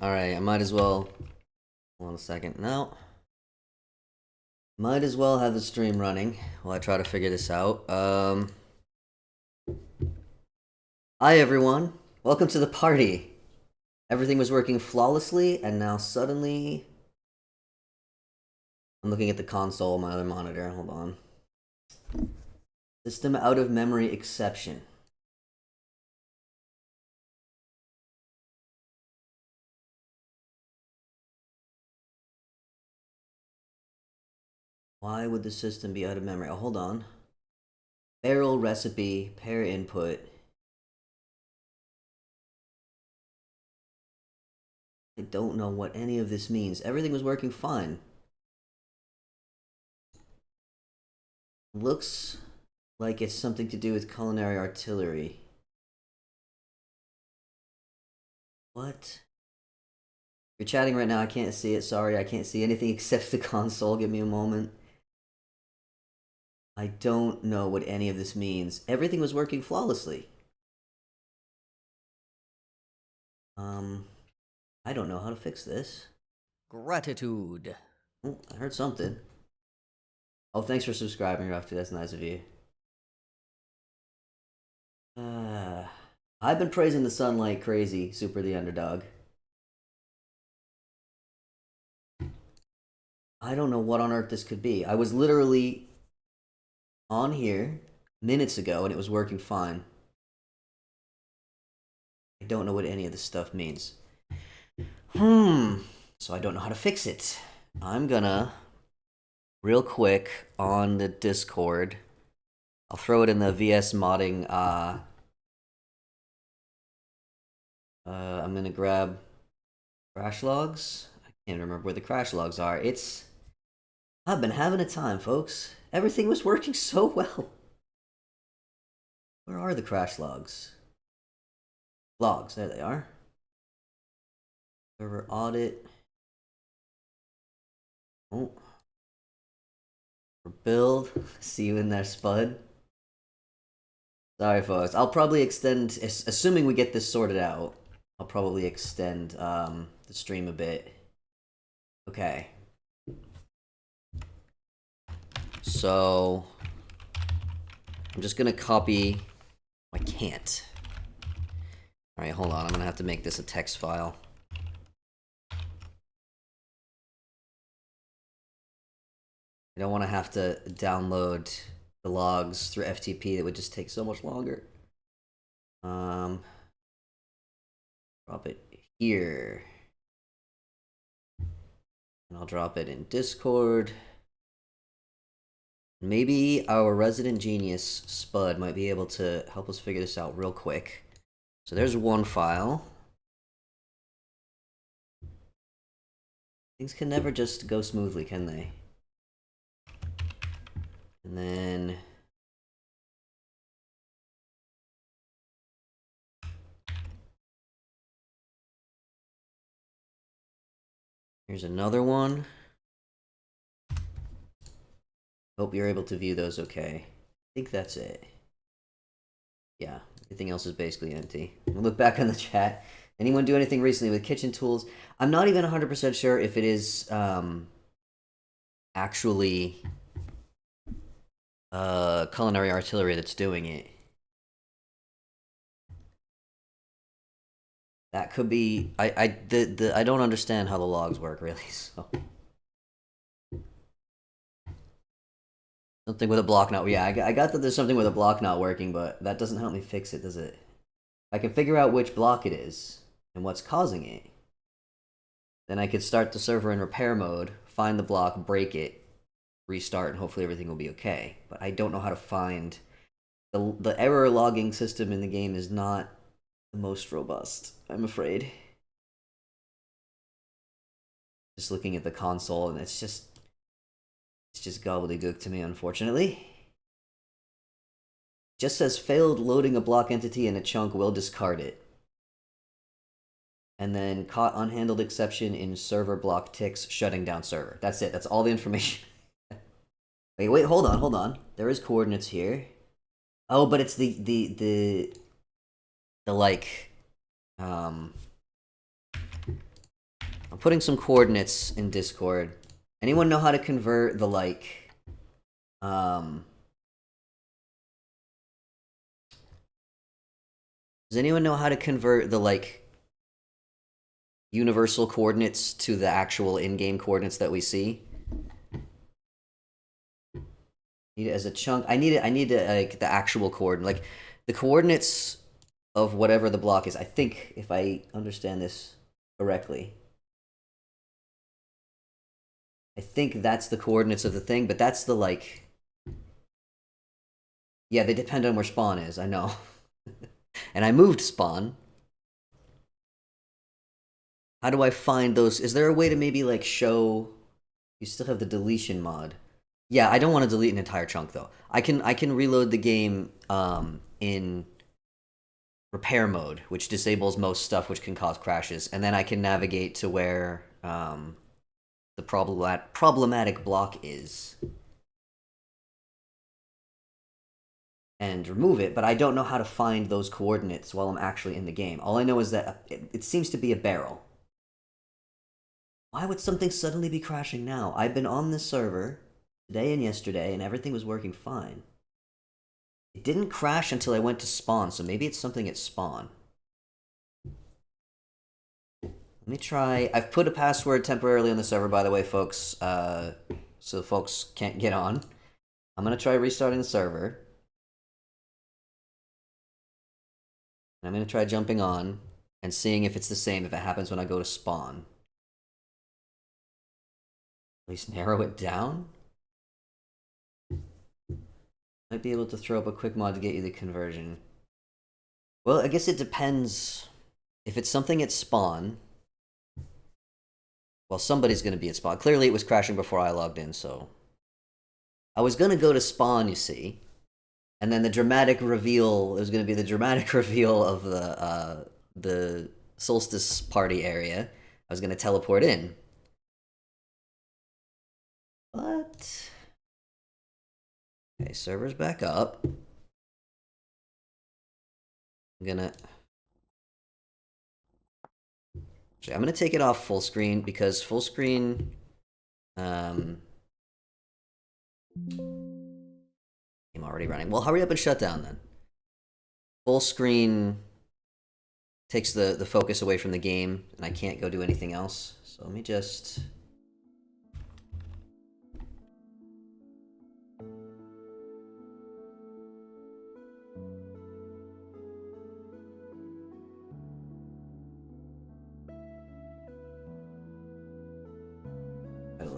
Alright, I might as well... Hold on a second. No. Might as well have the stream running while I try to figure this out. Hi everyone. Welcome to the party. Everything was working flawlessly, and now suddenly... I'm looking at the console on my other monitor. Hold on. System out of memory exception. Why would the system be out of memory? Oh, hold on. Barrel recipe, pair input. I don't know what any of this means. Everything was working fine. Looks like it's something to do with culinary artillery. What? You're chatting right now, I can't see it. Sorry, I can't see anything except the console. Give me a moment. I don't know what any of this means. Everything was working flawlessly. I don't know how to fix this. Gratitude. Oh, I heard something. Oh, thanks for subscribing, Rafty. That's nice of you. I've been praising the sun like crazy. Super the underdog. I don't know what on earth this could be. I was literally on here minutes ago and it was working fine. I don't know what any of this stuff means. So I don't know how to fix it. I'm gonna, real quick, on the Discord, I'll throw it in the VS modding, I'm gonna grab crash logs. I can't remember where the crash logs are. I've been having a time, folks. Everything was working so well. Where are the crash logs? Logs, there they are. Server audit. Oh. For build. See you in there, Spud. Sorry, folks. I'll probably extend, assuming we get this sorted out, I'll probably extend the stream a bit. Okay. So, I'm just gonna copy... I can't. Alright, hold on. I'm gonna have to make this a text file. I don't want to have to download the logs through FTP. That would just take so much longer. Drop it here. And I'll drop it in Discord. Maybe our resident genius, Spud, might be able to help us figure this out real quick. So there's one file. Things can never just go smoothly, can they? And then... here's another one. Hope you're able to view those okay. I think that's it. Yeah, everything else is basically empty. We'll look back on the chat. Anyone do anything recently with kitchen tools? I'm not even 100% sure if it is actually culinary artillery that's doing it. That could be... I don't understand how the logs work, really, so... Something with a block not... yeah, I got that there's something with a block not working, but that doesn't help me fix it, does it? I can figure out which block it is, and what's causing it. Then I could start the server in repair mode, find the block, break it, restart, and hopefully everything will be okay. But I don't know how to find... The error logging system in the game is not the most robust, I'm afraid. Just looking at the console, and it's just gobbledygook to me, unfortunately. Just says failed loading a block entity in a chunk, will discard it. And then caught unhandled exception in server block ticks, shutting down server. That's it. That's all the information. wait, hold on. There is coordinates here. Oh, but it's the like putting some coordinates in Discord. Anyone know how to convert the, like, does anyone know how to convert the, like, universal coordinates to the actual in-game coordinates that we see? Need it as a chunk. I need it like the actual coordinate, like the coordinates of whatever the block is. I think if I understand this correctly, I think that's the coordinates of the thing, but that's the, like, yeah, they depend on where spawn is. I know. And I moved spawn. How do I find those? Is there a way to maybe, like, show you still have the deletion mod? Yeah, I don't want to delete an entire chunk though. I can reload the game in repair mode, which disables most stuff which can cause crashes, and then I can navigate to where the problematic block is and remove it, but I don't know how to find those coordinates while I'm actually in the game. All I know is that it seems to be a barrel. Why would something suddenly be crashing now? I've been on this server today and yesterday, and everything was working fine. It didn't crash until I went to spawn, so maybe it's something at spawn. Let me try. I've put a password temporarily on the server, by the way, folks, so folks can't get on. I'm going to try restarting the server. And I'm going to try jumping on and seeing if it's the same, if it happens when I go to spawn. At least narrow it down? Might be able to throw up a quick mod to get you the conversion. Well, I guess it depends. If it's something at spawn, well, somebody's going to be at spawn. Clearly, it was crashing before I logged in, so... I was going to go to spawn, you see. And then the dramatic reveal, it was going to be the dramatic reveal of the Solstice party area. I was going to teleport in. But... Okay, server's back up. I'm gonna take it off full screen because full screen I'm already running. Well, hurry up and shut down then. Full screen takes the focus away from the game and I can't go do anything else. So let me just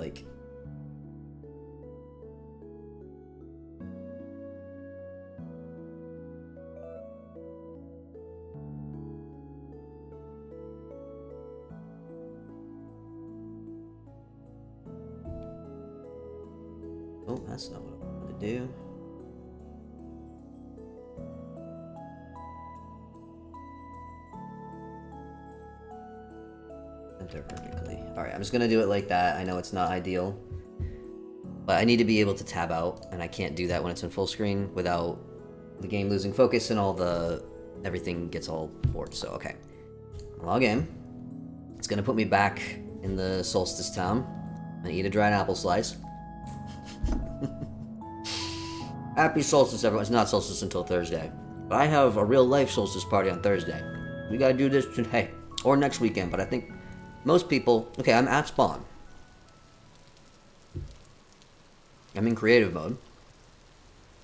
like oh, that's not what I wanted to do. Enter vertically. Alright, I'm just gonna do it like that. I know it's not ideal. But I need to be able to tab out, and I can't do that when it's in full screen without the game losing focus and all the... everything gets all warped, so okay. Log in. It's gonna put me back in the Solstice town. I'm gonna eat a dried apple slice. Happy Solstice, everyone. It's not Solstice until Thursday. But I have a real-life Solstice party on Thursday. We gotta do this today. Or next weekend, but I think most people... Okay, I'm at spawn. I'm in creative mode.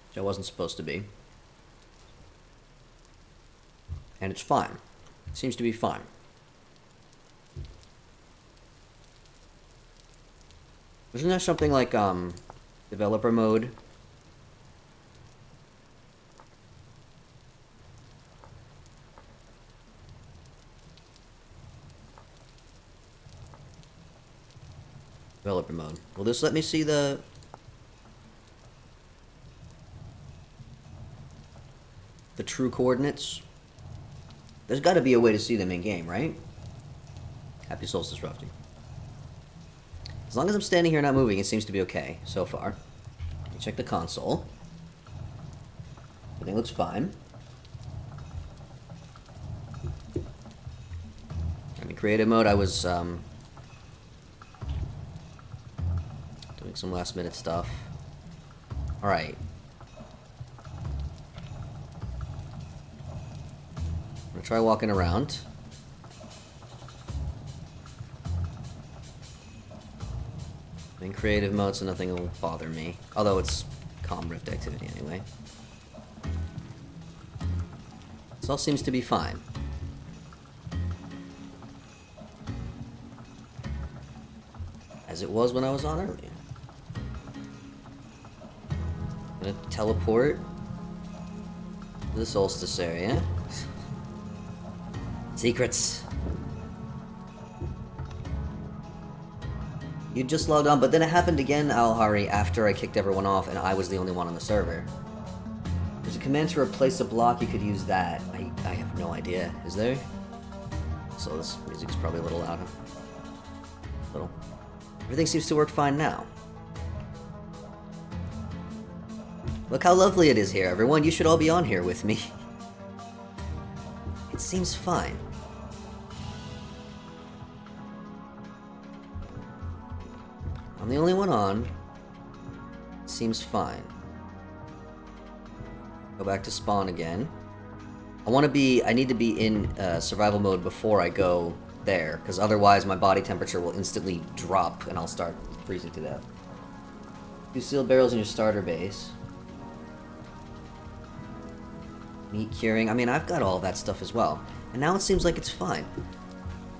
Which I wasn't supposed to be. And it's fine. It seems to be fine. Isn't there something like, developer mode? Developer mode. Will this let me see the true coordinates? There's got to be a way to see them in game, right? Happy Solstice, Rufty. As long as I'm standing here not moving, it seems to be okay so far. Let me check the console. Everything looks fine. I'm in creative mode. I was Doing some last minute stuff. Alright. I'm gonna try walking around. I'm in creative mode, so nothing will bother me. Although it's calm rift activity anyway. This all seems to be fine. As it was when I was on earlier. I'm gonna teleport to the Solstice area. Secrets. You just logged on, but then it happened again, Al-Hari, after I kicked everyone off and I was the only one on the server. There's a command to replace a block, you could use that. I have no idea. Is there? So this music's probably a little loud. Little. Everything seems to work fine now. Look how lovely it is here, everyone. You should all be on here with me. It seems fine. I'm the only one on. It seems fine. Go back to spawn again. I need to be in survival mode before I go there, because otherwise my body temperature will instantly drop and I'll start freezing to death. 2 sealed barrels in your starter base. Meat curing. I mean, I've got all that stuff as well. And now it seems like it's fine.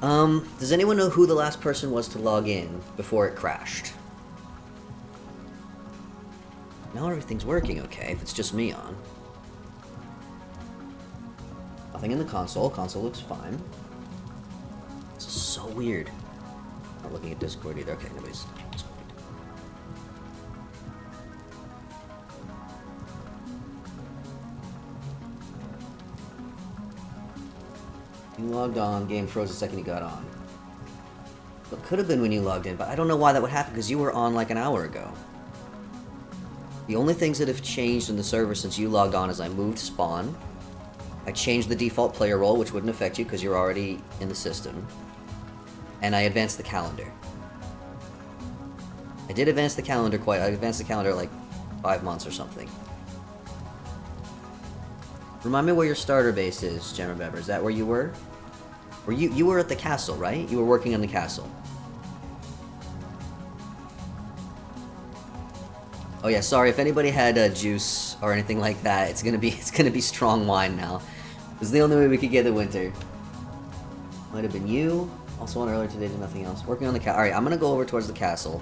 Does anyone know who the last person was to log in before it crashed? Now everything's working okay, if it's just me on. Nothing in the console. Console looks fine. This is so weird. Not looking at Discord either. Okay, nobody's Discord. You logged on, game froze the second you got on. It could have been when you logged in, but I don't know why that would happen, because you were on like an hour ago. The only things that have changed in the server since you logged on is I moved spawn. I changed the default player role, which wouldn't affect you because you're already in the system. And I advanced the calendar. I did advance the calendar I advanced the calendar like 5 months or something. Remind me where your starter base is, Gemma Beber. Is that where you were? You were at the castle, right? You were working on the castle. Oh yeah, sorry if anybody had juice or anything like that. It's gonna be strong wine now. It's the only way we could get the winter. Might have been you. Also on earlier today, did nothing else. Working on the castle. All right, I'm gonna go over towards the castle.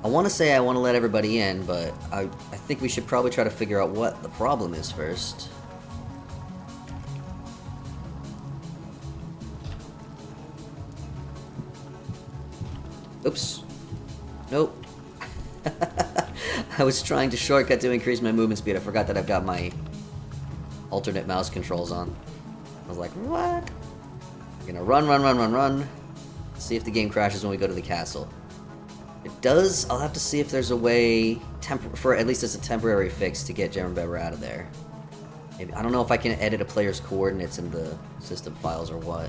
I want to say I want to let everybody in, but I think we should probably try to figure out what the problem is first. Oops. Nope. I was trying to shortcut to increase my movement speed. I forgot that I've got my alternate mouse controls on. I was like, what? We're gonna run. See if the game crashes when we go to the castle. It does. I'll have to see if there's a way, for at least as a temporary fix, to get Jeremy Beber out of there. Maybe, I don't know if I can edit a player's coordinates in the system files or what.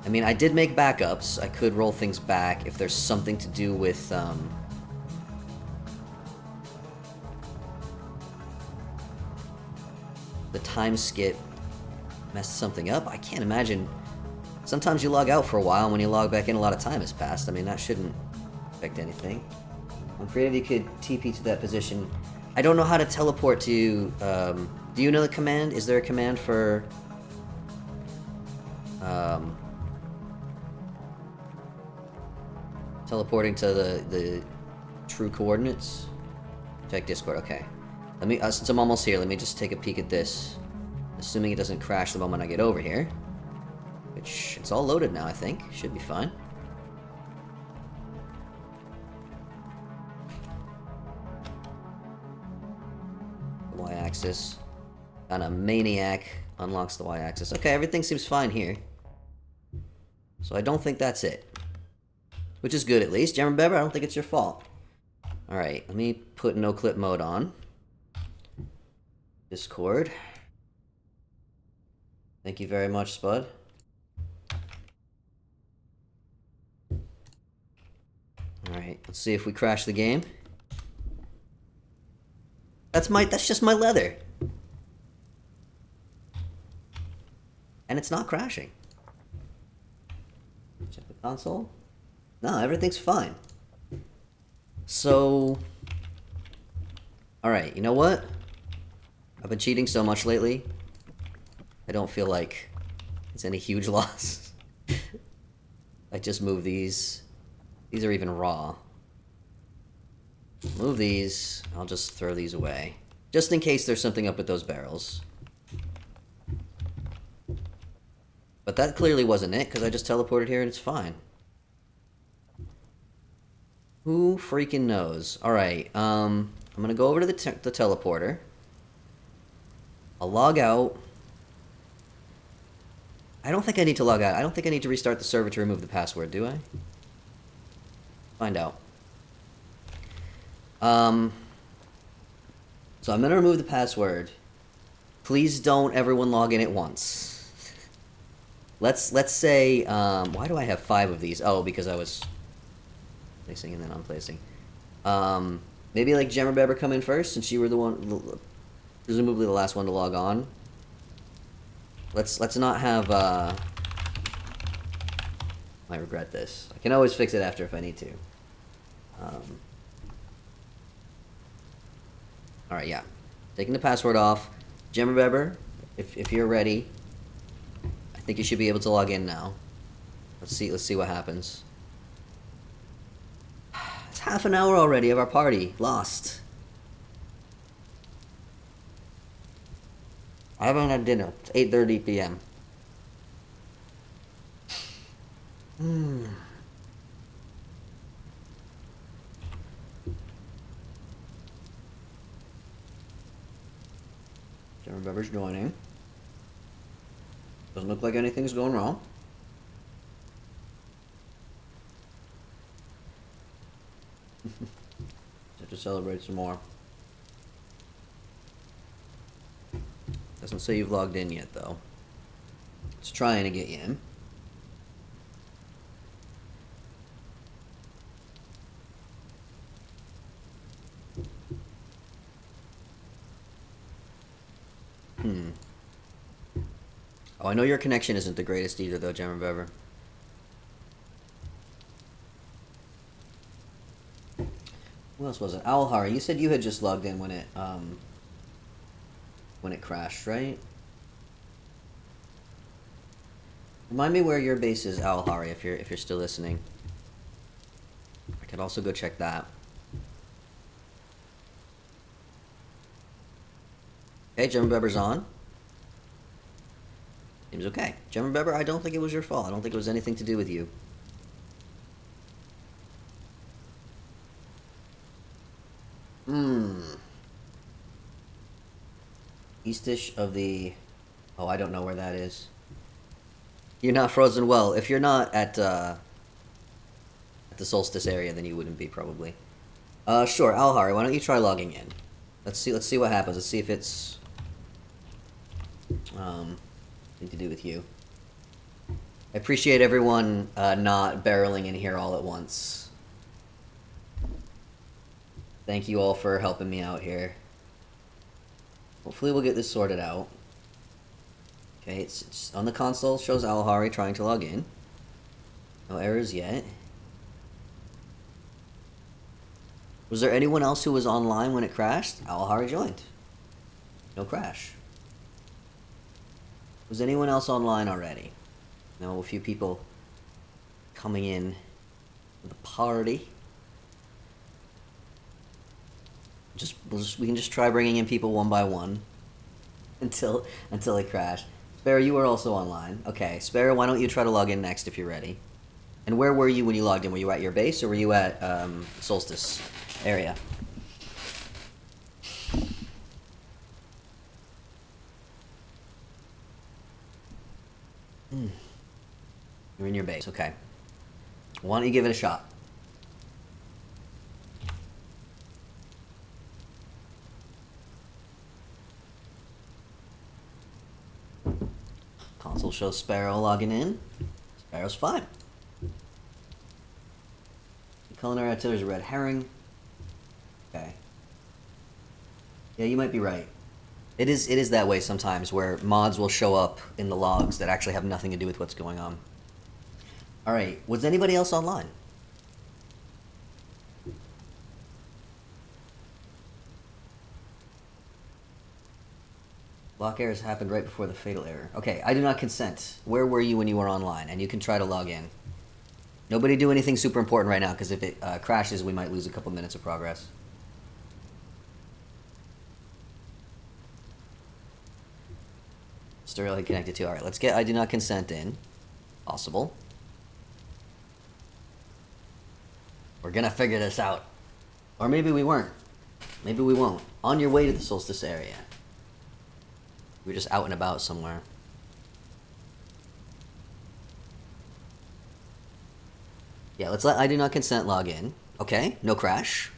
I mean, I did make backups. I could roll things back if there's something to do with, the time skip messed something up. I can't imagine. Sometimes you log out for a while, and when you log back in, a lot of time has passed. I mean, that shouldn't affect anything. On creative, you could TP to that position. I don't know how to teleport to, do you know the command? Is there a command for, teleporting to the true coordinates? Check Discord, okay. Let me, since I'm almost here, let me just take a peek at this. Assuming it doesn't crash the moment I get over here. Which, it's all loaded now, I think. Should be fine. The Y-axis. And a maniac unlocks the Y-axis. Okay, everything seems fine here. So I don't think that's it. Which is good, at least. Jeremy Beber, I don't think it's your fault. Alright, let me put no-clip mode on. Discord. Thank you very much, Spud. Alright. Alright, let's see if we crash the game. That's just my leather. And it's not crashing. Check the console. No, everything's fine. So... Alright, you know what? I've been cheating so much lately. I don't feel like it's any huge loss. I just move these. These are even raw. Move these. I'll just throw these away. Just in case there's something up with those barrels. But that clearly wasn't it, because I just teleported here and it's fine. Who freaking knows? Alright, I'm gonna go over to the teleporter. I'll log out. I don't think I need to log out. I don't think I need to restart the server to remove the password, do I? Find out. So I'm gonna remove the password. Please don't everyone log in at once. Let's say, why do I have 5 of these? Oh, because I was placing and then unplacing. Maybe like Gemma Beber come in first, since you were the one, presumably the last one to log on. Let's not have, might regret this. I can always fix it after if I need to. Alright, yeah. Taking the password off. Gemma Beber, if you're ready, I think you should be able to log in now. Let's see what happens. It's half an hour already of our party. Lost. I haven't had dinner. It's 8:30 p.m. Gemma Beber's joining. Doesn't look like anything's going wrong. Have to celebrate some more. Doesn't say you've logged in yet, though. It's trying to get you in. Oh, I know your connection isn't the greatest either, though, Gemma Beber. Who else was it? Owlhara, you said you had just logged in when it crashed, right? Remind me where your base is, Owlhara, if you're still listening. I could also go check that. Okay, Gemma Beber's on. Seems okay. Gemma Beber, I don't think it was your fault. I don't think it was anything to do with you. Eastish of the... Oh, I don't know where that is. You're not frozen well. If you're not at the Solstice area, then you wouldn't be, probably. Sure, Alhari, why don't you try logging in? Let's see what happens. Let's see if it's... thing to do with you. I appreciate everyone not barreling in here all at once. Thank you all for helping me out here. Hopefully we'll get this sorted out. Okay, it's on the console, shows Alhari trying to log in. No errors yet. Was there anyone else who was online when it crashed? Alhari joined. No crash. Was anyone else online already? No, a few people coming in with the party. We can just try bringing in people one by one until they crash. Sparrow, you were also online. Okay, Sparrow, why don't you try to log in next if you're ready? And where were you when you logged in? Were you at your base or were you at Solstice area? You're in your base, okay. Why don't you give it a shot? Console shows Sparrow logging in. Sparrow's fine. Culinary artillery is a red herring. Okay. Yeah, you might be right. It is that way sometimes, where mods will show up in the logs that actually have nothing to do with what's going on. Alright, was anybody else online? Block errors happened right before the fatal error. Okay, I do not consent. Where were you when you were online? And you can try to log in. Nobody do anything super important right now, because if it crashes, we might lose a couple minutes of progress. Stereo connected to. Alright, let's get I do not consent in. Possible. We're gonna figure this out. Or maybe we weren't. Maybe we won't. On your way to the Solstice area. We're just out and about somewhere. Yeah, let's let I do not consent log in. Okay, no crash.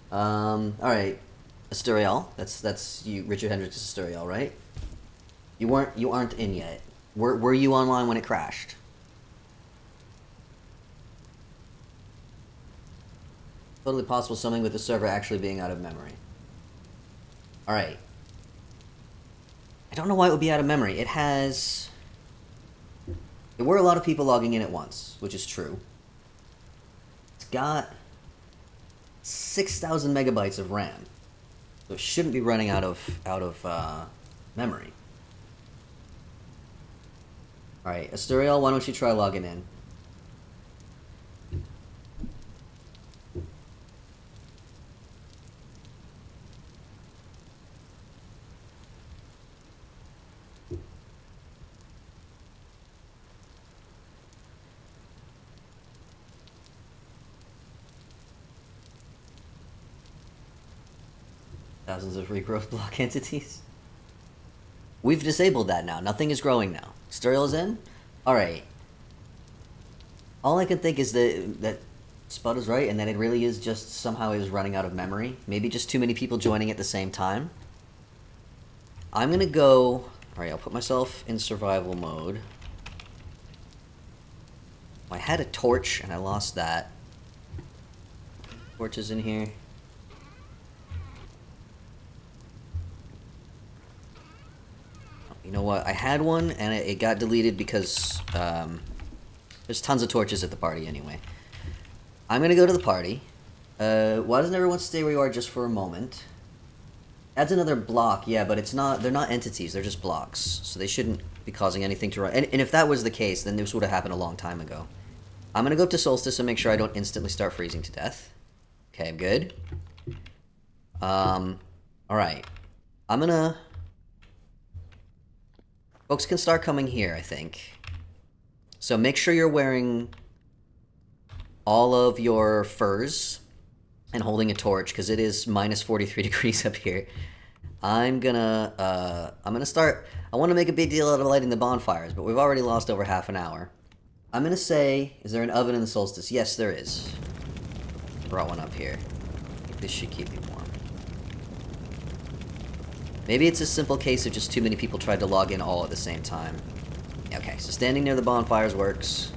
Alright. Asturial. That's you, Richard Hendricks Asturial, right? You aren't in yet. Were you online when it crashed? Totally possible something with the server actually being out of memory. Alright. I don't know why it would be out of memory. It has... There were a lot of people logging in at once, which is true. It's got 6,000 megabytes of RAM. So it shouldn't be running out of memory. Alright, Asturiel, why don't you try logging in? Thousands of regrowth block entities. We've disabled that now. Nothing is growing now. Sterial is in? Alright. All I can think is that Spud is right, and that it really is just somehow is running out of memory. Maybe just too many people joining at the same time. I'm gonna go... Alright, I'll put myself in survival mode. I had a torch, and I lost that. Torch is in here. You know what? I had one, and it got deleted because there's tons of torches at the party anyway. I'm going to go to the party. Why doesn't everyone stay where you are just for a moment? Adds another block, yeah, but it's not. They're not entities. They're just blocks, so they shouldn't be causing anything to run. And if that was the case, then this would have happened a long time ago. I'm going to go up to Solstice and make sure I don't instantly start freezing to death. Okay, I'm good. Alright. I'm going to... Folks can start coming here, I think. So make sure you're wearing all of your furs and holding a torch, because it is minus 43 degrees up here. I'm gonna start... I want to make a big deal out of lighting the bonfires, but we've already lost over half an hour. I'm gonna say, is there an oven in the Solstice? Yes, there is. Brought one up here. I think this should keep me warm. Maybe it's a simple case of just too many people tried to log in all at the same time. Okay, so standing near the bonfires works.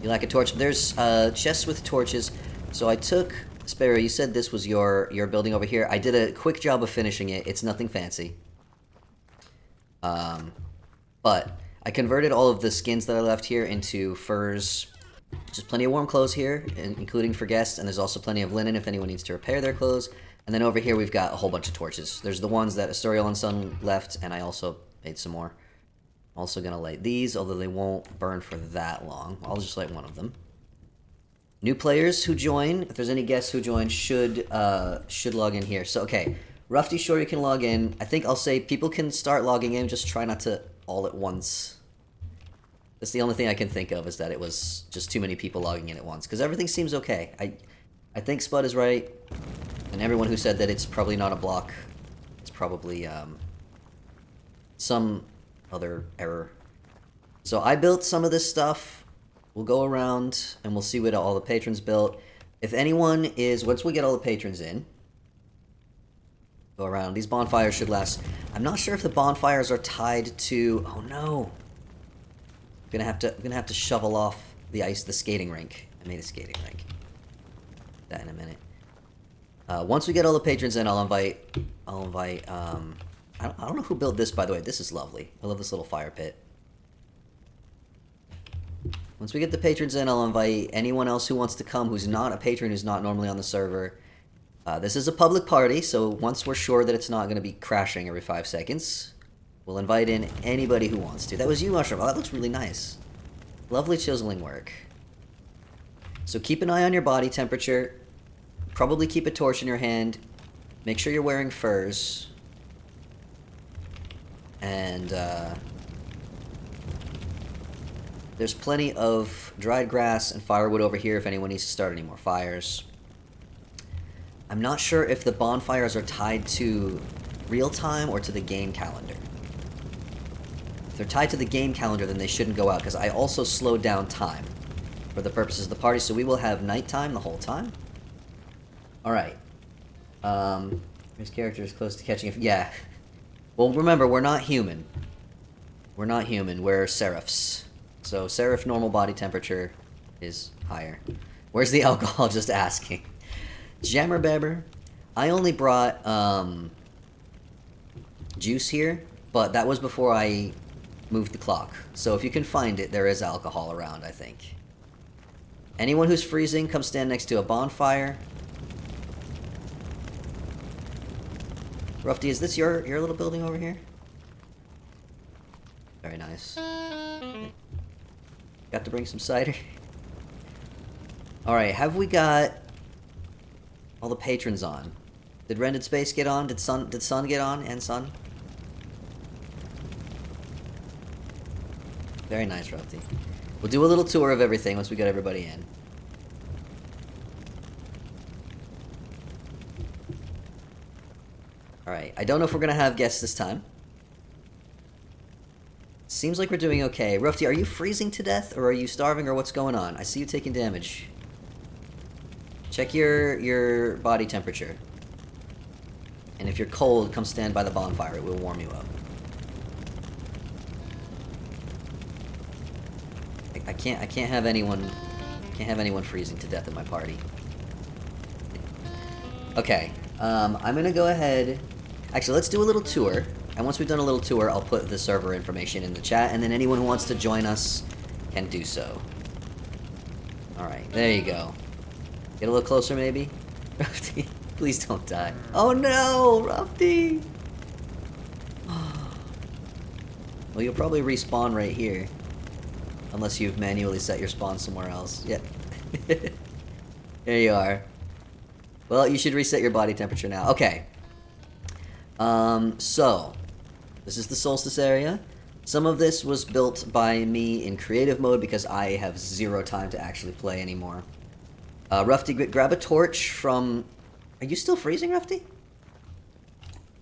You like a torch? There's chests with torches. So I took... Sparrow, you said this was your building over here. I did a quick job of finishing it. It's nothing fancy. But I converted all of the skins that I left here into furs. There's plenty of warm clothes here, including for guests, and there's also plenty of linen if anyone needs to repair their clothes. And then over here we've got a whole bunch of torches. There's the ones that Asturiel and Sun left, and I also made some more. I'm also going to light these, although they won't burn for that long. I'll just light one of them. New players who join, if there's any guests who join, should log in here. So, okay, Rufty, sure you can log in. I think I'll say people can start logging in, just try not to all at once. That's the only thing I can think of, is that it was just too many people logging in at once, because everything seems okay. I think Spud is right, and everyone who said that it's probably not a block, it's probably some other error. So I built some of this stuff. We'll go around and we'll see what all the patrons built. If anyone is, once we get all the patrons in, go around. These bonfires should last. I'm not sure if the bonfires are tied to. Oh no! I'm gonna have to shovel off the skating rink. I made a skating rink. That in a minute. Once we get all the patrons in, I'll invite, I don't know who built this, by the way. This is lovely. I love this little fire pit. Once we get the patrons in, I'll invite anyone else who wants to come who's not a patron, who's not normally on the server. This is a public party, so once we're sure that it's not going to be crashing every 5 seconds, we'll invite in anybody who wants to. That was you, Mushroom. Oh, that looks really nice. Lovely chiseling work. So keep an eye on your body temperature. Probably keep a torch in your hand. Make sure you're wearing furs. And, there's plenty of dried grass and firewood over here if anyone needs to start any more fires. I'm not sure if the bonfires are tied to real time or to the game calendar. If they're tied to the game calendar, then they shouldn't go out, because I also slowed down time for the purposes of the party, so we will have nighttime the whole time. Alright. His character is close to catching a... Yeah. Well, remember, we're not human. We're not human, we're seraphs. So, seraph normal body temperature is higher. Where's the alcohol? Just asking. Jammer Babber. I only brought, juice here, but that was before I moved the clock. So if you can find it, there is alcohol around, I think. Anyone who's freezing, come stand next to a bonfire. Rufty, is this your little building over here? Very nice. Got to bring some cider. Alright, have we got all the patrons on? Did Rendered Space get on? Did Sun get on? And Sun? Very nice, Rufty. We'll do a little tour of everything once we get everybody in. Alright, I don't know if we're gonna have guests this time. Seems like we're doing okay. Rufty, are you freezing to death, or are you starving, or what's going on? I see you taking damage. Check your body temperature. And if you're cold, come stand by the bonfire. It will warm you up. I can't have anyone freezing to death in my party. Okay. I'm gonna go ahead. Actually, let's do a little tour. And once we've done a little tour, I'll put the server information in the chat, and then anyone who wants to join us can do so. Alright, there you go. Get a little closer, maybe? Rufty, please don't die. Oh no, Rufty! Well, you'll probably respawn right here. Unless you've manually set your spawn somewhere else. Yeah. There you are. Well, you should reset your body temperature now. Okay. So, this is the Solstice area. Some of this was built by me in creative mode because I have zero time to actually play anymore. Rufty, grab a torch from... Are you still freezing, Rufty?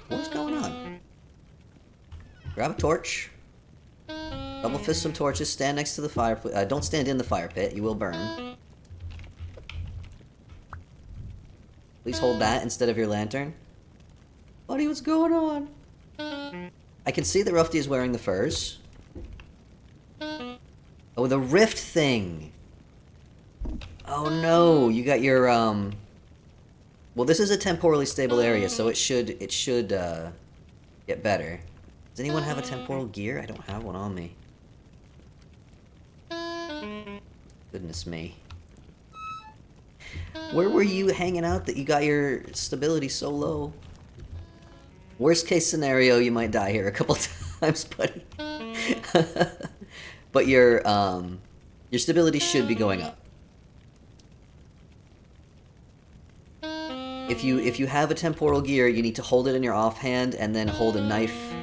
What's going on? Grab a torch. Double fist some torches, stand next to the fire... don't stand in the fire pit, you will burn. Please hold that instead of your lantern. Buddy, what's going on? I can see that Rufty is wearing the furs. Oh, the rift thing! Oh no, you got your, Well, this is a temporally stable area, so it should, get better. Does anyone have a temporal gear? I don't have one on me. Goodness me. Where were you hanging out that you got your stability so low? Worst case scenario, you might die here a couple times, buddy. But your stability should be going up. If you have a temporal gear, you need to hold it in your offhand and then hold a knife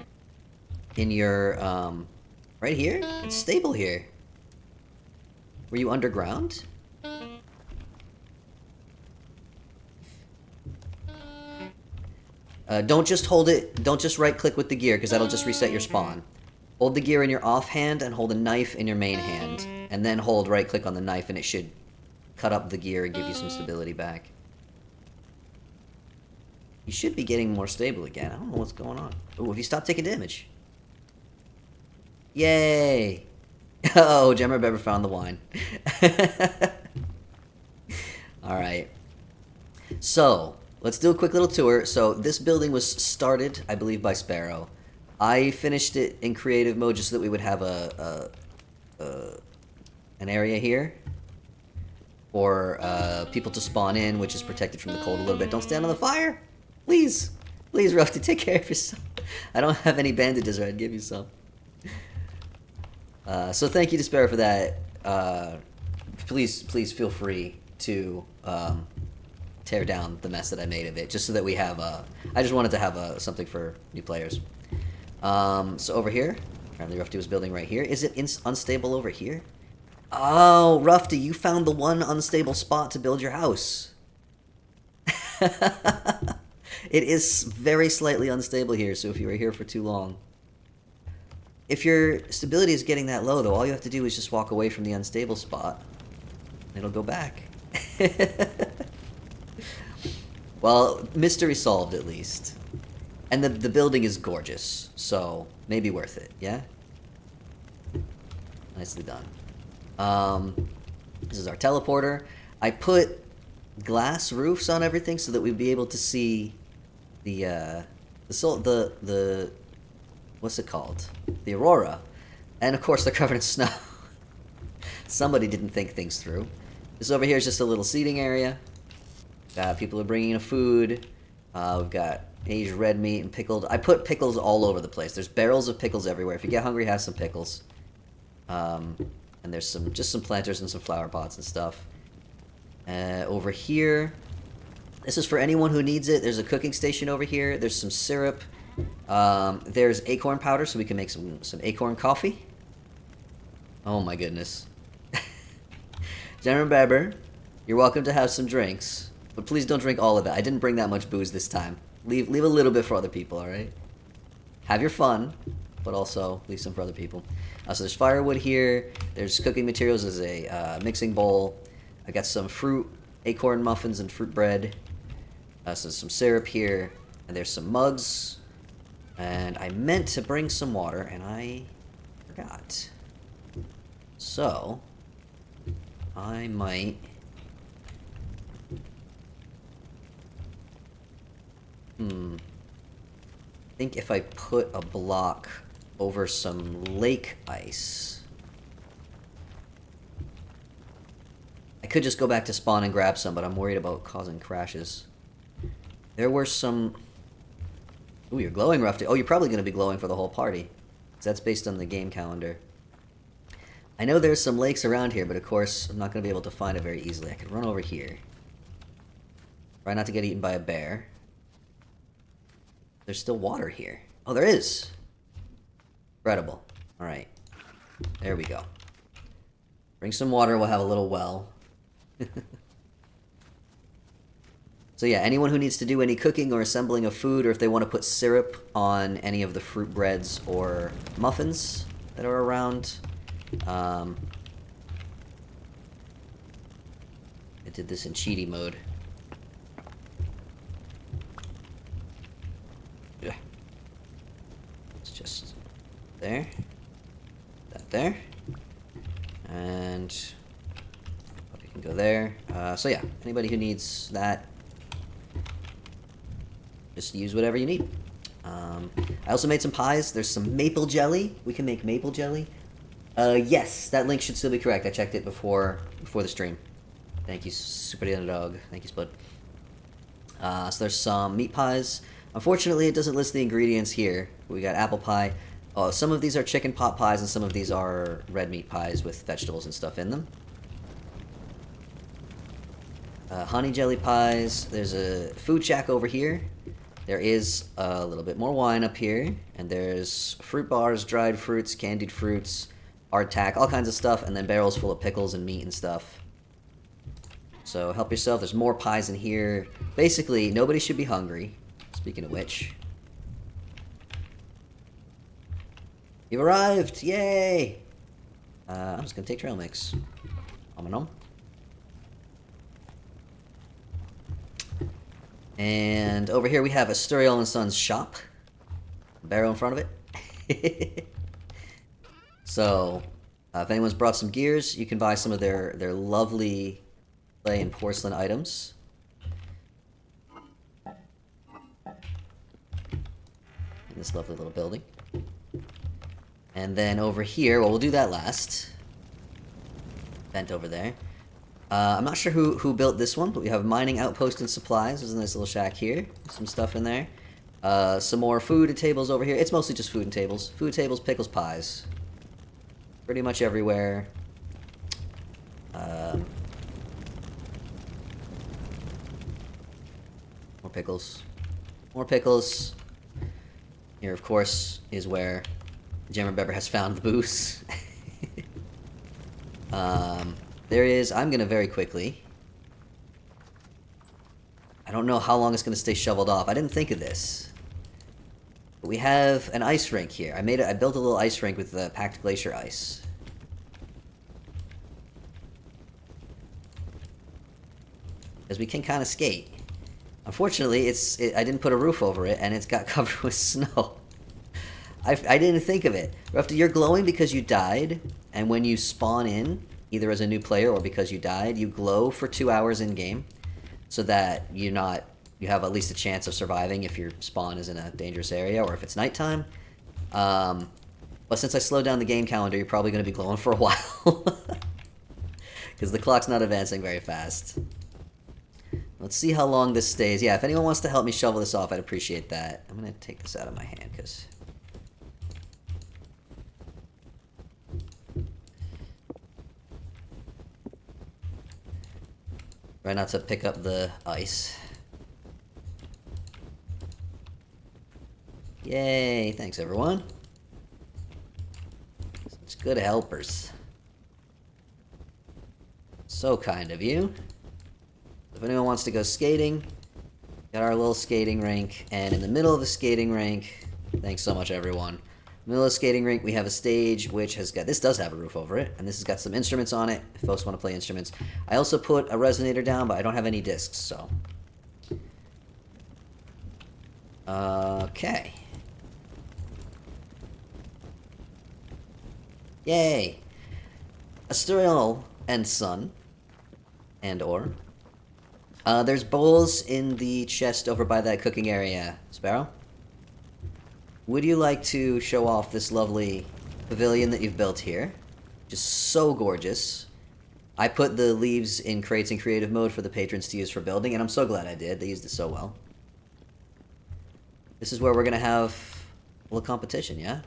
in your, right here? It's stable here. Were you underground? Don't just hold it, don't just right click with the gear, because that'll just reset your spawn. Hold the gear in your offhand and hold a knife in your main hand. And then hold right click on the knife and it should cut up the gear and give you some stability back. You should be getting more stable again. I don't know what's going on. Oh, have you stopped taking damage? Yay! Oh, Gemma Beber found the wine. Alright. So, let's do a quick little tour. So, this building was started, I believe, by Sparrow. I finished it in creative mode just so that we would have an area here for people to spawn in, which is protected from the cold a little bit. Don't stand on the fire! Please! Please, Rusty, take care of yourself. I don't have any bandages, or I'd give you some. So thank you to Sparrow for that. Please feel free to tear down the mess that I made of it, just so that we have I just wanted to have something for new players. So over here, apparently Rufty was building right here. Is it unstable over here? Oh, Rufty, you found the one unstable spot to build your house. It is very slightly unstable here, so if you were here for too long. If your stability is getting that low, though, all you have to do is just walk away from the unstable spot. And it'll go back. Well, mystery solved, at least. And the building is gorgeous, so maybe worth it, yeah? Nicely done. This is our teleporter. I put glass roofs on everything so that we'd be able to see the what's it called? The aurora. And of course they're covered in snow. Somebody didn't think things through. This over here is just a little seating area. People are bringing in food. We've got aged red meat and pickled. I put pickles all over the place. There's barrels of pickles everywhere. If you get hungry, have some pickles. And there's just some planters and some flower pots and stuff. Over here, this is for anyone who needs it. There's a cooking station over here. There's some syrup. There's acorn powder, so we can make some acorn coffee. Oh my goodness. General Beber, you're welcome to have some drinks, but please don't drink all of it. I didn't bring that much booze this time. Leave a little bit for other people, alright? Have your fun, but also leave some for other people. So there's firewood here. There's cooking materials. There's a mixing bowl. I got some fruit, acorn muffins, and fruit bread. So some syrup here, and there's some mugs. And I meant to bring some water, and I forgot. So, I might... I think if I put a block over some lake ice... I could just go back to spawn and grab some, but I'm worried about causing crashes. There were some... Ooh, you're glowing, Rufty. Oh, you're probably going to be glowing for the whole party. That's based on the game calendar. I know there's some lakes around here, but of course, I'm not going to be able to find it very easily. I could run over here. Try not to get eaten by a bear. There's still water here. Oh, there is! Incredible. Alright. There we go. Bring some water, we'll have a little well. So yeah, anyone who needs to do any cooking or assembling of food, or if they want to put syrup on any of the fruit breads or muffins that are around, I did this in cheaty mode. Yeah. It's just there, that there, and you can go there. So yeah, anybody who needs that, just use whatever you need. I also made some pies. There's some maple jelly. We can make maple jelly. Yes, that link should still be correct. I checked it before the stream. Thank you, Super Dog. Thank you, Spud. So there's some meat pies. Unfortunately, it doesn't list the ingredients here. We got apple pie. Oh, some of these are chicken pot pies, and some of these are red meat pies with vegetables and stuff in them. Honey jelly pies. There's a food shack over here. There is a little bit more wine up here, and there's fruit bars, dried fruits, candied fruits, hardtack, all kinds of stuff, and then barrels full of pickles and meat and stuff. So help yourself. There's more pies in here. Basically, nobody should be hungry. Speaking of which. You've arrived! Yay! I'm just gonna take trail mix. Nom. And over here we have Asturiel and Sons shop. Barrel in front of it. So, If anyone's brought some gears, you can buy some of their lovely clay and porcelain items. In this lovely little building. And then over here, well, we'll do that last. Vent over there. I'm not sure who built this one, but we have mining outpost and supplies. There's a nice little shack here. Some stuff in there. Some more food tables over here. It's mostly just food and tables. Food tables, pickles, pies. Pretty much everywhere. More pickles. More pickles. Here, of course, is where Jammer Bebber has found the booze. There is... I'm gonna very quickly... I don't know how long it's gonna stay shoveled off. I didn't think of this. But we have an ice rink here. I built a little ice rink with packed glacier ice. Because we can kind of skate. Unfortunately, I didn't put a roof over it, and it's got covered with snow. I didn't think of it. Rufty, you're glowing because you died, and when you spawn in, either as a new player or because you died, you glow for 2 hours in-game, so that you have at least a chance of surviving if your spawn is in a dangerous area, or if it's nighttime. But since I slowed down the game calendar, you're probably going to be glowing for a while. Because the clock's not advancing very fast. Let's see how long this stays. Yeah, if anyone wants to help me shovel this off, I'd appreciate that. I'm going to take this out of my hand, because... try not to pick up the ice. Yay, thanks everyone. Such good helpers. So kind of you. If anyone wants to go skating, got our little skating rink, and in the middle of the skating rink, thanks so much everyone. In the middle of the skating rink, we have a stage which has got, this does have a roof over it, and this has got some instruments on it, if folks want to play instruments. I also put a resonator down, but I don't have any discs, so. Okay. Yay! Asturial and Sun. And or. There's bowls in the chest over by that cooking area, Sparrow. Would you like to show off this lovely pavilion that you've built here? Just so gorgeous. I put the leaves in crates in creative mode for the patrons to use for building, and I'm so glad I did. They used it so well. This is where we're going to have a little competition, yeah?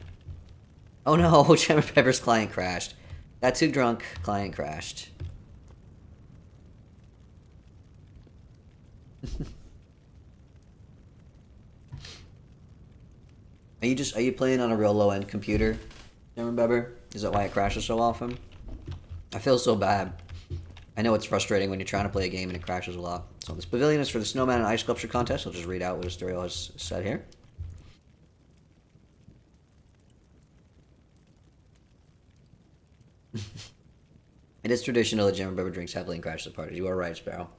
Oh no, Jammer Pepper's client crashed. Got too drunk, client crashed. Are you playing on a real low-end computer, Jammer Pepper? Is that why it crashes so often? I feel so bad. I know it's frustrating when you're trying to play a game and it crashes a lot. So this pavilion is for the Snowman and Ice Sculpture Contest. I'll just read out what Asturial has said here. It is traditional that Jammer Pepper drinks heavily and crashes the parties. You are right, Sparrow.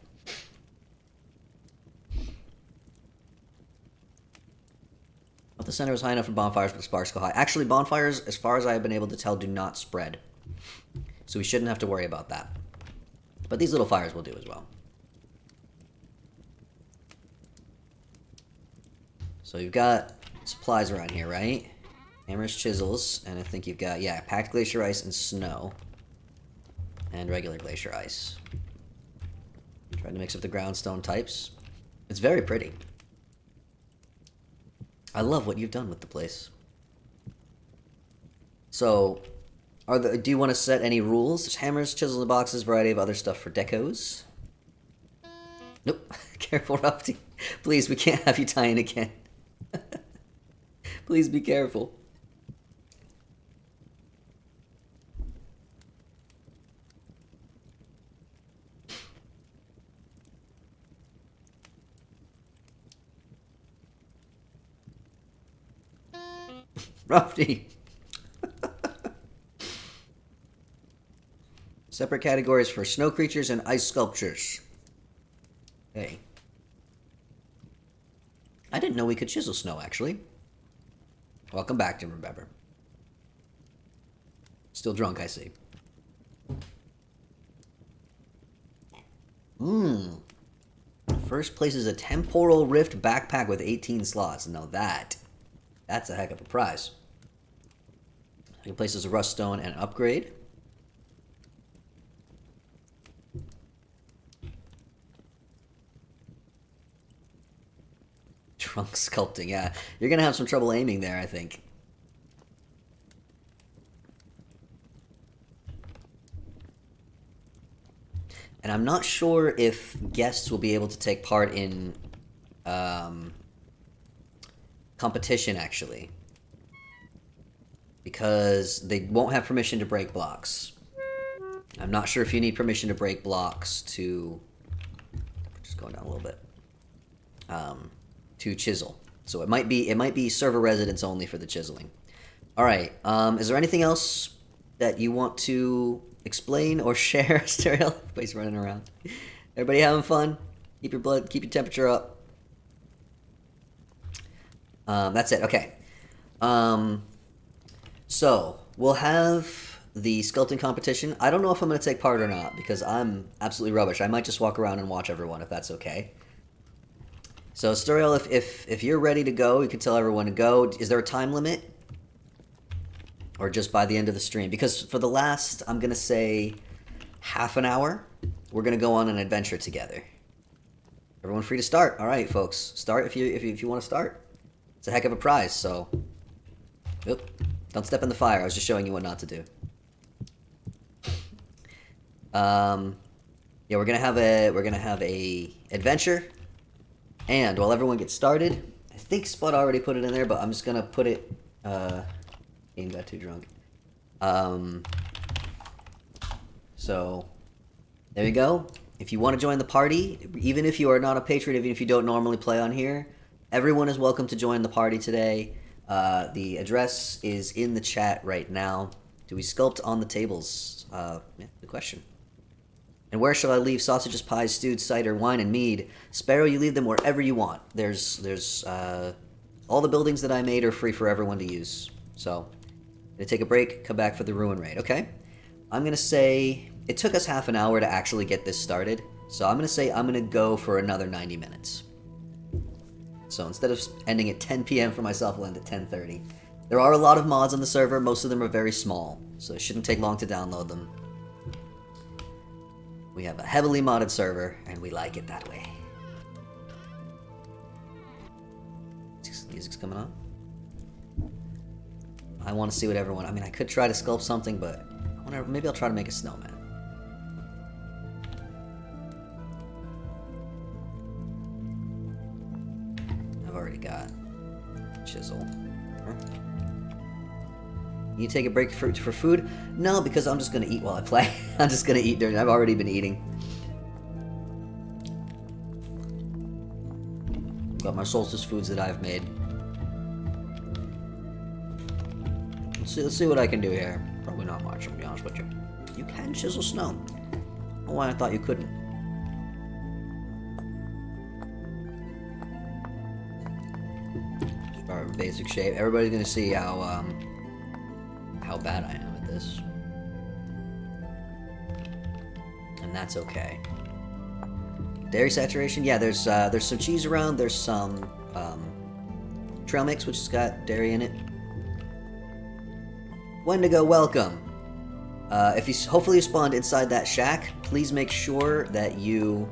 But the center is high enough for bonfires, but sparks go high. Actually, bonfires, as far as I have been able to tell, do not spread. So we shouldn't have to worry about that. But these little fires will do as well. So you've got supplies around here, right? Hammers, chisels, and I think you've got, yeah, packed glacier ice and snow. And regular glacier ice. Trying to mix up the groundstone types. It's very pretty. I love what you've done with the place. So, do you want to set any rules? There's hammers, chisels, and boxes, variety of other stuff for decos. Nope. Careful, Rufty. Please, we can't have you tying again. Please be careful. Rufty. Separate categories for snow creatures and ice sculptures. Okay. I didn't know we could chisel snow, actually. Welcome back, Jammer Pepper. Still drunk, I see. First place is a Temporal Rift backpack with 18 slots. Now that's a heck of a prize. Second place is a Rust Stone and upgrade. Trunk sculpting, yeah. You're gonna have some trouble aiming there, I think. And I'm not sure if guests will be able to take part in competition, actually. Because they won't have permission to break blocks. I'm not sure if you need permission to break blocks to... Just going down a little bit. To chisel. So it might be server residents only for the chiseling. Alright, is there anything else that you want to explain or share, Stereo? Everybody's running around. Everybody having fun? Keep your temperature up. That's it, okay. So, we'll have the sculpting competition. I don't know if I'm going to take part or not, because I'm absolutely rubbish. I might just walk around and watch everyone, if that's okay. So, Storiel, if you're ready to go, you can tell everyone to go. Is there a time limit? Or just by the end of the stream? Because for the last, I'm going to say, half an hour, we're going to go on an adventure together. Everyone free to start. All right, folks. Start if you want to start. It's a heck of a prize, so... Oop. Don't step in the fire. I was just showing you what not to do. Yeah, we're gonna have a adventure, and while everyone gets started, I think Spud already put it in there, but I'm just gonna put it. Game got too drunk. So there you go. If you want to join the party, even if you are not a patron, even if you don't normally play on here, everyone is welcome to join the party today. The address is in the chat right now. Do we sculpt on the tables? Yeah, good question. And where shall I leave sausages, pies, stewed, cider, wine, and mead? Sparrow, you leave them wherever you want. There's all the buildings that I made are free for everyone to use. So, gonna take a break, come back for the ruin raid. Okay? I'm gonna say it took us half an hour to actually get this started. So I'm gonna say I'm gonna go for another 90 minutes. So instead of ending at 10 p.m. for myself, I'll end at 10:30. There are a lot of mods on the server. Most of them are very small, so it shouldn't take long to download them. We have a heavily modded server, and we like it that way. Music's coming on. I want to see what everyone... I mean, I could try to sculpt something, but maybe I'll try to make a snowman. I've already got chisel. You take a break for food? No, because I'm just going to eat while I play. I'm just going to eat during... I've already been eating. Got my solstice foods that I've made. Let's see what I can do here. Probably not much, I'll be honest with you. You can chisel snow. Oh, I thought you couldn't. Start with basic shape. Everybody's going to see how bad I am at this. And that's okay. Dairy saturation? Yeah, there's some cheese around. There's some trail mix, which has got dairy in it. Wendigo, welcome. If you hopefully you spawned inside that shack, please make sure that you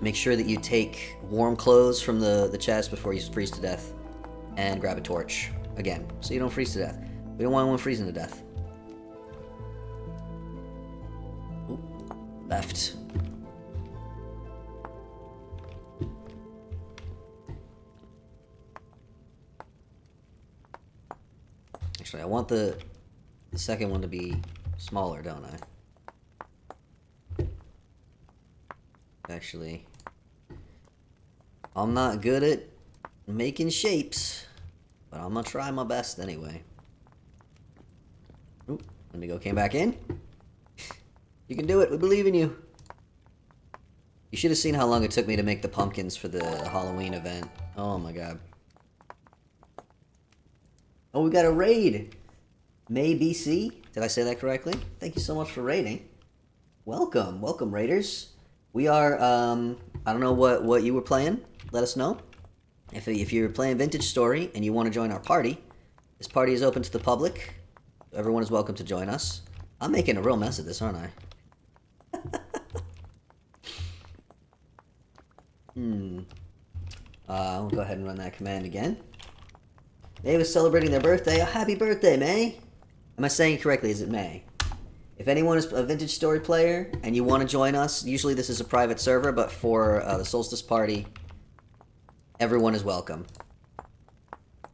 make sure that you take warm clothes from the chest before you freeze to death, and grab a torch again, so you don't freeze to death. We don't want anyone freezing to death. Ooh, left. Actually, I want the second one to be smaller, don't I? Actually, I'm not good at making shapes, but I'm gonna try my best anyway. Oop, Indigo came back in. You can do it, we believe in you. You should have seen how long it took me to make the pumpkins for the Halloween event. Oh my god. Oh, we got a raid. May BC. Did I say that correctly? Thank you so much for raiding. Welcome, welcome, raiders. We are. I don't know what you were playing. Let us know. If you're playing Vintage Story and you want to join our party, this party is open to the public. Everyone is welcome to join us. I'm making a real mess of this, aren't I? I'll go ahead and run that command again. May was celebrating their birthday. Oh, happy birthday, May! Am I saying it correctly? Is it May? If anyone is a Vintage Story player and you want to join us, usually this is a private server, but for the Solstice party, everyone is welcome.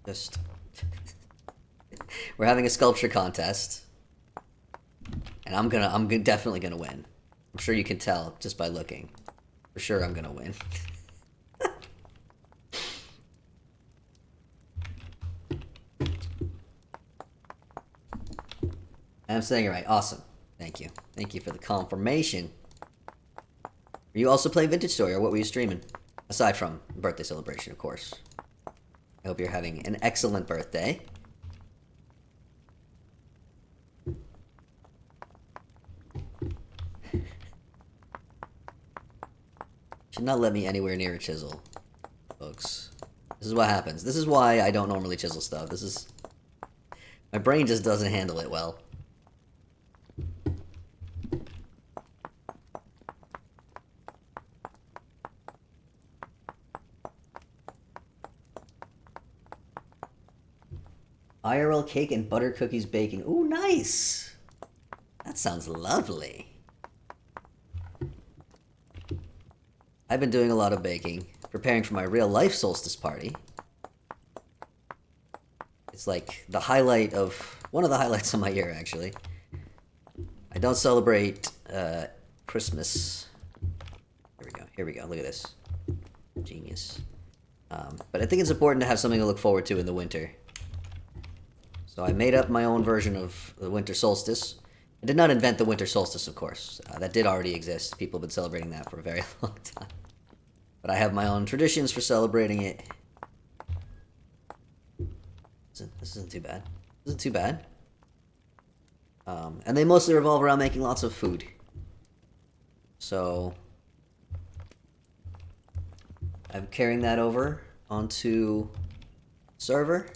Just... We're having a sculpture contest. And I'm definitely gonna win. I'm sure you can tell just by looking. For sure I'm gonna win. I'm saying it right. Awesome. Thank you. Thank you for the confirmation. Are you also playing Vintage Story, or what were you streaming? Aside from birthday celebration, of course. I hope you're having an excellent birthday. Should not let me anywhere near a chisel, folks. This is what happens. This is why I don't normally chisel stuff. This is... My brain just doesn't handle it well. IRL cake and butter cookies baking. Ooh, nice! That sounds lovely. I've been doing a lot of baking, preparing for my real life solstice party. It's like the highlight of... one of the highlights of my year, actually. I don't celebrate Christmas. Here we go, here we go, look at this. Genius. But I think it's important to have something to look forward to in the winter. So I made up my own version of the winter solstice. I did not invent the winter solstice, of course. That did already exist. People have been celebrating that for a very long time. But I have my own traditions for celebrating it. This isn't too bad. This isn't too bad. And they mostly revolve around making lots of food. So I'm carrying that over onto server.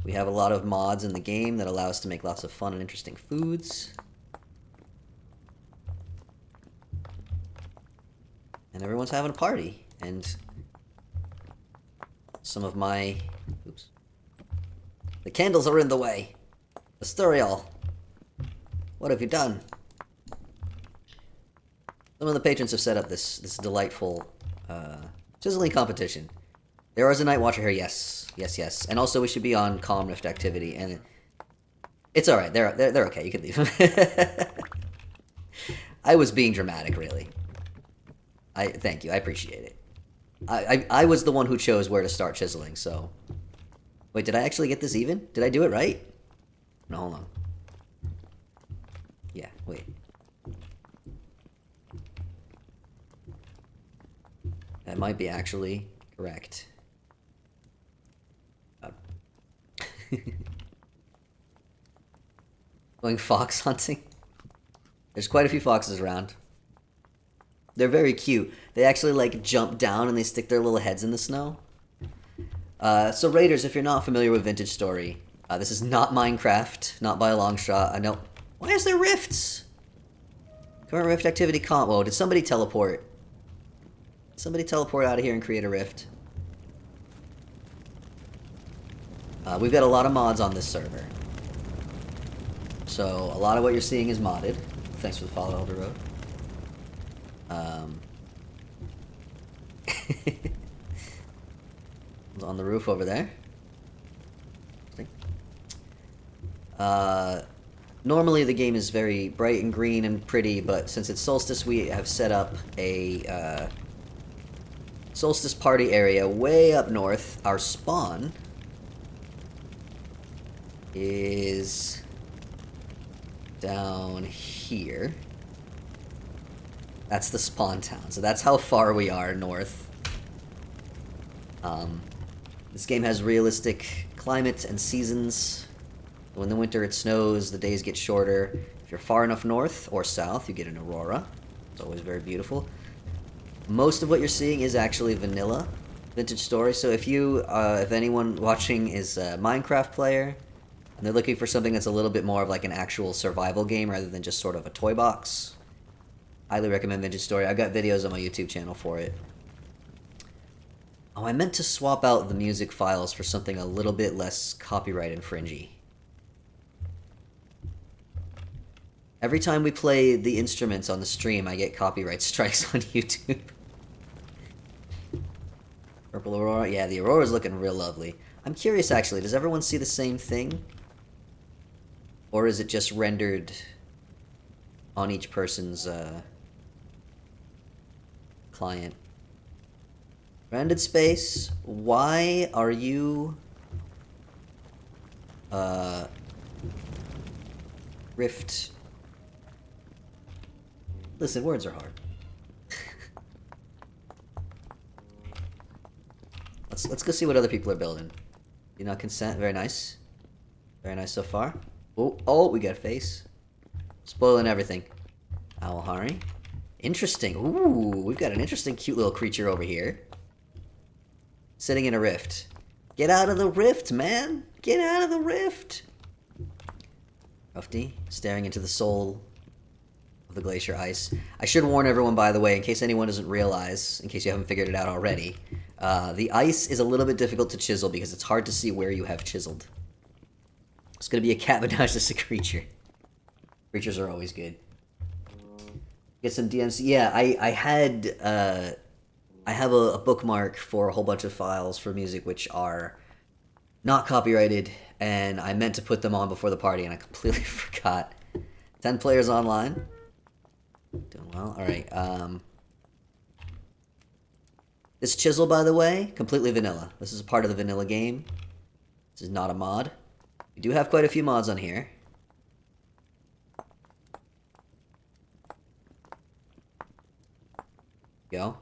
We have a lot of mods in the game that allow us to make lots of fun and interesting foods. And everyone's having a party. And some of my... oops. The candles are in the way. Asturial. What have you done? Some of the patrons have set up this delightful chiseling competition. There is a night watcher here, yes. Yes, yes. And also we should be on Calm Rift activity, and it's alright, they're okay, you can leave them. I was being dramatic, really. Thank you, I appreciate it. I was the one who chose where to start chiseling, so... Wait, did I actually get this even? Did I do it right? No, hold on. Yeah, wait. That might be actually correct. Going fox hunting? There's quite a few foxes around. They're very cute. They actually, like, jump down and they stick their little heads in the snow. So Raiders, if you're not familiar with Vintage Story, this is not Minecraft, not by a long shot. I know... Why is there rifts? Current rift activity comp... Whoa, did somebody teleport? Did somebody teleport out of here and create a rift? We've got a lot of mods on this server. So, a lot of what you're seeing is modded. Thanks for the follow, Elder Road. It's on the roof over there. Normally the game is very bright and green and pretty, but since it's Solstice, we have set up a Solstice party area way up north. Our spawn is down here. That's the spawn town, so that's how far we are north. This game has realistic climate and seasons. When the winter it snows, the days get shorter. If you're far enough north or south, you get an aurora. It's always very beautiful. Most of what you're seeing is actually vanilla Vintage Story. So if anyone watching is a Minecraft player and they're looking for something that's a little bit more of like an actual survival game rather than just sort of a toy box, highly recommend Vintage Story. I've got videos on my YouTube channel for it. Oh, I meant to swap out the music files for something a little bit less copyright infringy. Every time we play the instruments on the stream, I get copyright strikes on YouTube. Purple Aurora? Yeah, the Aurora's looking real lovely. I'm curious, actually, does everyone see the same thing? Or is it just rendered on each person's client? Branded Space, why are you... Rift... Listen, words are hard. Let's go see what other people are building. Do not consent. Very nice. Very nice so far. Oh, we got a face. Spoiling everything. Owlhari. Interesting. Ooh, we've got an interesting, cute little creature over here. Sitting in a rift. Get out of the rift, man! Get out of the rift! Rufty, staring into the soul of the glacier ice. I should warn everyone, by the way, in case anyone doesn't realize, in case you haven't figured it out already, the ice is a little bit difficult to chisel because it's hard to see where you have chiseled. It's gonna be a cat, but not just a creature. Creatures are always good. Get some DMC. Yeah, I have a bookmark for a whole bunch of files for music which are not copyrighted, and I meant to put them on before the party, and I completely forgot. 10 players online. Doing well. Alright, this chisel, by the way, completely vanilla. This is a part of the vanilla game. This is not a mod. We do have quite a few mods on here. Go.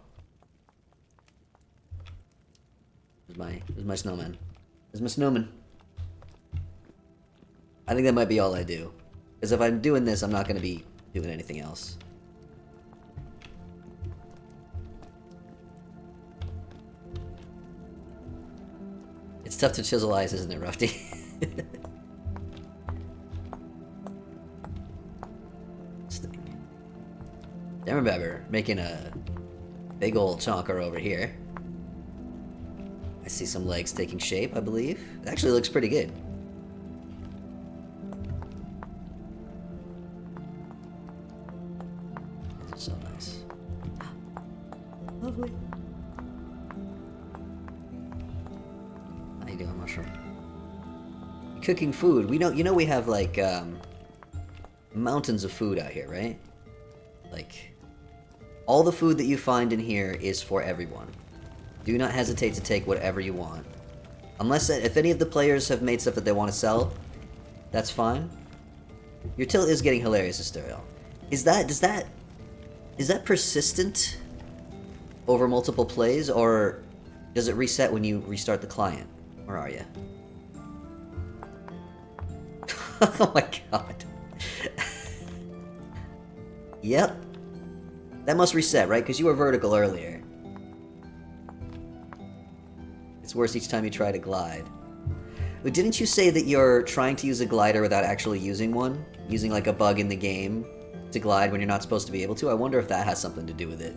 There's my snowman. There's my snowman. I think that might be all I do. Because if I'm doing this, I'm not going to be doing anything else. It's tough to chisel ice, isn't it, Rufty? Demmerbabber making a big old chonker over here. I see some legs taking shape, I believe. It actually looks pretty good. This is so nice. Lovely. How you doing, Mushroom? Cooking food. You know we have like mountains of food out here, right? Like all the food that you find in here is for everyone. Do not hesitate to take whatever you want. Unless, if any of the players have made stuff that they want to sell, that's fine. Your tilt is getting hilarious, Asterial. Is that persistent over multiple plays, or does it reset when you restart the client? Where are you? Oh my god. Yep. That must reset, right? Because you were vertical earlier. It's worse each time you try to glide. But didn't you say that you're trying to use a glider without actually using one? Using like a bug in the game to glide when you're not supposed to be able to? I wonder if that has something to do with it.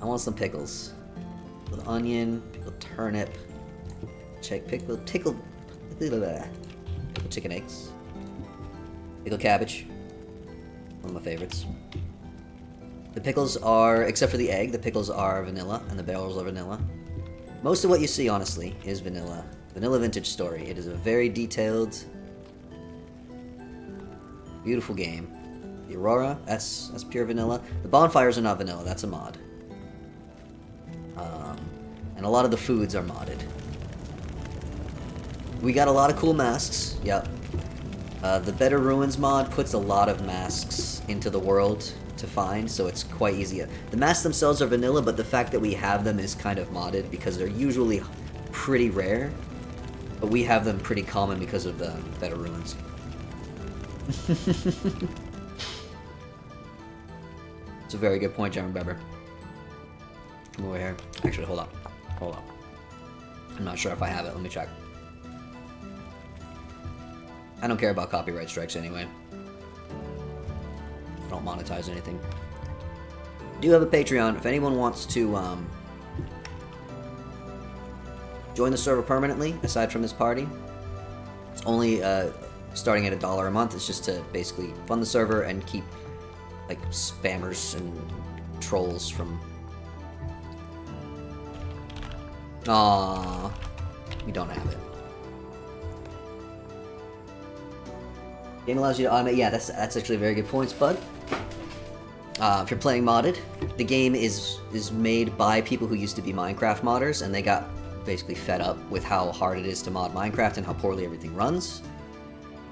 I want some pickles. Pickled onion, pickled turnip, pickled chicken eggs, pickled cabbage, one of my favorites. The pickles are, except for the egg, the pickles are vanilla, and the barrels are vanilla. Most of what you see, honestly, is vanilla. Vanilla Vintage Story. It is a very detailed, beautiful game. The Aurora, that's pure vanilla. The bonfires are not vanilla, that's a mod. And a lot of the foods are modded. We got a lot of cool masks, yep. The Better Ruins mod puts a lot of masks into the world to find, so it's quite easy. The masks themselves are vanilla, but the fact that we have them is kind of modded because they're usually pretty rare, but we have them pretty common because of the better ruins. It's a very good point, German Beber. Come over here. Actually, hold up. Hold up. I'm not sure if I have it. Let me check. I don't care about copyright strikes anyway. I don't monetize anything. I do have a Patreon. If anyone wants to join the server permanently, aside from this party, it's only starting at $1 a month. It's just to basically fund the server and keep like spammers and trolls from. Aww, we don't have it. Game allows you to automate. Yeah, that's actually a very good point, Spud. If you're playing modded, the game is made by people who used to be Minecraft modders, and they got basically fed up with how hard it is to mod Minecraft and how poorly everything runs.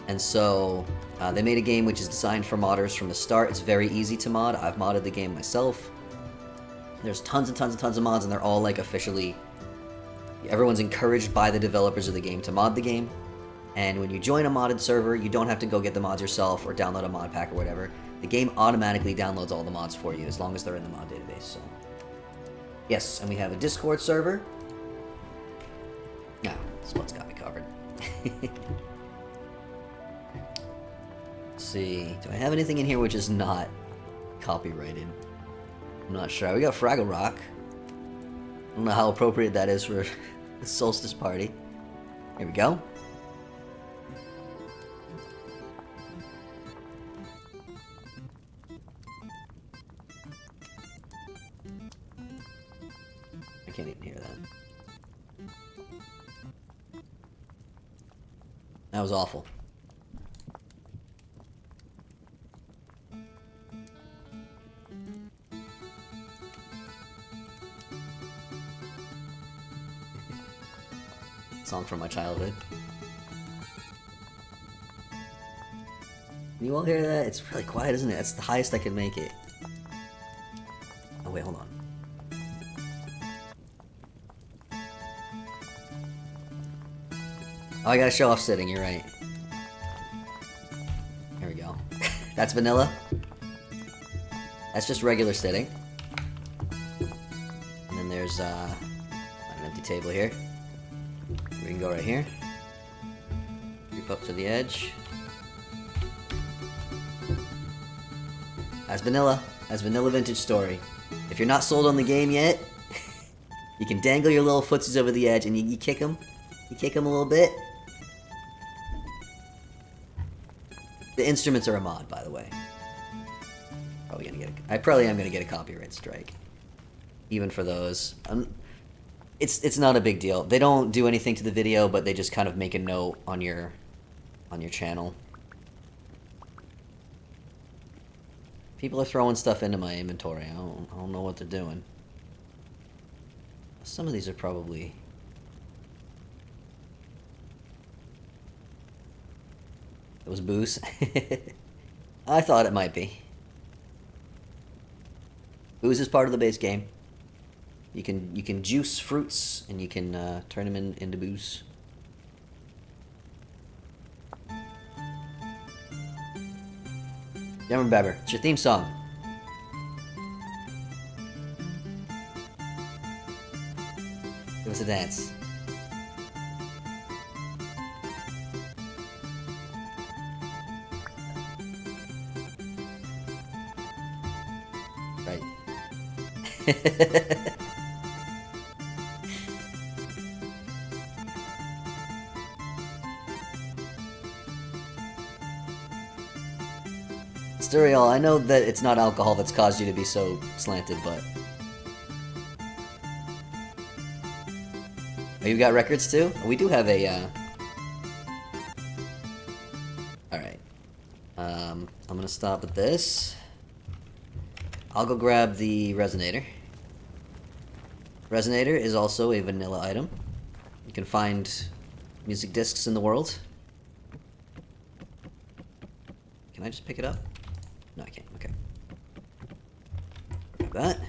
And so they made a game which is designed for modders from the start. It's very easy to mod. I've modded the game myself. There's tons and tons and tons of mods, and they're all like officially. Everyone's encouraged by the developers of the game to mod the game. And when you join a modded server, you don't have to go get the mods yourself or download a mod pack or whatever. The game automatically downloads all the mods for you as long as they're in the mod database. So, yes, and we have a Discord server. No, Spud's got me covered. Let's see. Do I have anything in here which is not copyrighted? I'm not sure. We got Fraggle Rock. I don't know how appropriate that is for the Solstice party. Here we go. I can't even hear that. That was awful. Song from my childhood. Can you all hear that? It's really quiet, isn't it? That's the highest I can make it. Oh wait, hold on. Oh, I gotta show off sitting, you're right. Here we go. That's vanilla. That's just regular sitting. And then there's an empty table here. We can go right here. Creep up to the edge. That's vanilla. That's vanilla vintage story. If you're not sold on the game yet, you can dangle your little footsies over the edge and you kick them. You kick them a little bit. The instruments are a mod, by the way. I probably am gonna get a copyright strike, even for those. It's not a big deal. They don't do anything to the video, but they just kind of make a note on your channel. People are throwing stuff into my inventory. I don't know what they're doing. Some of these are probably. It was booze. I thought it might be. Booze is part of the base game. You can juice fruits and you can turn them into booze. Yammer Babber, it's your theme song. Give us a dance. Right. Sturiel, I know that it's not alcohol that's caused you to be so slanted, but... Oh, you got records too? We do have a, Alright. I'm gonna stop at this. I'll go grab the resonator. Resonator is also a vanilla item. You can find music discs in the world. Can I just pick it up? No, I can't. Okay. like that.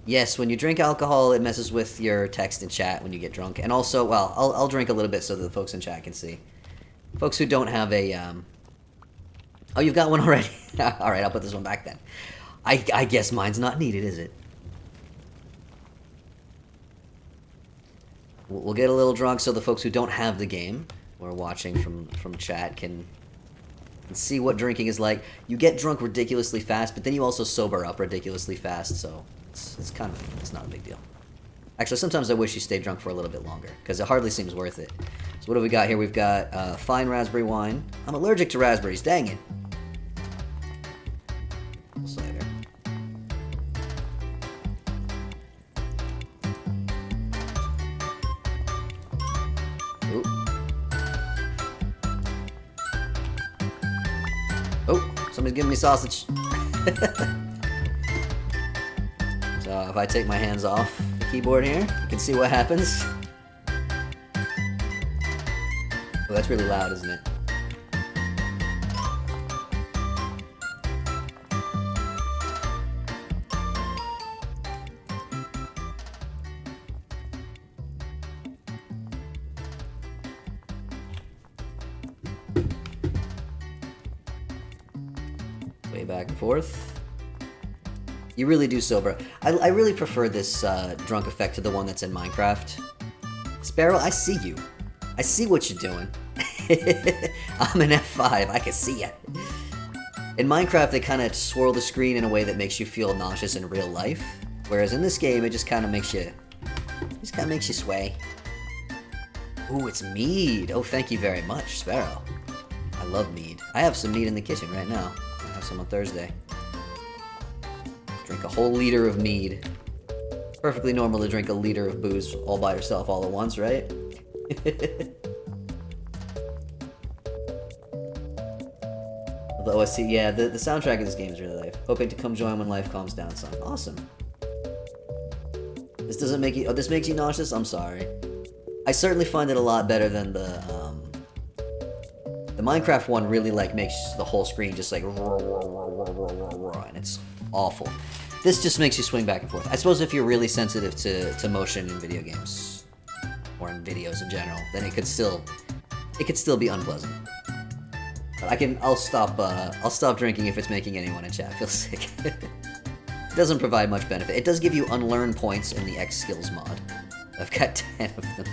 Yes, when you drink alcohol, it messes with your text and chat when you get drunk. And also, well, I'll drink a little bit so that the folks in chat can see. Folks who don't have a, Oh, you've got one already? Alright, I'll put this one back then. I guess mine's not needed, is it? We'll get a little drunk so the folks who don't have the game or are watching from chat can see what drinking is like. You get drunk ridiculously fast, but then you also sober up ridiculously fast, so it's not a big deal. Actually, sometimes I wish you stayed drunk for a little bit longer, because it hardly seems worth it. So what do we got here? We've got fine raspberry wine. I'm allergic to raspberries, dang it. Cider. Ooh. Oh, somebody's giving me sausage. So if I take my hands off the keyboard here, you can see what happens. Oh, that's really loud, isn't it? Way back and forth. You really do sober. I really prefer this drunk effect to the one that's in Minecraft. Sparrow, I see you. I see what you're doing. I'm an F5. I can see ya. In Minecraft, they kind of swirl the screen in a way that makes you feel nauseous in real life, whereas in this game, it just kind of makes you, sway. Ooh, it's mead. Oh, thank you very much, Sparrow. I love mead. I have some mead in the kitchen right now. I have some on Thursday. Drink a whole liter of mead. Perfectly normal to drink a liter of booze all by yourself all at once, right? Although I see, yeah, the soundtrack of this game is really life. Hoping to come join when life calms down, son. Awesome. This doesn't make you... Oh, this makes you nauseous? I'm sorry. I certainly find it a lot better than the Minecraft one really, like, makes the whole screen just, like, and it's awful. This just makes you swing back and forth. I suppose if you're really sensitive to motion in video games, or in videos in general, then it could still be unpleasant. But I'll stop drinking if it's making anyone in chat feel sick. It doesn't provide much benefit. It does give you unlearn points in the X skills mod. I've got 10 of them.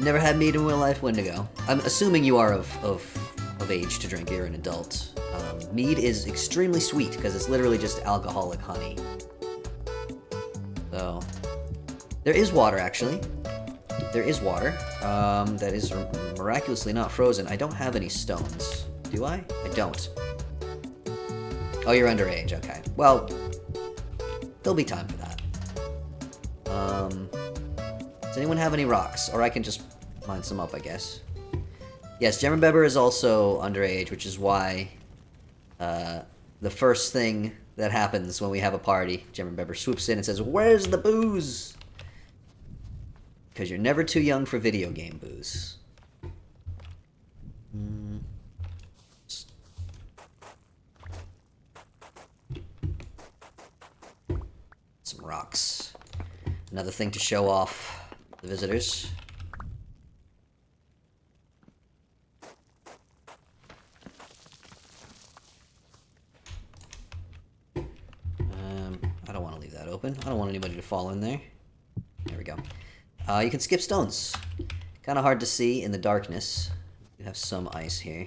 Never had mead in real life? Wendigo. I'm assuming you are of age to drink. You're an adult. Mead is extremely sweet because it's literally just alcoholic honey. So, there is water actually. There is water. That is miraculously not frozen. I don't have any stones. Do I? I don't. Oh, you're underage. Okay. Well, there'll be time for that. Does anyone have any rocks? Or I can just mine some up, I guess. Yes, Gemma Beber is also underage, which is why the first thing that happens when we have a party, Gemma Beber swoops in and says, "Where's the booze?" Because you're never too young for video game booze. Some rocks. Another thing to show off the visitors. I don't want to leave that open. I don't want anybody to fall in there. There we go. You can skip stones. Kind of hard to see in the darkness. You have some ice here.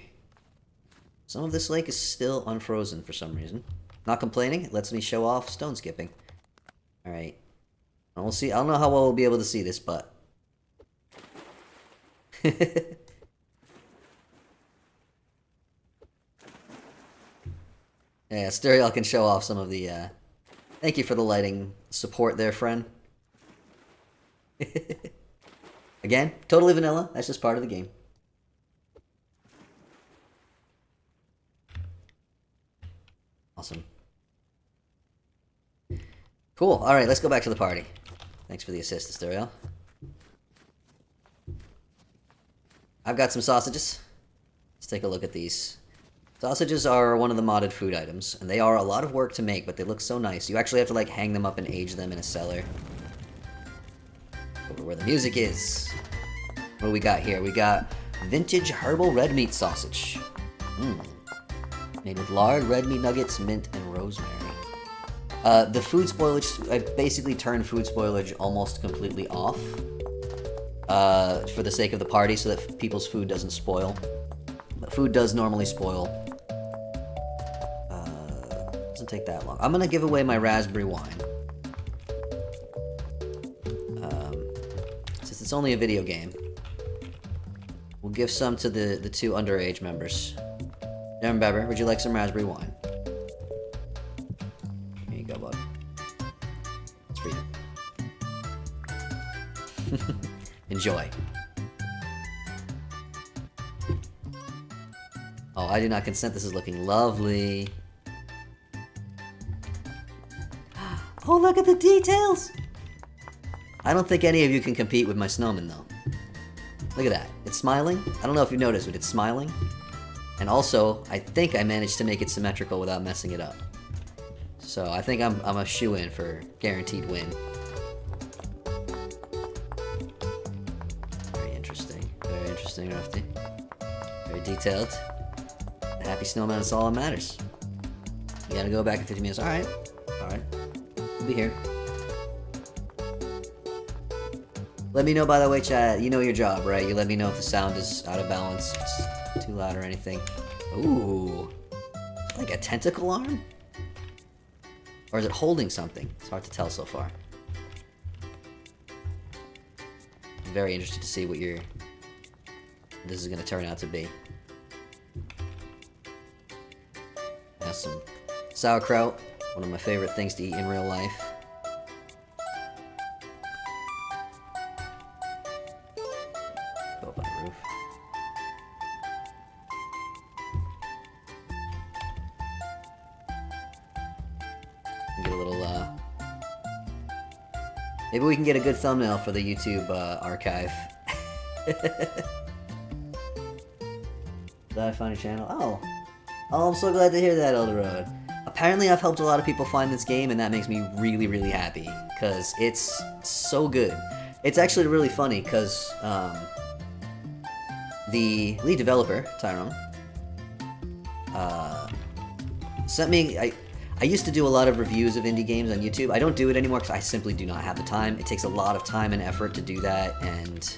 Some of this lake is still unfrozen for some reason. Not complaining. It lets me show off stone skipping. Alright. We'll see. I don't know how well we'll be able to see this, but... Yeah, Stereo can show off some of the, Thank you for the lighting support there, friend. Again, totally vanilla. That's just part of the game. Awesome. Cool. Alright, let's go back to the party. Thanks for the assist, Stereo. I've got some sausages. Let's take a look at these. Sausages are one of the modded food items, and they are a lot of work to make, but they look so nice. You actually have to, like, hang them up and age them in a cellar. Over where the music is. What do we got here? We got vintage herbal red meat sausage. Made with lard, red meat nuggets, mint, and rosemary. The food spoilage, I basically turned food spoilage almost completely off. For the sake of the party, so that people's food doesn't spoil. But food does normally spoil. Doesn't take that long. I'm gonna give away my raspberry wine. Since it's only a video game, we'll give some to the two underage members. Darren Beber, would you like some raspberry wine? Here you go, bud. It's for you. Enjoy. Oh, I do not consent. This is looking lovely. Oh, look at the details! I don't think any of you can compete with my snowman, though. Look at that. It's smiling. I don't know if you noticed, but it's smiling. And also, I think I managed to make it symmetrical without messing it up. So I think I'm a shoo-in for guaranteed win. Very interesting, Rufty. Very detailed. The happy snowman is all that matters. You gotta go back in 50 minutes. Alright. We'll be here. Let me know, by the way, chat. You know your job, right? You let me know if the sound is out of balance, it's too loud or anything. Ooh. Like a tentacle arm? Or is it holding something? It's hard to tell so far. I'm very interested to see what this is going to turn out to be. Has some sauerkraut, one of my favorite things to eat in real life. Go up on the roof. Get a little, maybe we can get a good thumbnail for the YouTube archive. Did I find a channel? Oh, I'm so glad to hear that, Elderroad. Apparently I've helped a lot of people find this game, and that makes me really, really happy, because it's so good. It's actually really funny, because the lead developer, Tyrone, sent me... I used to do a lot of reviews of indie games on YouTube. I don't do it anymore because I simply do not have the time. It takes a lot of time and effort to do that, and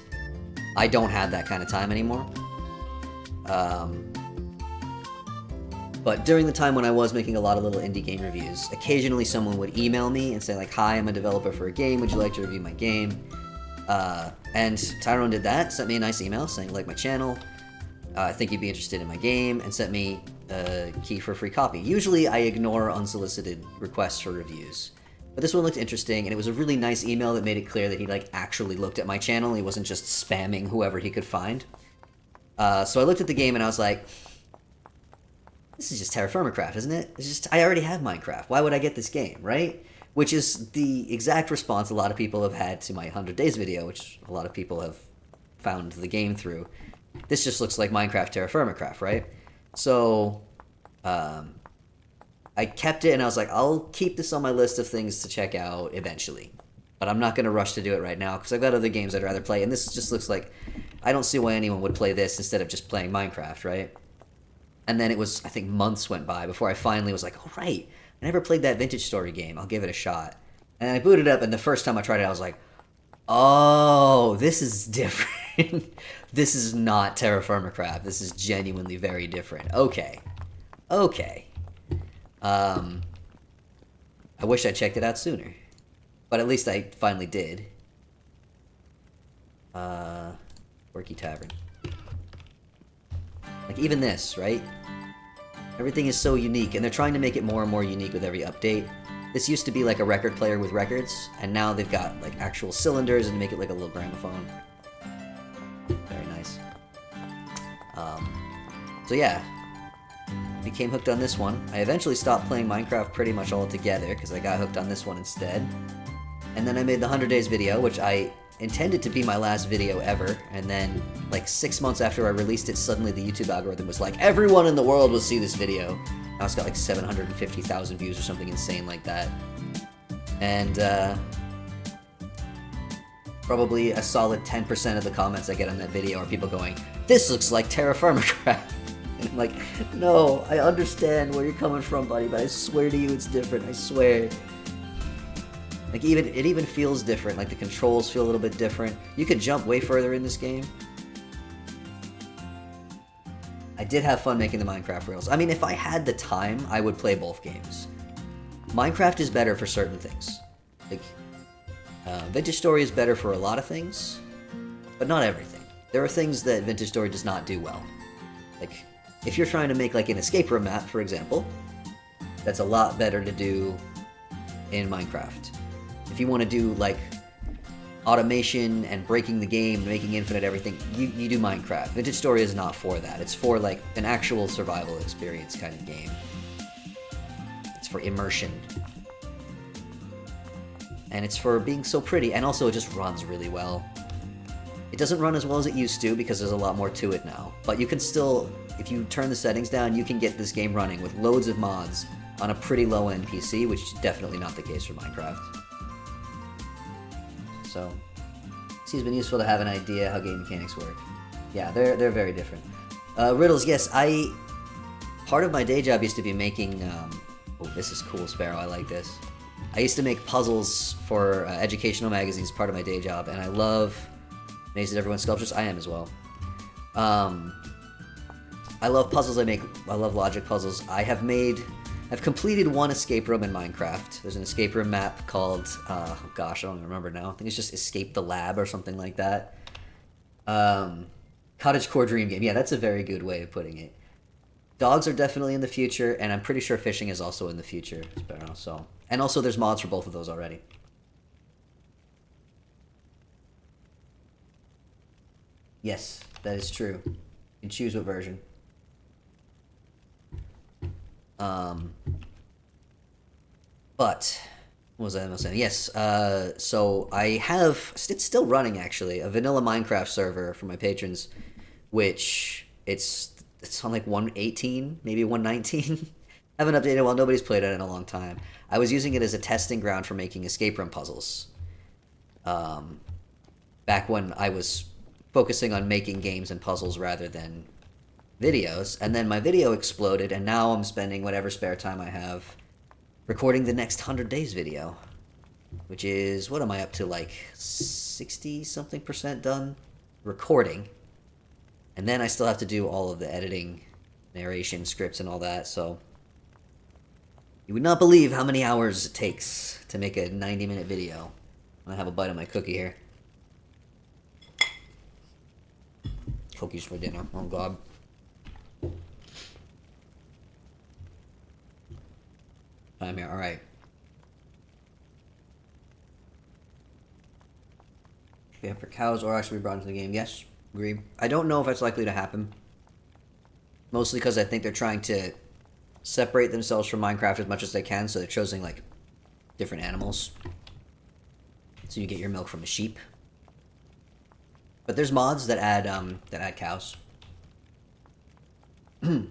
I don't have that kind of time anymore. But during the time when I was making a lot of little indie game reviews, occasionally someone would email me and say like, "Hi, I'm a developer for a game. Would you like to review my game?" And Tyrone did that, sent me a nice email saying, "Like my channel, I think you'd be interested in my game," and sent me a key for a free copy. Usually I ignore unsolicited requests for reviews, but this one looked interesting, and it was a really nice email that made it clear that he like actually looked at my channel. He wasn't just spamming whoever he could find. So I looked at the game and I was like, this is just Terra Firma Craft, isn't it? It's just, I already have Minecraft. Why would I get this game, right? Which is the exact response a lot of people have had to my 100 Days video, which a lot of people have found the game through. This just looks like Minecraft Terra Firma Craft, right? So, I kept it, and I was like, I'll keep this on my list of things to check out eventually. But I'm not going to rush to do it right now, because I've got other games I'd rather play, and this just looks like... I don't see why anyone would play this instead of just playing Minecraft, right? And then it was, I think months went by before I finally was like, oh, right, I never played that Vintage Story game, I'll give it a shot. And I booted it up, and the first time I tried it, I was like, oh, this is different. This is not Terra Firma Craft. This is genuinely very different. Okay. I wish I checked it out sooner. But at least I finally did. Quirky Tavern. Like, even this, right? Everything is so unique, and they're trying to make it more and more unique with every update. This used to be like a record player with records, and now they've got like actual cylinders and make it like a little gramophone. Very nice. So yeah, became hooked on this one. I eventually stopped playing Minecraft pretty much altogether because I got hooked on this one instead. And then I made the 100 Days video, which I intended to be my last video ever, and then like 6 months after I released it, suddenly the YouTube algorithm was like, everyone in the world will see this video. Now it's got like 750,000 views or something insane like that. And probably a solid 10% of the comments I get on that video are people going, this looks like Terra Firma crap. And I'm like, no, I understand where you're coming from, buddy, but I swear to you it's different, I swear. Like, it even feels different, like the controls feel a little bit different. You could jump way further in this game. I did have fun making the Minecraft Rails. I mean, if I had the time, I would play both games. Minecraft is better for certain things. Like, Vintage Story is better for a lot of things, but not everything. There are things that Vintage Story does not do well. Like, if you're trying to make like an escape room map, for example, that's a lot better to do in Minecraft. If you want to do like automation and breaking the game, making infinite everything, you do Minecraft. Vintage Story is not for that. It's for like an actual survival experience kind of game. It's for immersion. And it's for being so pretty, and also it just runs really well. It doesn't run as well as it used to because there's a lot more to it now. But you can still, if you turn the settings down, you can get this game running with loads of mods on a pretty low-end PC, which is definitely not the case for Minecraft. So, it's been useful to have an idea how game mechanics work. Yeah, they're very different. Riddles, yes, part of my day job used to be making, oh, this is cool, Sparrow, I like this. I used to make puzzles for educational magazines, part of my day job, and I love Amazed at Everyone's Sculptures. I am as well. I love puzzles I love logic puzzles. I've completed one escape room in Minecraft. There's an escape room map called, oh gosh, I don't even remember now. I think it's just Escape the Lab or something like that. Cottagecore Dream Game. Yeah, that's a very good way of putting it. Dogs are definitely in the future, and I'm pretty sure fishing is also in the future. So, and also there's mods for both of those already. Yes, that is true. You can choose what version. But what was I saying? Yes, so I have, it's still running actually, a vanilla Minecraft server for my patrons, which it's on like 1.18, maybe 1.19. I haven't updated it while nobody's played it in a long time. I was using it as a testing ground for making escape room puzzles. Back when I was focusing on making games and puzzles rather than videos, and then my video exploded, and now I'm spending whatever spare time I have recording the next 100 days video, which is, what am I up to, like 60-something% done recording, and then I still have to do all of the editing, narration, scripts, and all that, so you would not believe how many hours it takes to make a 90-minute video. I have a bite of my cookie here. Cookies for dinner, oh god. I'm here, alright. Yeah, for cows or actually brought into the game. Yes, agree. I don't know if that's likely to happen. Mostly because I think they're trying to separate themselves from Minecraft as much as they can, so they're choosing, like, different animals. So you get your milk from a sheep. But there's mods that add cows. Deer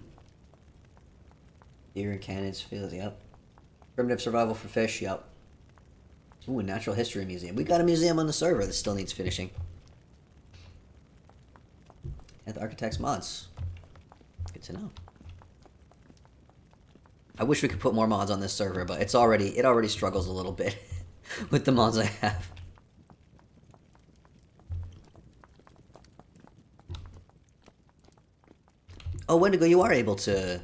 and canids, fields, yep. Primitive survival for fish, yep. Ooh, a natural history museum. We got a museum on the server that still needs finishing. And the architect's mods. Good to know. I wish we could put more mods on this server, but it already struggles a little bit with the mods I have. Oh, Wendigo, you are able to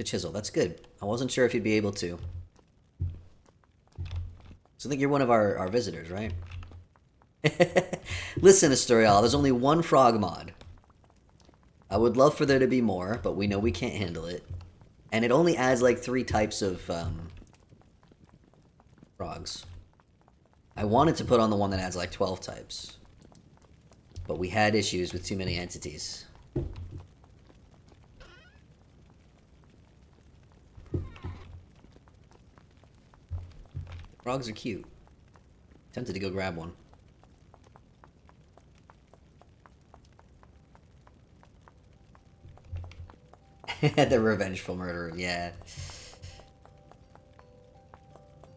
chisel. That's good. I wasn't sure if you'd be able to. So I think you're one of our visitors, right? Listen, Asturial, there's only one frog mod. I would love for there to be more, but we know we can't handle it. And it only adds like 3 types of frogs. I wanted to put on the one that adds like 12 types. But we had issues with too many entities. Frogs are cute. Tempted to go grab one. The revengeful murderer, yeah.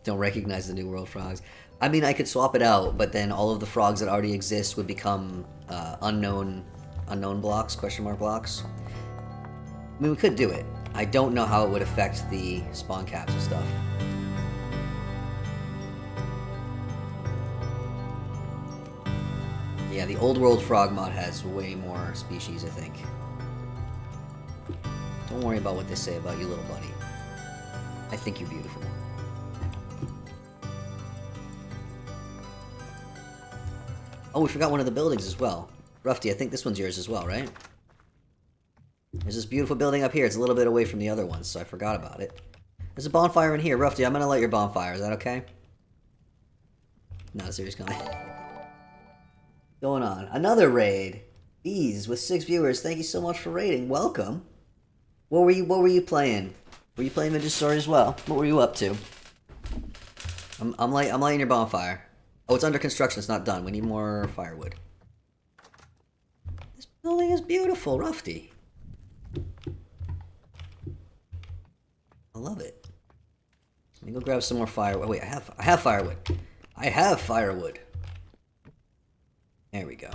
Don't recognize the New World frogs. I mean, I could swap it out, but then all of the frogs that already exist would become unknown blocks, question mark blocks. I mean, we could do it. I don't know how it would affect the spawn caps and stuff. Yeah, the old world frog mod has way more species, I think. Don't worry about what they say about you, little buddy. I think you're beautiful. Oh, we forgot one of the buildings as well. Rufty, I think this one's yours as well, right? There's this beautiful building up here. It's a little bit away from the other ones, so I forgot about it. There's a bonfire in here. Rufty, I'm gonna light your bonfire. Is that okay? Not a serious comment. Going on. Another raid. Bees with 6 viewers. Thank you so much for raiding. Welcome. What were you playing? Were you playing Midget Story as well? What were you up to? I'm lighting your bonfire. Oh, it's under construction. It's not done. We need more firewood. This building is beautiful, Rufty. I love it. Let me go grab some more firewood. Oh, wait, I have firewood. I have firewood. There we go.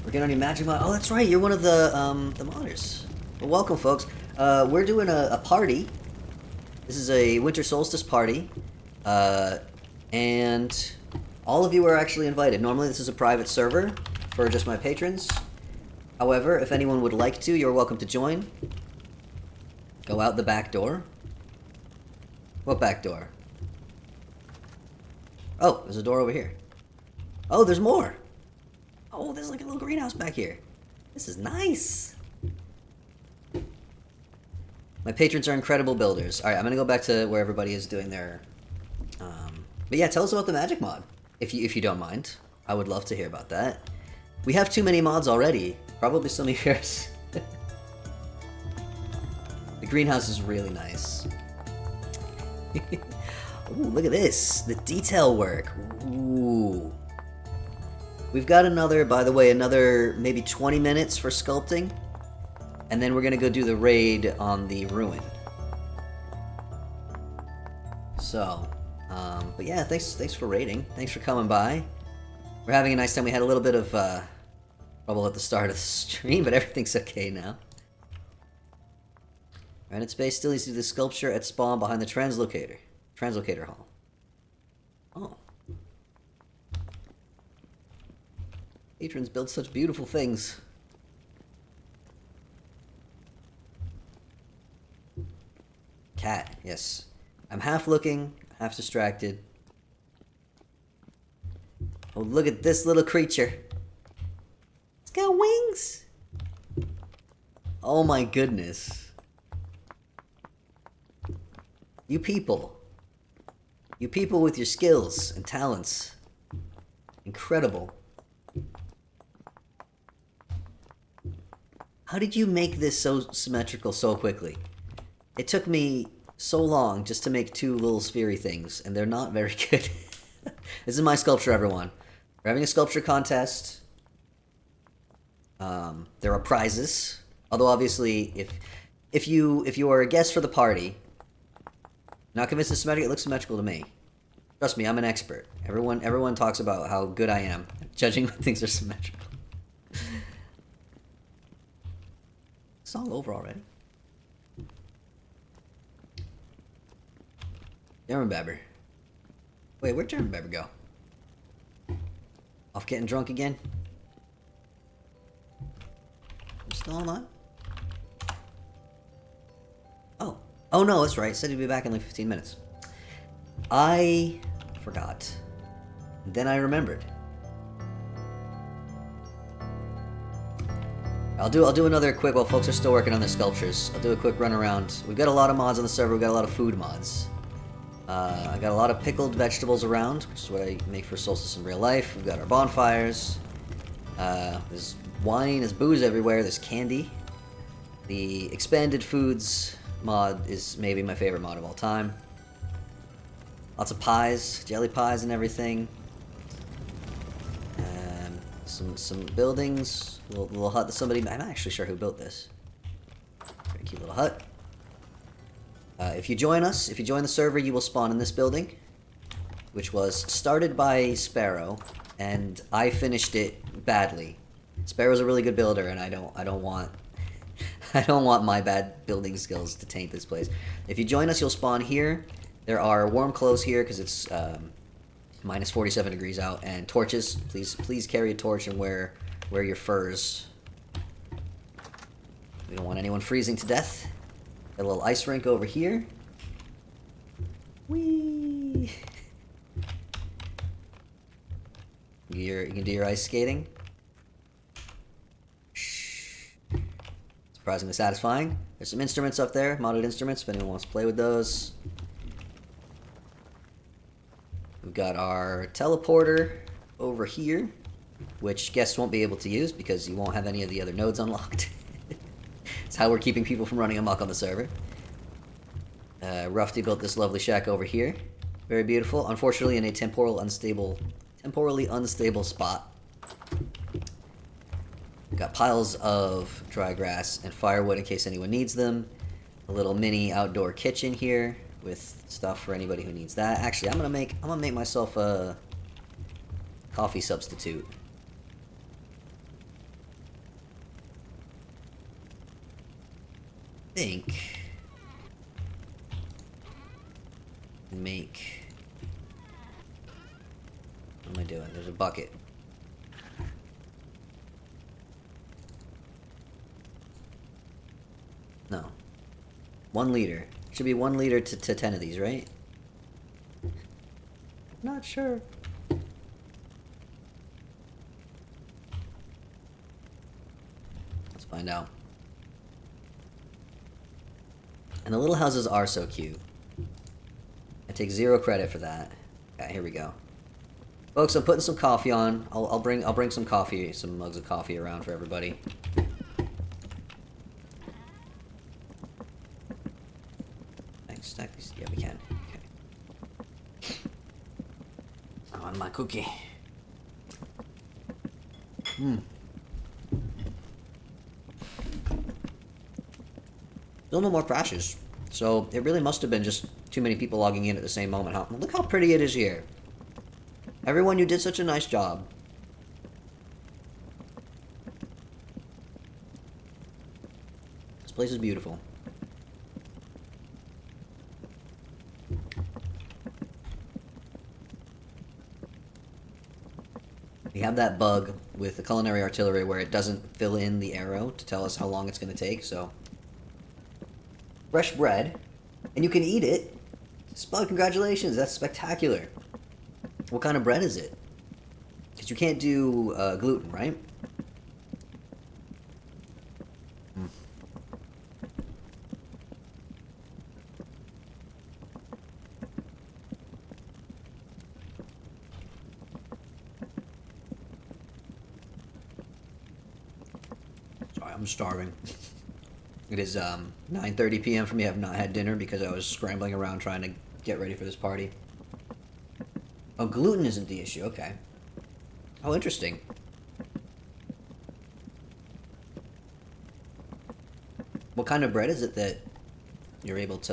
We're getting on your magic mod. Oh, that's right. You're one of the modders. Well, welcome, folks. We're doing a party. This is a winter solstice party, and all of you are actually invited. Normally, this is a private server for just my patrons. However, if anyone would like to, you're welcome to join. Go out the back door. What back door? Oh, there's a door over here. Oh, there's more. Oh, there's like a little greenhouse back here. This is nice. My patrons are incredible builders. All right, I'm gonna go back to where everybody is doing their. But yeah, tell us about the magic mod, if you don't mind. I would love to hear about that. We have too many mods already. Probably some of yours. The greenhouse is really nice. Ooh, look at this. The detail work. Ooh. We've got another, by the way, another maybe 20 minutes for sculpting. And then we're going to go do the raid on the ruin. So, but yeah, thanks for raiding. Thanks for coming by. We're having a nice time. We had a little bit of trouble at the start of the stream, but everything's okay now. Granite space still needs to do the sculpture at spawn behind the translocator hall. Oh. Patrons build such beautiful things. Cat, yes. I'm half looking, half distracted. Oh, look at this little creature. It's got wings. Oh my goodness. You people. You people with your skills and talents. Incredible. How did you make this so symmetrical so quickly? It took me so long just to make 2 little sphery things, and they're not very good. This is my sculpture, everyone. We're having a sculpture contest. There are prizes. Although obviously, if you are a guest for the party, not convinced it's symmetrical, it looks symmetrical to me. Trust me, I'm an expert. Everyone talks about how good I am at judging when things are symmetrical. It's all over already. German Babber. Wait, where'd German Babber go? Off getting drunk again? I'm still online? Oh. Oh no, that's right. Said he'd be back in like 15 minutes. I forgot. Then I remembered. I'll do another quick, while folks are still working on their sculptures, I'll do a quick run around. We've got a lot of mods on the server, we've got a lot of food mods. I got a lot of pickled vegetables around, which is what I make for Solstice in real life. We've got our bonfires. There's wine, there's booze everywhere, there's candy. The expanded foods mod is maybe my favorite mod of all time. Lots of pies, jelly pies and everything. Some buildings. Little hut that somebody... I'm not actually sure who built this. Very cute little hut. If you join us, if you join the server, you will spawn in this building, which was started by Sparrow, and I finished it badly. Sparrow's a really good builder, and I don't want I don't want my bad building skills to taint this place. If you join us, you'll spawn here. There are warm clothes here because it's minus 47 degrees out, and torches. Please carry a torch and wear your furs. We don't want anyone freezing to death. Got a little ice rink over here. Whee! You can do your ice skating. Surprisingly satisfying. There's some instruments up there, modded instruments, if anyone wants to play with those. We've got our teleporter over here, which guests won't be able to use because you won't have any of the other nodes unlocked. It's how we're keeping people from running amok on the server. Rufty built this lovely shack over here. Very beautiful. Unfortunately, in a temporally unstable spot. We've got piles of dry grass and firewood in case anyone needs them. A little mini outdoor kitchen here with stuff for anybody who needs that. Actually, I'm gonna make myself a coffee substitute. Think make what am I doing? There's a bucket. No. 1 liter. Should be 1 liter to 10 of these, right? Not sure. Let's find out. And the little houses are so cute. I take 0 credit for that. Okay, here we go. Folks, I'm putting some coffee on. I'll bring some coffee, some mugs of coffee around for everybody. Thanks, stack these. Yeah, we can. Okay. On my cookie. Still no more crashes. So it really must have been just too many people logging in at the same moment. Look how pretty it is here. Everyone, you did such a nice job. This place is beautiful. We have that bug with the culinary artillery where it doesn't fill in the arrow to tell us how long it's going to take, so... Fresh bread, and you can eat it. Spud, congratulations, that's spectacular. What kind of bread is it? Because you can't do gluten, right? Sorry, I'm starving. It is 9:30 p.m. for me. I have not had dinner because I was scrambling around trying to get ready for this party. Oh, gluten isn't the issue. Okay. Oh, interesting. What kind of bread is it that you're able to...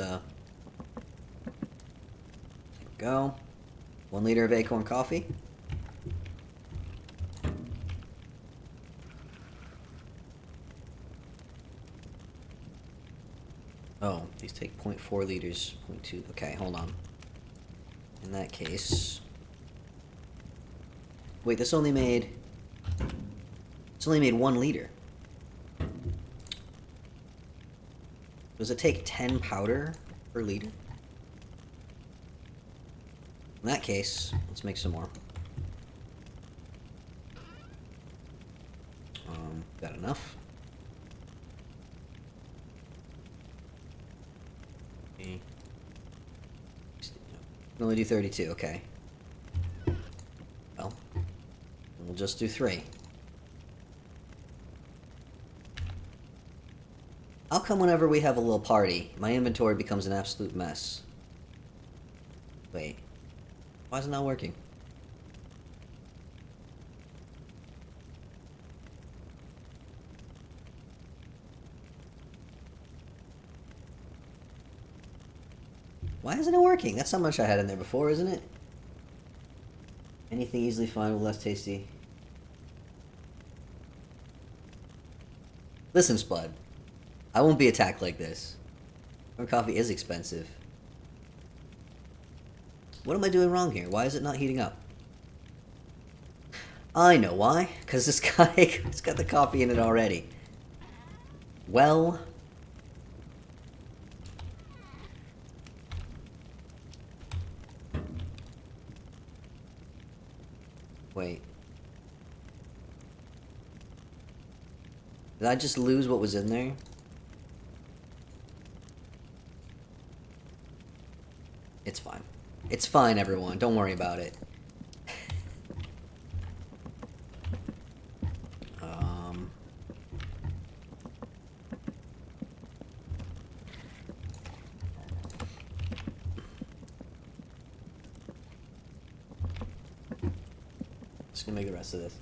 There we go. 1 liter of acorn coffee. Oh, these take 0.4 liters, 0.2. Okay, hold on. In that case... Wait, this only made... It's only made 1 liter. Does it take 10 powder per liter? In that case, let's make some more. Got enough? Okay. Can only do 32, okay. Well, we'll just do 3. How come whenever we have a little party, my inventory becomes an absolute mess? Wait, Why is it not working? Why isn't it working? That's how much I had in there before, isn't it? Anything easily findable, less tasty. Listen, Spud. I won't be attacked like this. Our coffee is expensive. What am I doing wrong here? Why is it not heating up? I know why. Because this guy has got the coffee in it already. Well... Wait. Did I just lose what was in there? It's fine. It's fine, everyone. Don't worry about it. Just gonna make the rest of this.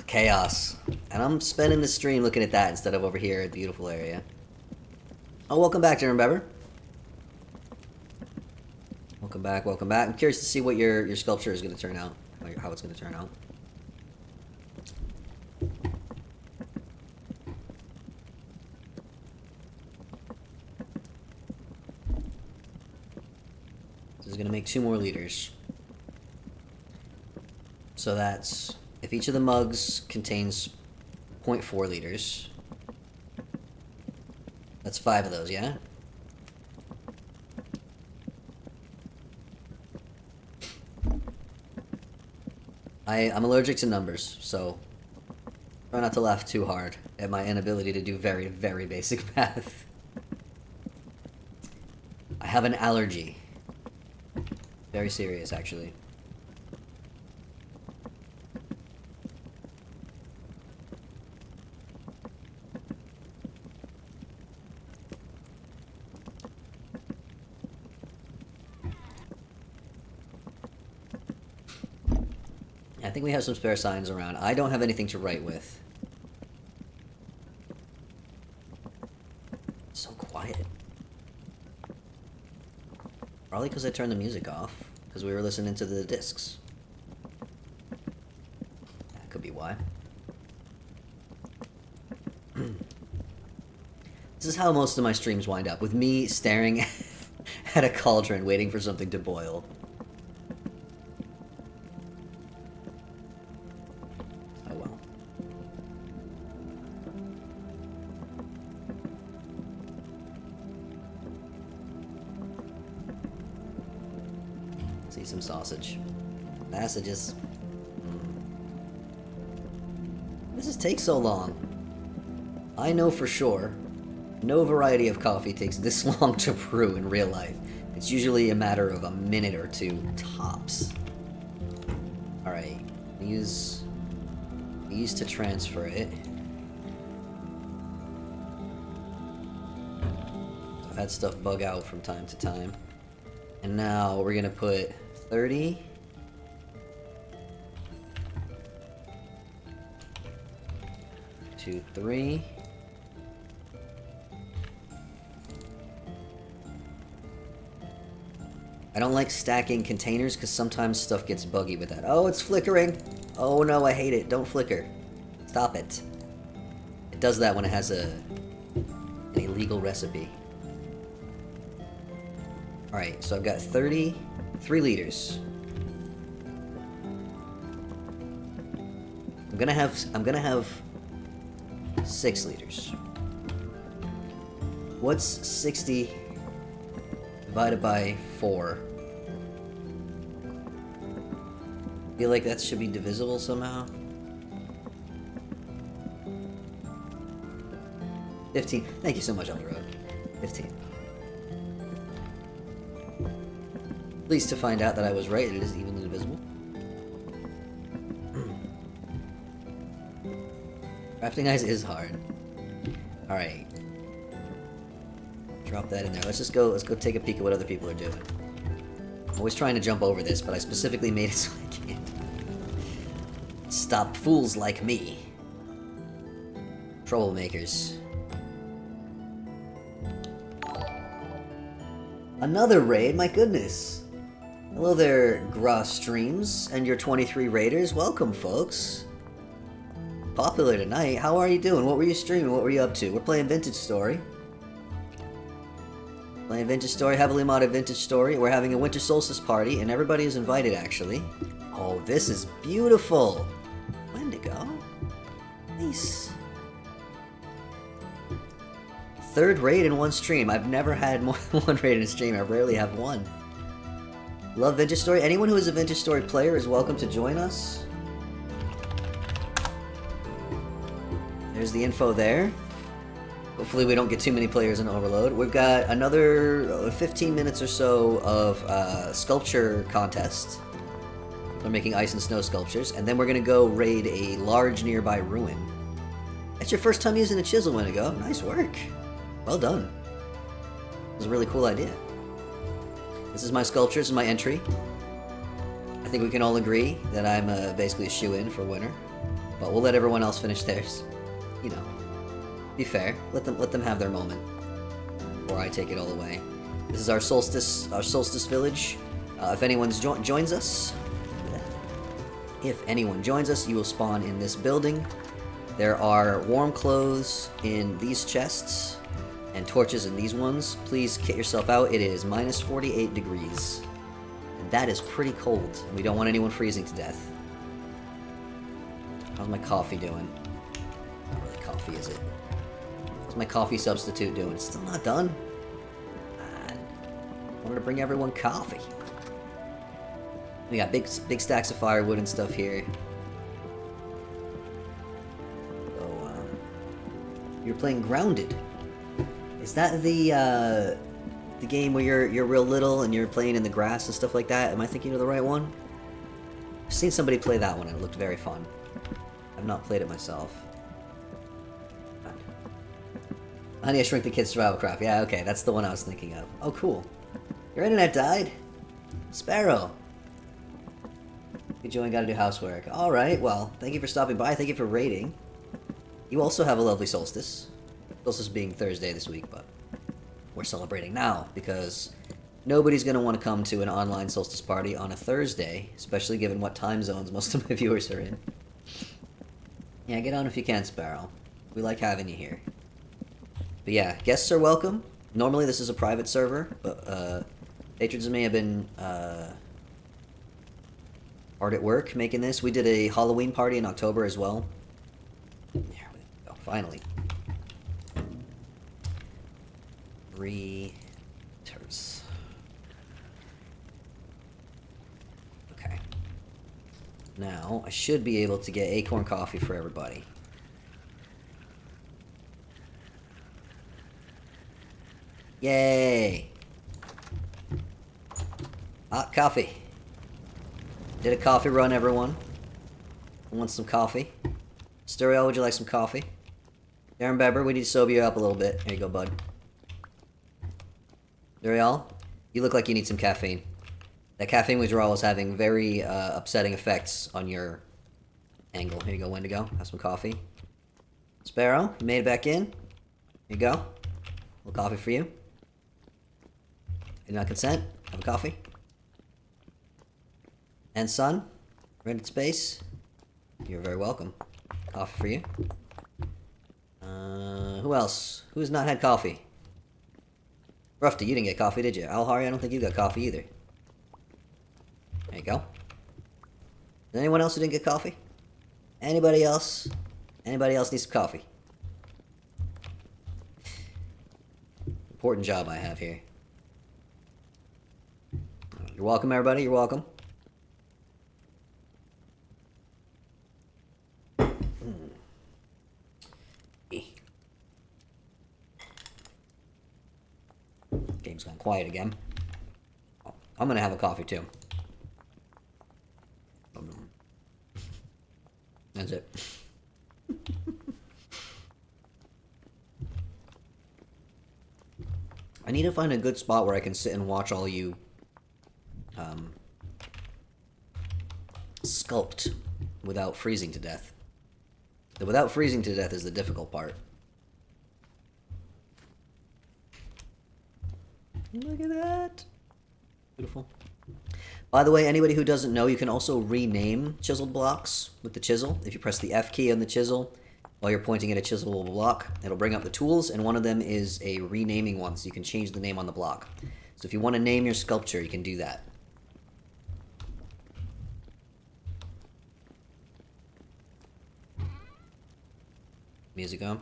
Chaos. And I'm spending the stream looking at that instead of over here at the beautiful area. Oh, welcome back, Jeremy Beber. Welcome back, welcome back. I'm curious to see what your sculpture is going to turn out. Like how it's going to turn out. This is going to make 2 more liters. So that's... If each of the mugs contains 0.4 liters... That's 5 of those, yeah? I'm allergic to numbers, so try not to laugh too hard at my inability to do very, very basic math. I have an allergy. Very serious, actually. I think we have some spare signs around. I don't have anything to write with. It's so quiet. Probably because I turned the music off. Because we were listening to the discs. That could be why. This is how most of my streams wind up. With me staring at a cauldron waiting for something to boil. Some sausage. Passages. Why does this take so long? I know for sure no variety of coffee takes this long to brew in real life. It's usually a matter of a minute or 2 tops. Alright. Use these to transfer it. I've had stuff bug out from time to time. And now we're gonna put 30. 2, 3. I don't like stacking containers because sometimes stuff gets buggy with that. Oh, it's flickering. Oh no, I hate it. Don't flicker. Stop it. It does that when it has an illegal recipe. Alright, so I've got 33 liters. I'm gonna have 6 liters. What's 60 divided by 4? Feel like that should be divisible somehow. 15. Thank you so much, on the road. 15. Pleased to find out that I was right. It is evenly divisible. Crafting ice is hard. All right. Drop that in there. Let's go take a peek at what other people are doing. I'm always trying to jump over this, but I specifically made it so I can't. Stop fools like me. Troublemakers. Another raid? My goodness. Hello there, Gross Streams, and your 23 raiders. Welcome, folks. Popular tonight. How are you doing? What were you streaming? What were you up to? We're playing Vintage Story. Playing Vintage Story, heavily modded Vintage Story. We're having a Winter Solstice party, and everybody is invited, actually. Oh, this is beautiful. Wendigo. Nice. Third raid in one stream. I've never had more than one raid in a stream. I rarely have one. Love Vintage Story. Anyone who is a Vintage Story player is welcome to join us. There's the info there. Hopefully we don't get too many players in Overload. We've got another 15 minutes or so of sculpture contest. We're making ice and snow sculptures, and then we're gonna go raid a large nearby ruin. That's your first time using a chisel, Wendigo. Nice work. Well done. It was a really cool idea. This is my sculpture, this is my entry. I think we can all agree that I'm basically a shoo-in for winner. But we'll let everyone else finish theirs. You know, be fair. Let them have their moment. Before I take it all away. This is our solstice village. If anyone joins us, you will spawn in this building. There are warm clothes in these chests and torches in these ones. Please kit yourself out. It is minus 48 degrees. And that is pretty cold. And we don't want anyone freezing to death. How's my coffee doing? Not really coffee, is it? How's my coffee substitute doing? It's still not done. Man, I wanted to bring everyone coffee. We got big stacks of firewood and stuff here. So, you're playing Grounded. Is that the game where you're real little and you're playing in the grass and stuff like that? Am I thinking of the right one? I've seen somebody play that one and it looked very fun. I've not played it myself. Honey, I Shrunk the Kids Survival Craft. Yeah, okay, that's the one I was thinking of. Oh, cool. Your internet died? Sparrow. You joined, gotta do housework. Alright, well, thank you for stopping by. Thank you for raiding. You also have a lovely solstice. Solstice being Thursday this week, but we're celebrating now because nobody's gonna want to come to an online solstice party on a Thursday, especially given what time zones most of my viewers are in. Yeah, get on if you can, Sparrow. We like having you here. But yeah, guests are welcome. Normally this is a private server, but patrons may have been hard at work making this. We did a Halloween party in October as well. There we go, finally. Readers. Okay. Now, I should be able to get acorn coffee for everybody. Yay! Hot coffee. Did a coffee run, everyone. Want some coffee? Steriel, would you like some coffee? Darren Beber, we need to sober you up a little bit. Here you go, bud. Steriel, you look like you need some caffeine. That caffeine withdrawal is having very upsetting effects on your angle. Here you go, Wendigo. Have some coffee. Sparrow, you made it back in. Here you go. A little coffee for you. You do not consent? Have a coffee. And Sun, rented space. You're very welcome. Coffee for you. Who else? Who's not had coffee? Rufty, you didn't get coffee, did you? Alhari, I don't think you got coffee either. There you go. Is anyone else who didn't get coffee? Anybody else? Anybody else need some coffee? Important job I have here. You're welcome, everybody. You're welcome. Game's gone quiet again. Oh, I'm gonna have a coffee too. That's it. I need to find a good spot where I can sit and watch all you without freezing to death. The without freezing to death is the difficult part. Look at that! Beautiful. By the way, anybody who doesn't know, you can also rename chiseled blocks with the chisel. If you press the F key on the chisel while you're pointing at a chiselable block, it'll bring up the tools, and one of them is a renaming one, so you can change the name on the block. So if you want to name your sculpture, you can do that. Music on. I'm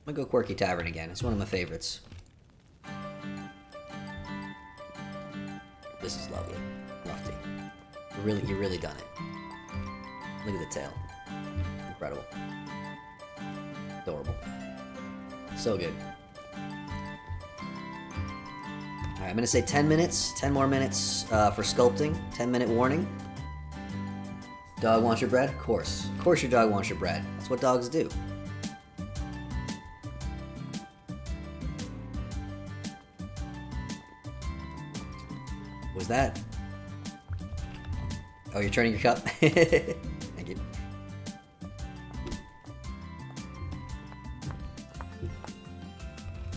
gonna go Quirky Tavern again. It's one of my favorites. This is lovely. Lofty. You really done it. Look at the tail. Incredible. Adorable. So good. Alright, I'm gonna say 10 minutes. 10 more minutes for sculpting. 10-minute warning. Dog wants your bread? Of course. Of course your dog wants your bread. That's what dogs do. Was that? Oh, you're turning your cup? Thank you.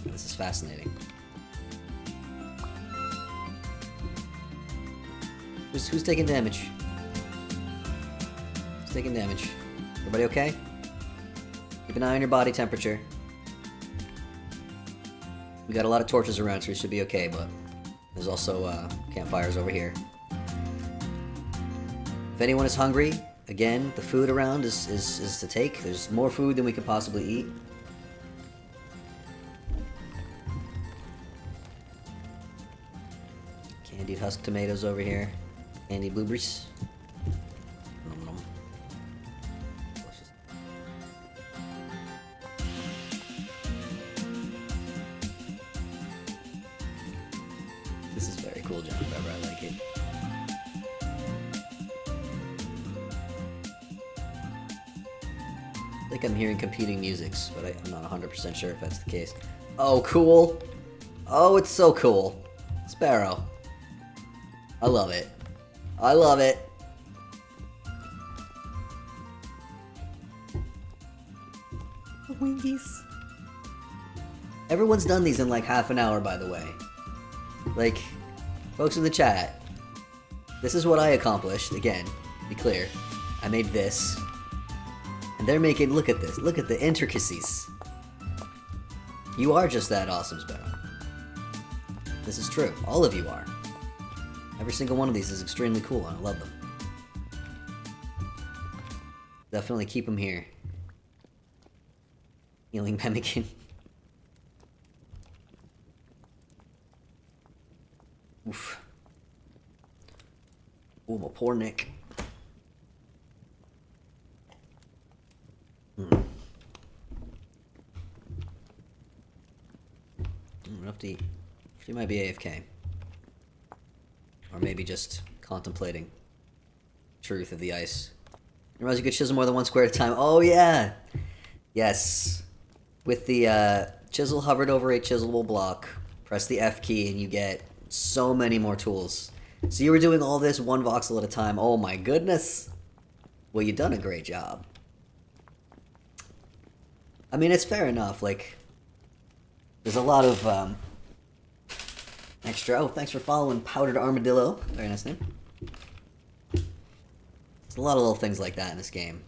This is fascinating. Who's taking damage? Who's taking damage? Everybody okay? Keep an eye on your body temperature. We got a lot of torches around, so we should be okay, but there's also campfires over here. If anyone is hungry, again, the food around is to take. There's more food than we could possibly eat. Candied husk tomatoes over here. Candied blueberries. Nom nom. Delicious. This is very cool, John Pepper. I like it. I think I'm hearing competing musics, but I'm not 100% sure if that's the case. Oh, cool! Oh, it's so cool! Sparrow. I love it. I love it. Winkies. Everyone's done these in like half an hour, by the way. Like, folks in the chat, this is what I accomplished. Again, be clear. I made this. And they're making, look at this. Look at the intricacies. You are just that awesome, Sparrow. This is true. All of you are. Every single one of these is extremely cool, and I love them. Definitely keep them here. Healing pemmican. Oof. Oh, my poor neck. Enough to eat. She might be AFK. Or maybe just contemplating truth of the ice. You realize you could chisel more than one square at a time. Oh yeah! Yes. With the chisel hovered over a chiselable block, press the F key and you get so many more tools. So you were doing all this one voxel at a time. Oh my goodness! Well, you've done a great job. I mean, it's fair enough. Like, there's a lot of extra. Oh, thanks for following Powdered Armadillo. Very nice name. There's a lot of little things like that in this game.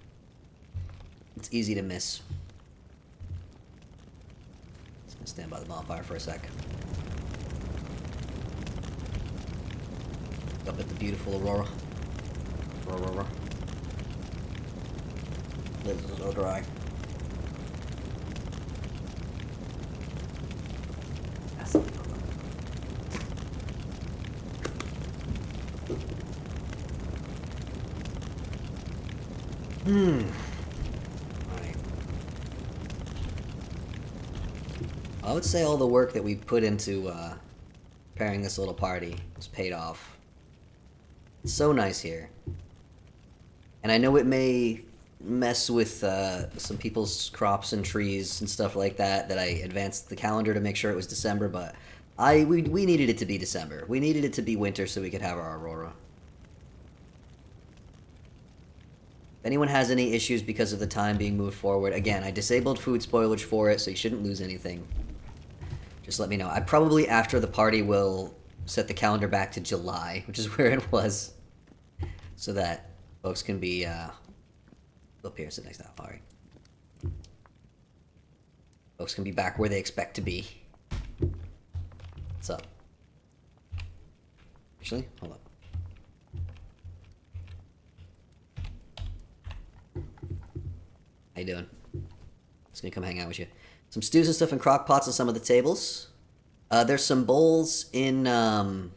It's easy to miss. Just gonna stand by the bonfire for a sec. Up at the beautiful Aurora. Aurora. This is so dry. Alright. I would say all the work that we've put into preparing this little party has paid off. It's so nice here. And I know it may mess with some people's crops and trees and stuff like that, that I advanced the calendar to make sure it was December, but we needed it to be December. We needed it to be winter so we could have our Aurora. If anyone has any issues because of the time being moved forward, again, I disabled food spoilage for it, so you shouldn't lose anything. Just let me know. I probably, after the party, will set the calendar back to July, which is where it was, so that folks can be, up here, sit next to Alfari. Folks can be back where they expect to be. What's up? Actually, hold up. How you doing? Just gonna come hang out with you. Some stews and stuff in crock pots on some of the tables. There's some bowls in the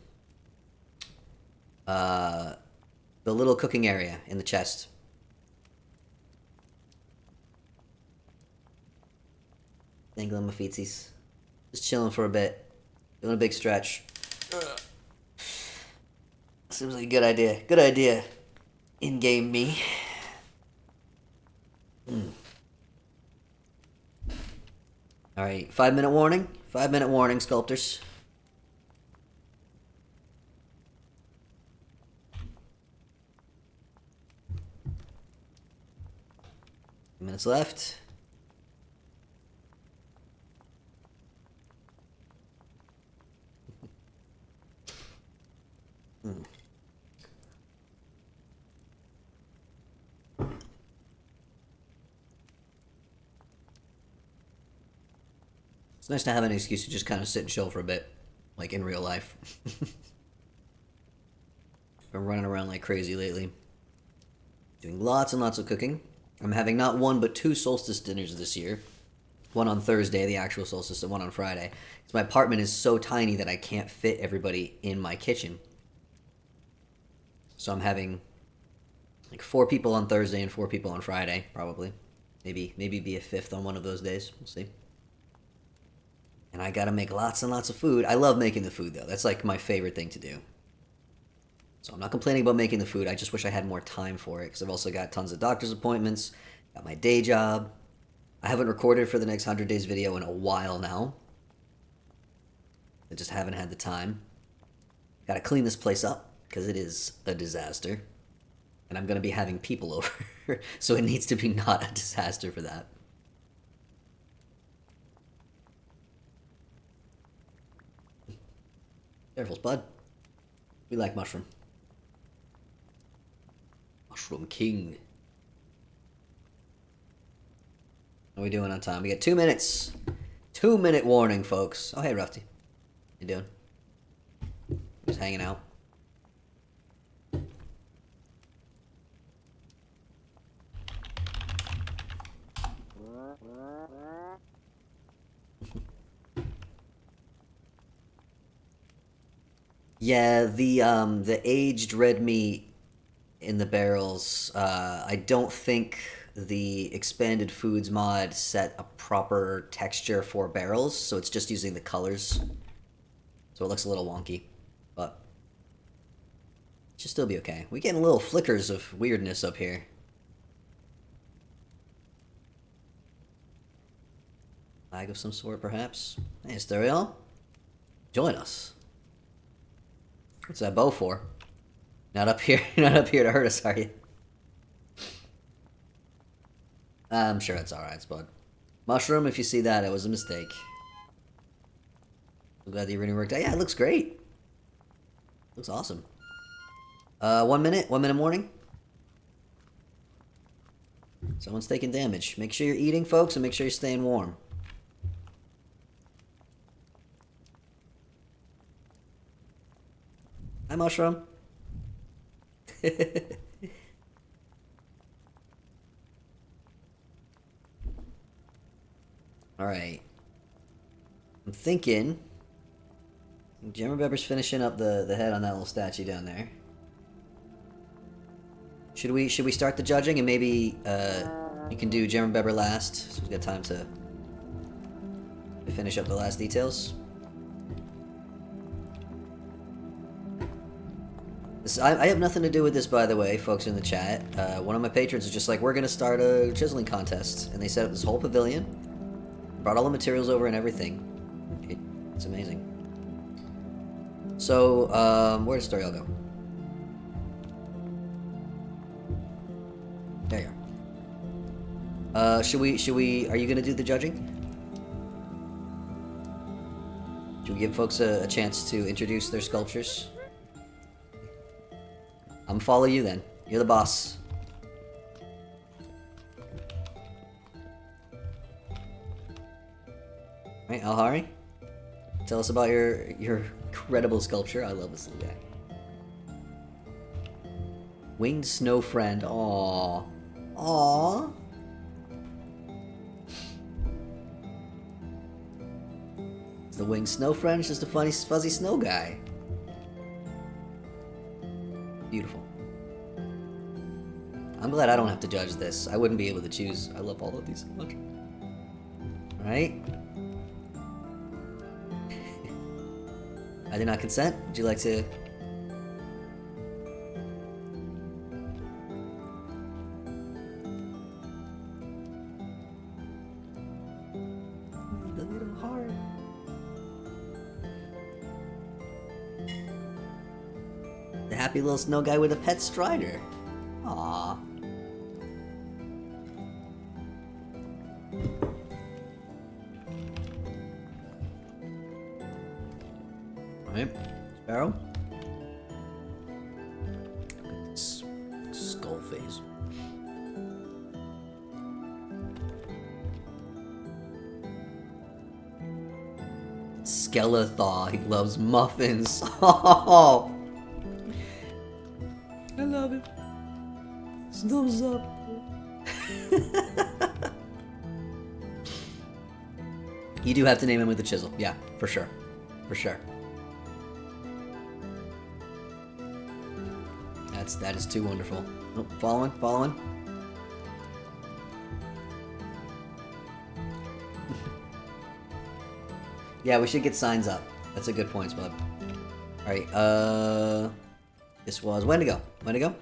little cooking area in the chest. Dangling my feetsies. Just chilling for a bit. Doing a big stretch. Ugh. Seems like a good idea. Good idea. In-game me. Alright, 5-minute warning. 5-minute warning, sculptors. Minutes left. It's nice to have an excuse to just kind of sit and chill for a bit, like in real life. Been running around like crazy lately. Doing lots and lots of cooking. I'm having not one but 2 solstice dinners this year. One on Thursday, the actual solstice, and one on Friday. Because my apartment is so tiny that I can't fit everybody in my kitchen. So I'm having like 4 people on Thursday and 4 people on Friday, probably. Maybe be a 5th on one of those days. We'll see. And I gotta make lots and lots of food. I love making the food, though. That's like my favorite thing to do. So I'm not complaining about making the food. I just wish I had more time for it, because I've also got tons of doctor's appointments, got my day job. I haven't recorded for the next 100 Days video in a while now. I just haven't had the time. Gotta clean this place up, because it is a disaster. And I'm gonna be having people over, so it needs to be not a disaster for that. Careful, bud. We like mushroom. Mushroom King. How are we doing on time? We got 2 minutes. 2-minute warning, folks. Oh, hey, Rufty. You doing? Just hanging out. Yeah, the aged red meat in the barrels, I don't think the expanded foods mod set a proper texture for barrels, so it's just using the colors. So it looks a little wonky, but it should still be okay. We're getting little flickers of weirdness up here. Lag of some sort, perhaps? Hey, Stereo? Join us. What's that bow for? Not up here. You're not up here to hurt us, are you? I'm sure it's alright, Spud. Mushroom, if you see that, it was a mistake. I'm glad the arena worked out. Yeah, it looks great. Looks awesome. 1 minute? 1 minute warning? Someone's taking damage. Make sure you're eating, folks, and make sure you're staying warm. Hi, Mushroom. Alright. I'm thinking... Gemma Bebber's finishing up the head on that little statue down there. Should we start the judging, and maybe you can do Gemma Bebber last, so we've got time to finish up the last details? I have nothing to do with this, by the way, folks in the chat. One of my patrons was just like, we're going to start a chiseling contest. And they set up this whole pavilion, brought all the materials over and everything. It's amazing. So, where does Storiel go? There you Should we, are you gonna do the judging? Should we give folks a chance to introduce their sculptures? I'm follow you then. You're the boss. Alright, Alhari? Tell us about your incredible sculpture. I love this little guy. Winged snow friend. Aww. Aww. Is the winged snow friend just a funny fuzzy snow guy? Beautiful. I'm glad I don't have to judge this. I wouldn't be able to choose. I love all of these so much. Alright. I do not consent. Would you like to... The little heart. The happy little snow guy with a pet strider. Aww. Alright, Sparrow. Look at this skull face. Skeletor, he loves muffins. Oh, I love it. Thumbs up. You do have to name him with a chisel. Yeah, for sure. For sure. That is too wonderful. Oh, following. Yeah, we should get signs up. That's a good point, Spud. Alright, this was Wendigo. Wendigo?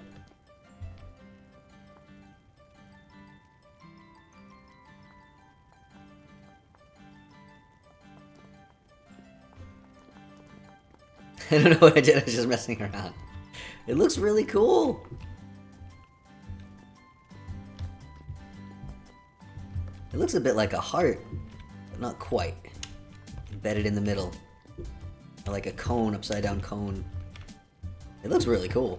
I don't know what I did, I was just messing around. It looks really cool! It looks a bit like a heart, but not quite. Embedded in the middle. Or like a cone, upside down cone. It looks really cool.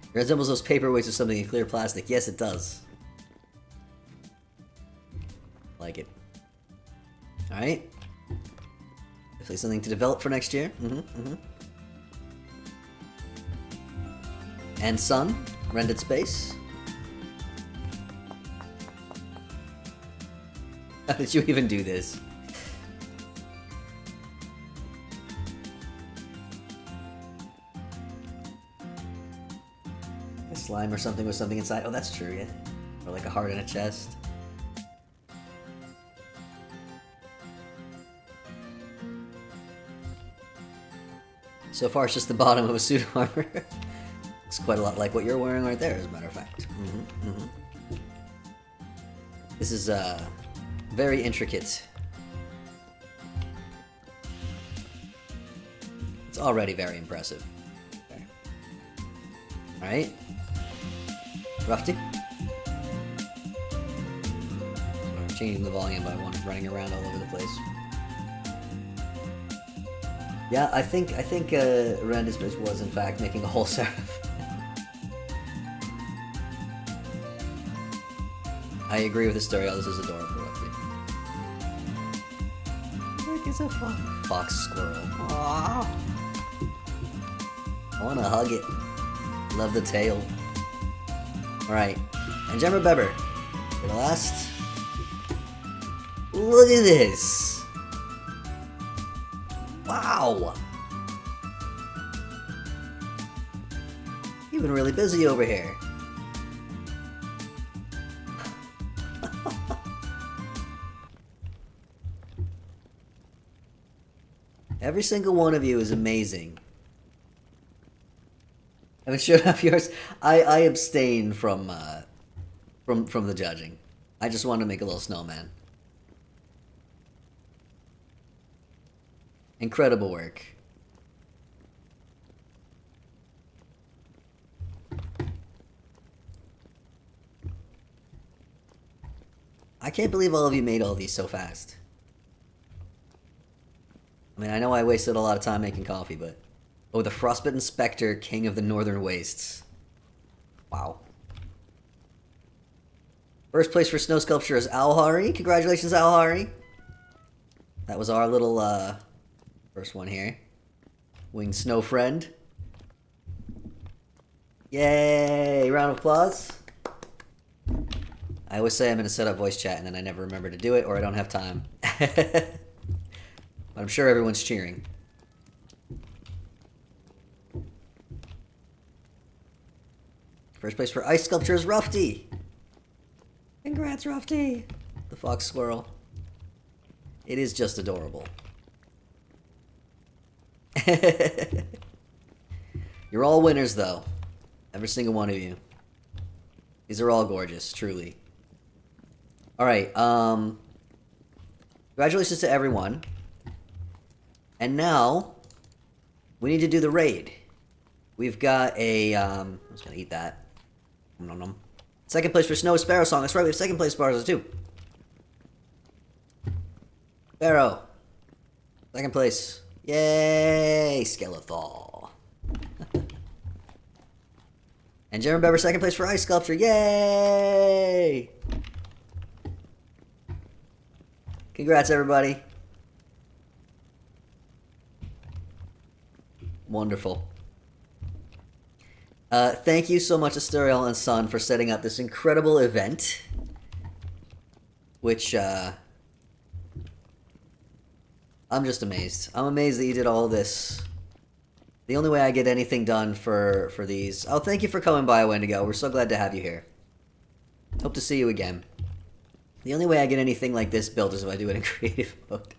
It resembles those paperweights or something in clear plastic. Yes, it does. Like it. Alright. Definitely something to develop for next year. And sun, rendered space. How did you even do this? A slime or something with something inside. Oh, that's true, yeah. Or like a heart in a chest. So far, it's just the bottom of a suit of armor. It's quite a lot like what you're wearing right there, as a matter of fact. This is very intricate. It's already very impressive. Okay. All right, Rufty. I'm changing the volume by one, running around all over the place. Yeah, I think Randus was in fact making a whole seraph. I agree with the story. Oh, this is adorable. Look, it's a fox squirrel. Aww. I wanna hug it. Love the tail. Alright. And Gemma Beber. For the last. Look at this. Wow. You've been really busy over here. Every single one of you is amazing. I haven't showed up yours. I abstain from the judging. I just want to make a little snowman. Incredible work. I can't believe all of you made all these so fast. I mean, I know I wasted a lot of time making coffee, but... Oh, the Frostbitten Spectre, King of the Northern Wastes. Wow. First place for snow sculpture is Alhari. Congratulations, Alhari. That was our little, first one here. Winged Snow Friend. Yay! Round of applause. I always say I'm going to set up voice chat, and then I never remember to do it, or I don't have time. But I'm sure everyone's cheering. First place for ice sculpture is Rufty. Congrats, Rufty. The fox squirrel. It is just adorable. You're all winners, though. Every single one of you. These are all gorgeous, truly. Alright, congratulations to everyone. And now, we need to do the raid. We've got a, I'm just gonna eat that. Nom nom. Second place for Snow Sparrow Song. That's right, we have second place Sparrows too. Sparrow. Second place. Yay! Skeletal. And Jeremy Beber, second place for Ice Sculpture. Yay! Congrats, everybody. Wonderful. Thank you so much, Asterial and Son, for setting up this incredible event. Which, I'm just amazed. I'm amazed that you did all this. The only way I get anything done for these... Oh, thank you for coming by, Wendigo. We're so glad to have you here. Hope to see you again. The only way I get anything like this built is if I do it in creative mode.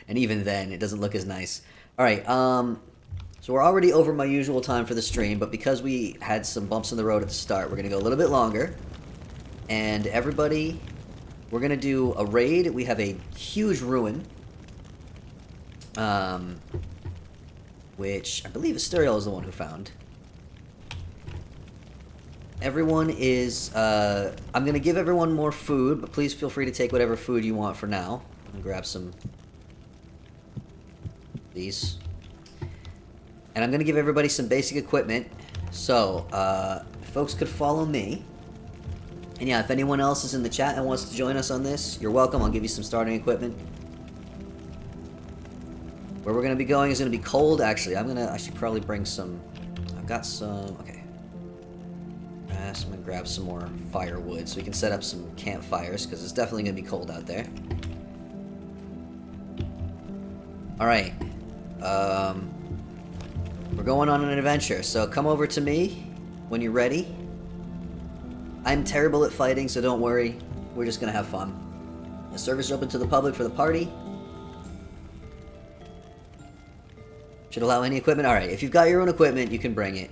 And even then, it doesn't look as nice. Alright, so we're already over my usual time for the stream, but because we had some bumps in the road at the start, we're going to go a little bit longer. And everybody, we're going to do a raid. We have a huge ruin. Which I believe Asterial is the one who found. Everyone is, I'm going to give everyone more food, but please feel free to take whatever food you want for now. I'm going to grab some of these. And I'm going to give everybody some basic equipment. So, folks could follow me. And yeah, if anyone else is in the chat and wants to join us on this, you're welcome. I'll give you some starting equipment. Where we're going to be going is going to be cold, actually. I should probably bring some... I've got some... Okay. I'm going to grab some more firewood so we can set up some campfires, because it's definitely going to be cold out there. Alright. We're going on an adventure, so come over to me when you're ready. I'm terrible at fighting, so don't worry. We're just going to have fun. The servers are open to the public for the party. Should allow any equipment. Alright, if you've got your own equipment, you can bring it.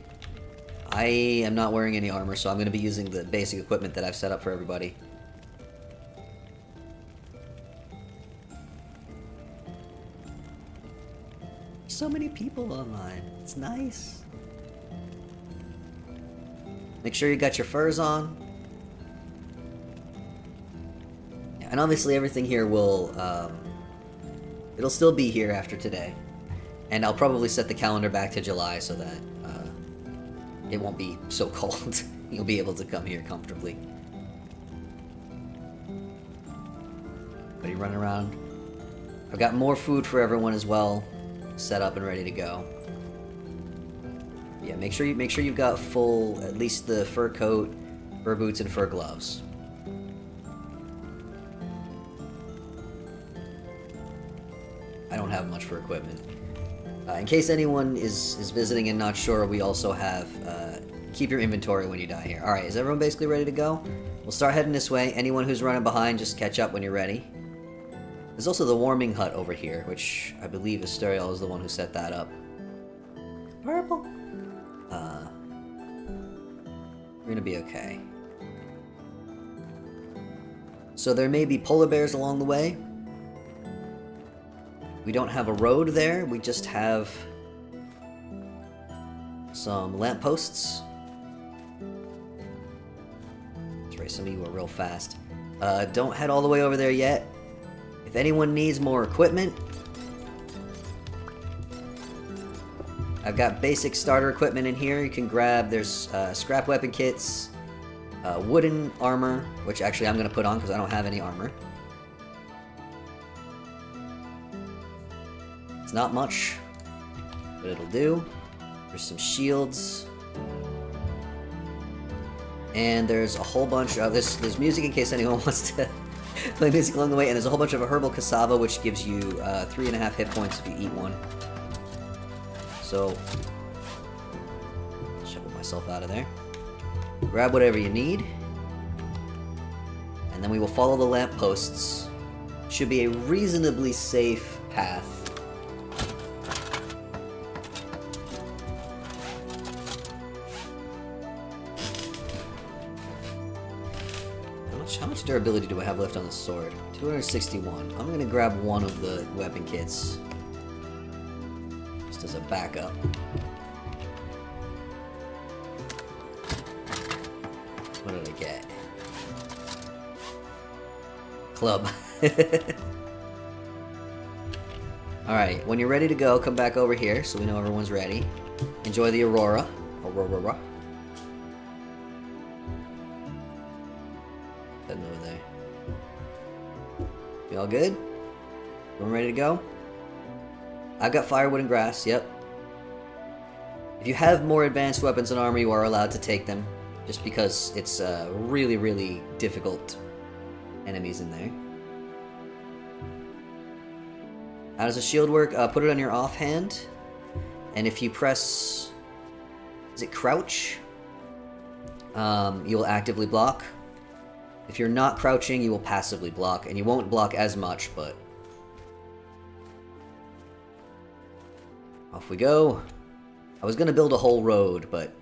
I am not wearing any armor, so I'm going to be using the basic equipment that I've set up for everybody. So many people online. It's nice. Make sure you got your furs on. Yeah, and obviously everything here will, it'll still be here after today. And I'll probably set the calendar back to July so that it won't be so cold. You'll be able to come here comfortably. Everybody running around. I've got more food for everyone as well, set up and ready to go. Yeah, make sure you've got full, at least the fur coat, fur boots, and fur gloves. I don't have much for equipment. In case anyone is visiting and not sure, we also have keep your inventory when you die here. Alright, is everyone basically ready to go? We'll start heading this way. Anyone who's running behind, just catch up when you're ready. There's also the warming hut over here, which I believe Asterial is the one who set that up. Purple. We're gonna be okay. So there may be polar bears along the way. We don't have a road there, we just have some lampposts. That's right, some of you are real fast. Don't head all the way over there yet. If anyone needs more equipment, I've got basic starter equipment in here. You can grab, there's scrap weapon kits, wooden armor, which actually I'm going to put on because I don't have any armor. It's not much, but it'll do. There's some shields. And there's a whole bunch of, there's music in case anyone wants to play music along the way, and there's a whole bunch of a herbal cassava, which gives you 3.5 hit points if you eat one. So, shuffle myself out of there. Grab whatever you need. And then we will follow the lampposts. Should be a reasonably safe path. How much durability do I have left on the sword? 261. I'm gonna grab one of the weapon kits. Just as a backup. What did I get? Club. Alright, when you're ready to go, come back over here so we know everyone's ready. Enjoy the Aurora. Aurora. Heading over there. You all good? Everyone ready to go? I've got firewood and grass, yep. If you have more advanced weapons and armor, you are allowed to take them. Just because it's really, really difficult enemies in there. How does a shield work? Put it on your offhand. And if you press... Is it crouch? You'll actively block. If you're not crouching, you will passively block. And you won't block as much, but... Off we go. I was going to build a whole road, but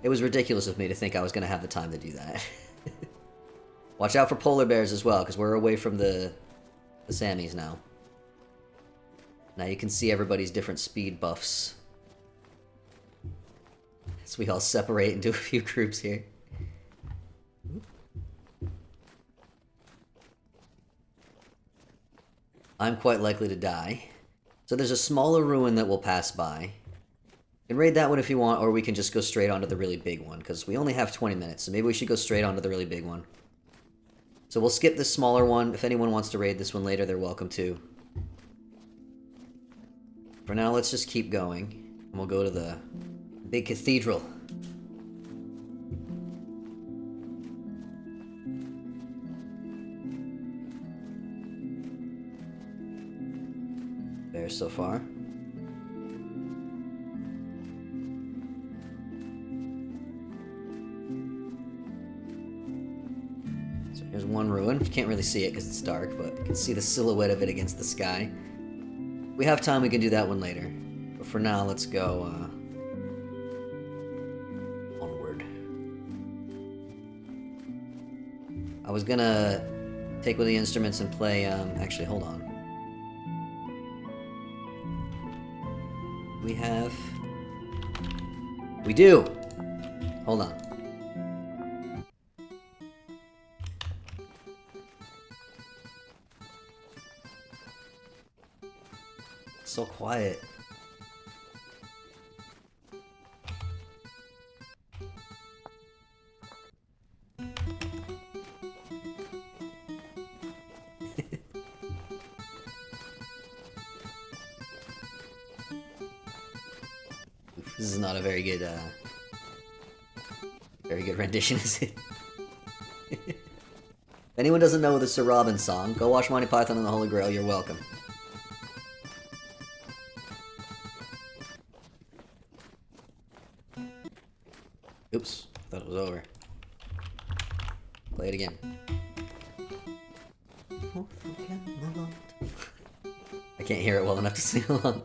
it was ridiculous of me to think I was going to have the time to do that. Watch out for polar bears as well, because we're away from the Sammies now. Now you can see everybody's different speed buffs. So we all separate into a few groups here. I'm quite likely to die. So there's a smaller ruin that we'll pass by. You can raid that one if you want, or we can just go straight onto the really big one, because we only have 20 minutes, so maybe we should go straight onto the really big one. So we'll skip this smaller one. If anyone wants to raid this one later, they're welcome to. For now, let's just keep going, and we'll go to the big cathedral. There so far. So here's one ruin. You can't really see it because it's dark, but you can see the silhouette of it against the sky. If we have time, we can do that one later. But for now, let's go onward. I was gonna take one of the instruments and play, actually, hold on. We have... We do! Hold on. It's so quiet. This is not a very good rendition, is it? If anyone doesn't know the Sir Robin song, go watch Monty Python and the Holy Grail, you're welcome. Oops, thought it was over. Play it again. I can't hear it well enough to sing along.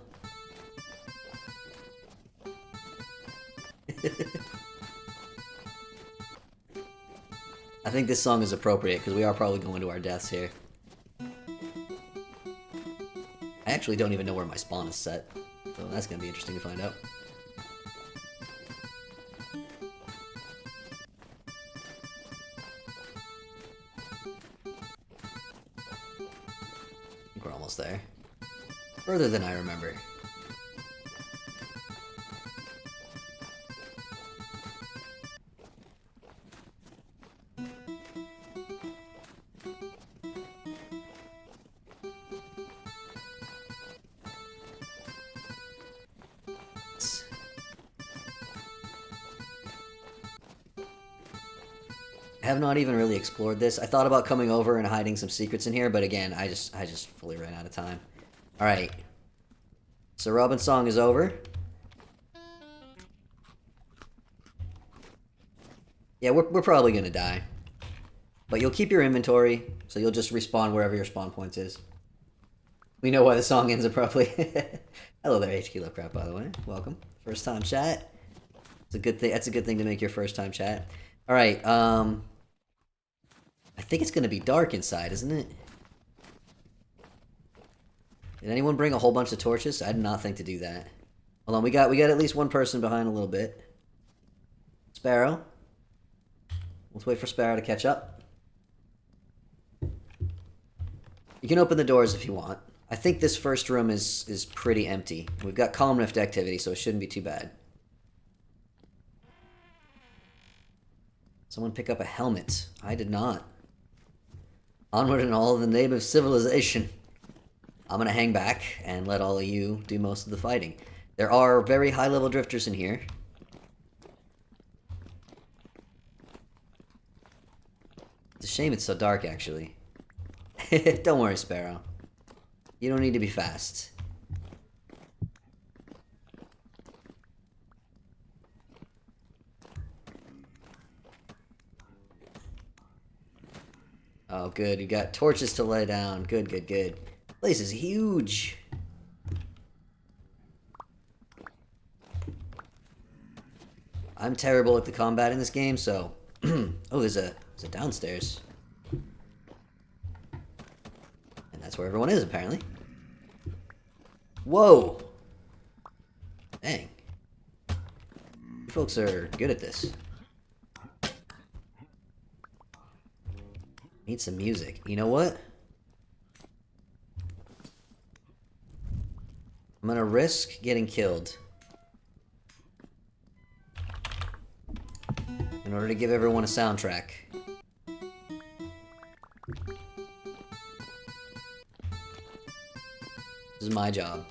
I think this song is appropriate because we are probably going to our deaths here. I actually don't even know where my spawn is set, so that's going to be interesting to find out. almost there. Further than I remember. I have not even really explored this. I thought about coming over and hiding some secrets in here, but again, I just fully ran out of time. Alright. So Robin's song is over. Yeah, we're probably gonna die. But you'll keep your inventory, so you'll just respawn wherever your spawn points is. We know why the song ends abruptly. Hello there, HQ Lovecraft, by the way. Welcome. First time chat. It's a good thing. That's a good thing to make your first time chat. Alright, I think it's gonna be dark inside, isn't it? Did anyone bring a whole bunch of torches? I did not think to do that. Hold on, we got at least one person behind a little bit. Sparrow. Let's wait for Sparrow to catch up. You can open the doors if you want. I think this first room is pretty empty. We've got Calm Rift activity, so it shouldn't be too bad. Someone pick up a helmet. I did not. Onward in all in the name of civilization. I'm gonna hang back and let all of you do most of the fighting. There are very high-level drifters in here. It's a shame it's so dark, actually. Don't worry, Sparrow. You don't need to be fast. Oh, good. You got torches to lay down. Good, good, good. Place is huge. I'm terrible at the combat in this game, so... oh, there's a downstairs. And that's where everyone is, apparently. Whoa! Dang. You folks are good at this. Need some music. You know what? I'm gonna risk getting killed in order to give everyone a soundtrack. This is my job.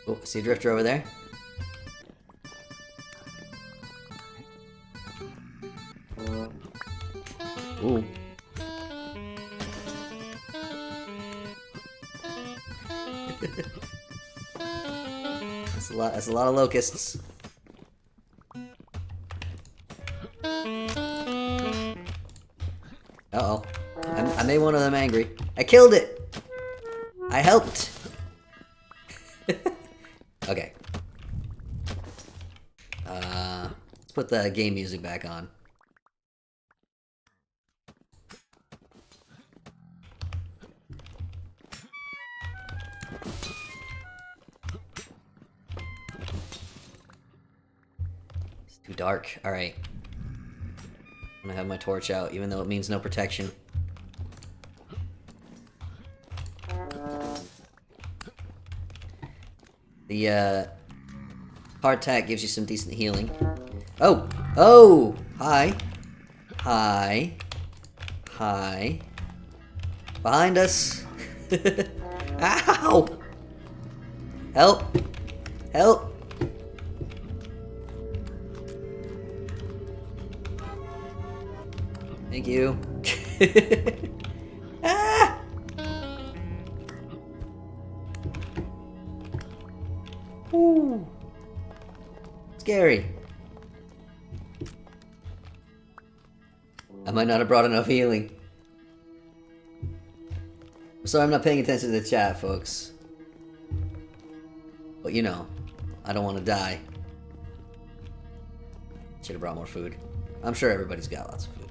Oh, see a drifter over there? Ooh. That's a lot of locusts. Uh-oh. I made one of them angry. I killed it! I helped! Okay. Let's put the game music back on. It's too dark. Alright. I'm gonna have my torch out, even though it means no protection. The, hardtack gives you some decent healing. Oh! Oh! Hi! Hi! Hi! Behind us! Ow! Help! Help! Thank you. Ah! Ooh. Scary. I might not have brought enough healing. I'm sorry I'm not paying attention to the chat, folks. But you know, I don't want to die. Should have brought more food. I'm sure everybody's got lots of food.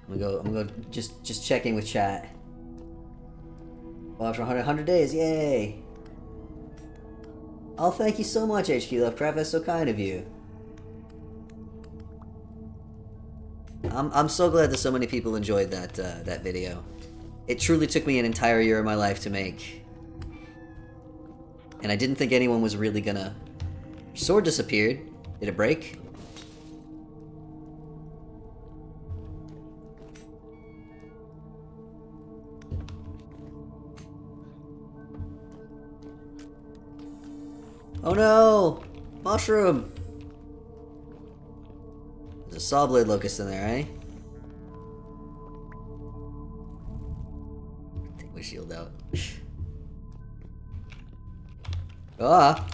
I'm gonna go just checking with chat. Well, after 100 days, yay! Oh, thank you so much, HQ Lovecraft. That's so kind of you. I'm so glad that so many people enjoyed that video. It truly took me an entire year of my life to make, and I didn't think anyone was really gonna. Sword disappeared. Did it break? Oh no! Mushroom! There's a saw blade locust in there, eh? Take my shield out. Ah!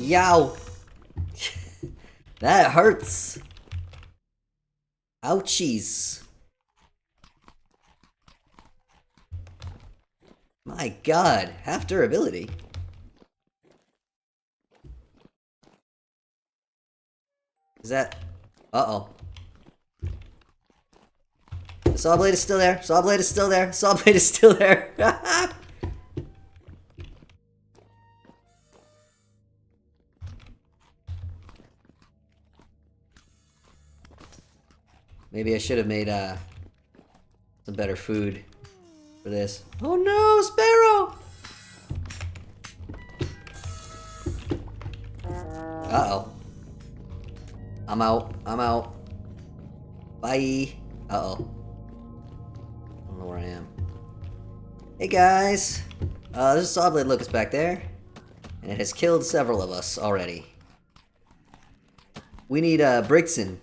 Yow! That hurts! Ouchies! My god, half durability. Is that... Uh-oh. The saw blade is still there. Saw blade is still there. Saw blade is still there. Maybe I should have made some better food for this. Oh no, Sparrow! Uh-oh. I'm out. I'm out. Bye. Uh-oh. I don't know where I am. Hey guys! There's a saw blade locust back there. And it has killed several of us already. We need Brixton.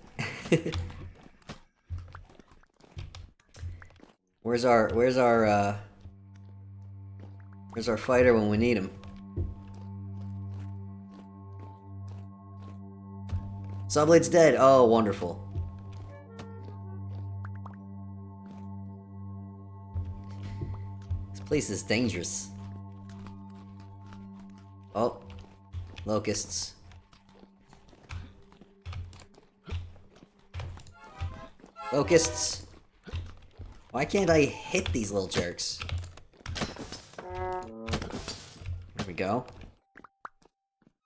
Where's our fighter when we need him? Sawblade's dead. Oh, wonderful. This place is dangerous. Oh, locusts. Locusts. Why can't I hit these little jerks? There we go.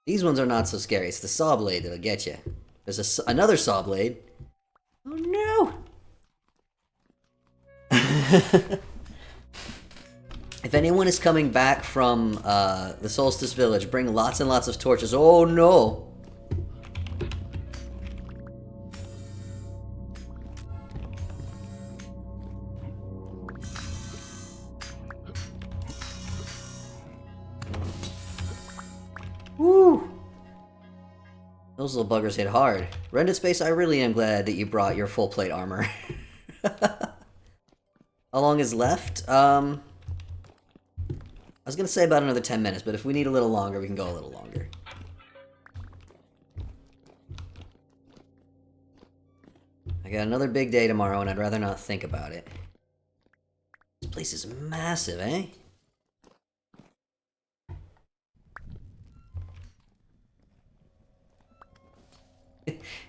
These ones are not so scary. It's the saw blade that'll get you. There's another saw blade. Oh no! If anyone is coming back from the Solstice Village, bring lots and lots of torches. Oh no! Woo! Those little buggers hit hard. Rendered Space, I really am glad that you brought your full plate armor. How long is left? I was gonna say about another 10 minutes, but if we need a little longer, we can go a little longer. I got another big day tomorrow, and I'd rather not think about it. This place is massive, eh?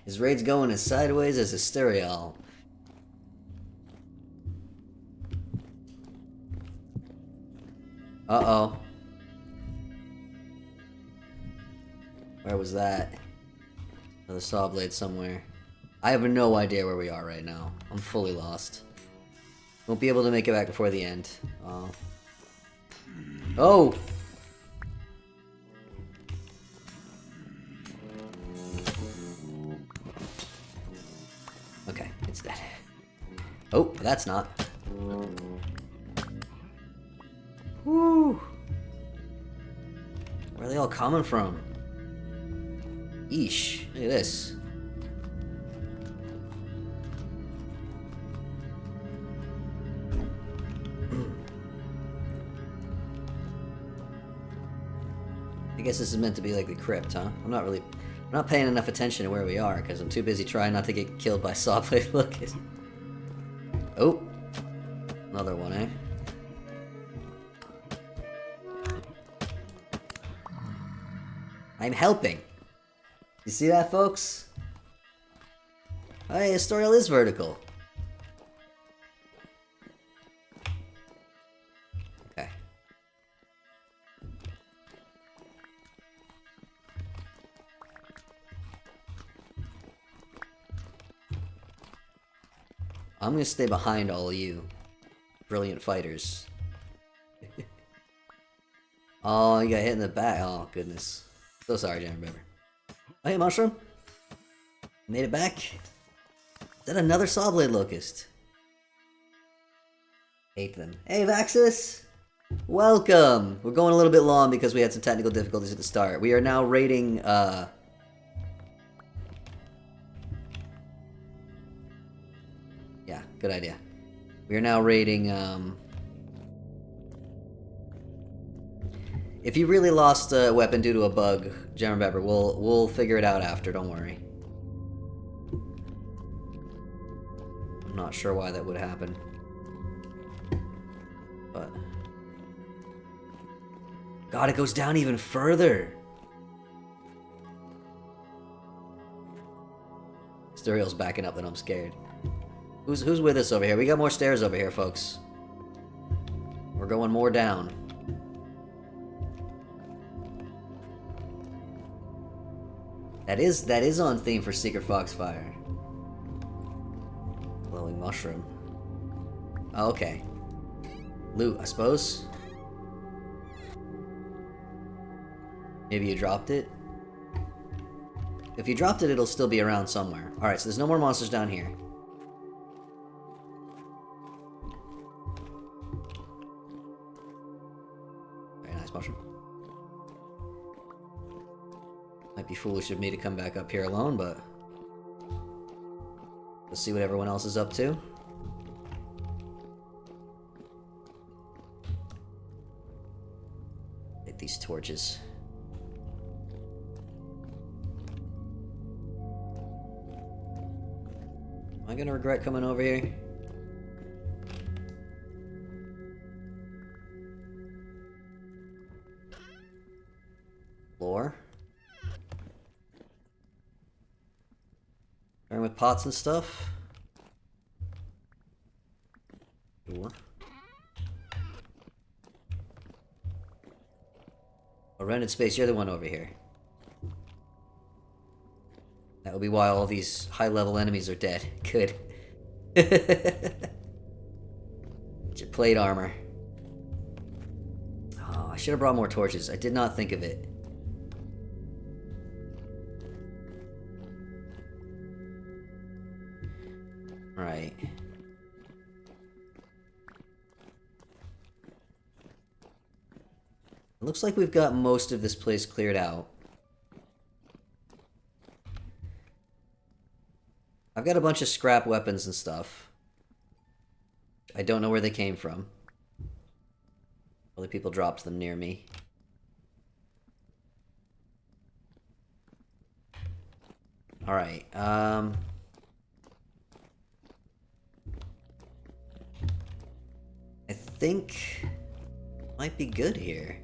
His raid's going as sideways as Hysterial. Uh-oh. Where was that? Another saw blade somewhere. I have no idea where we are right now. I'm fully lost. Won't be able to make it back before the end. Oh! Okay, it's dead. Oh, that's not. Woo! Where are they all coming from? Eesh, look at this. I guess this is meant to be like the crypt, huh? I'm not paying enough attention to where we are because I'm too busy trying not to get killed by sawblade locust. Oh, another one, eh? I'm helping. You see that, folks? Hey, Historial is vertical. I'm gonna stay behind all of you. Brilliant fighters. Oh, you got hit in the back. Oh, goodness. So sorry, Jen, remember. Oh, hey, Mushroom. Made it back. Is that another Sawblade Locust? Hate them. Hey, Vaxis! Welcome! We're going a little bit long because we had some technical difficulties at the start. We are now rating, Yeah, good idea. We are now rating, If you really lost a weapon due to a bug, Jen, remember, we'll figure it out after, don't worry. I'm not sure why that would happen. But... God, it goes down even further! Sterial's backing up, then I'm scared. Who's with us over here? We got more stairs over here, folks. We're going more down. That is on theme for Secret Foxfire. Glowing mushroom. Oh, okay. Loot, I suppose. Maybe you dropped it? If you dropped it, it'll still be around somewhere. Alright, so there's no more monsters down here. Very nice mushroom. Might be foolish of me to come back up here alone, but... let's see what everyone else is up to. Hit these torches. Am I gonna regret coming over here? Floor? Starting with pots and stuff? Sure. A rented space, you're the one over here. That would be why all these high-level enemies are dead. Good. Get your plate armor. Oh, I should have brought more torches. I did not think of it. Right. It looks like we've got most of this place cleared out. I've got a bunch of scrap weapons and stuff. I don't know where they came from. Other people dropped them near me. Alright, I think... might be good here.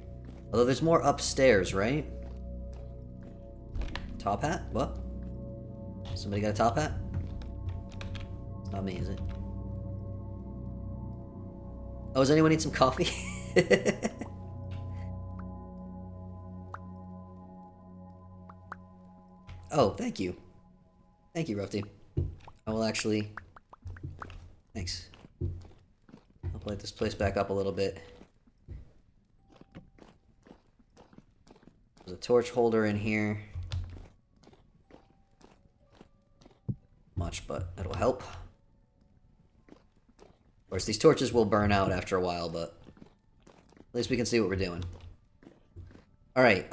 Although there's more upstairs, right? Top hat? What? Somebody got a top hat? It's not me, is it? Oh, does anyone need some coffee? Oh, thank you. Thank you, Rough Team. I will actually... thanks. I'll light this place back up a little bit. There's a torch holder in here. Much, but it'll help. Of course, these torches will burn out after a while, but at least we can see what we're doing. Alright,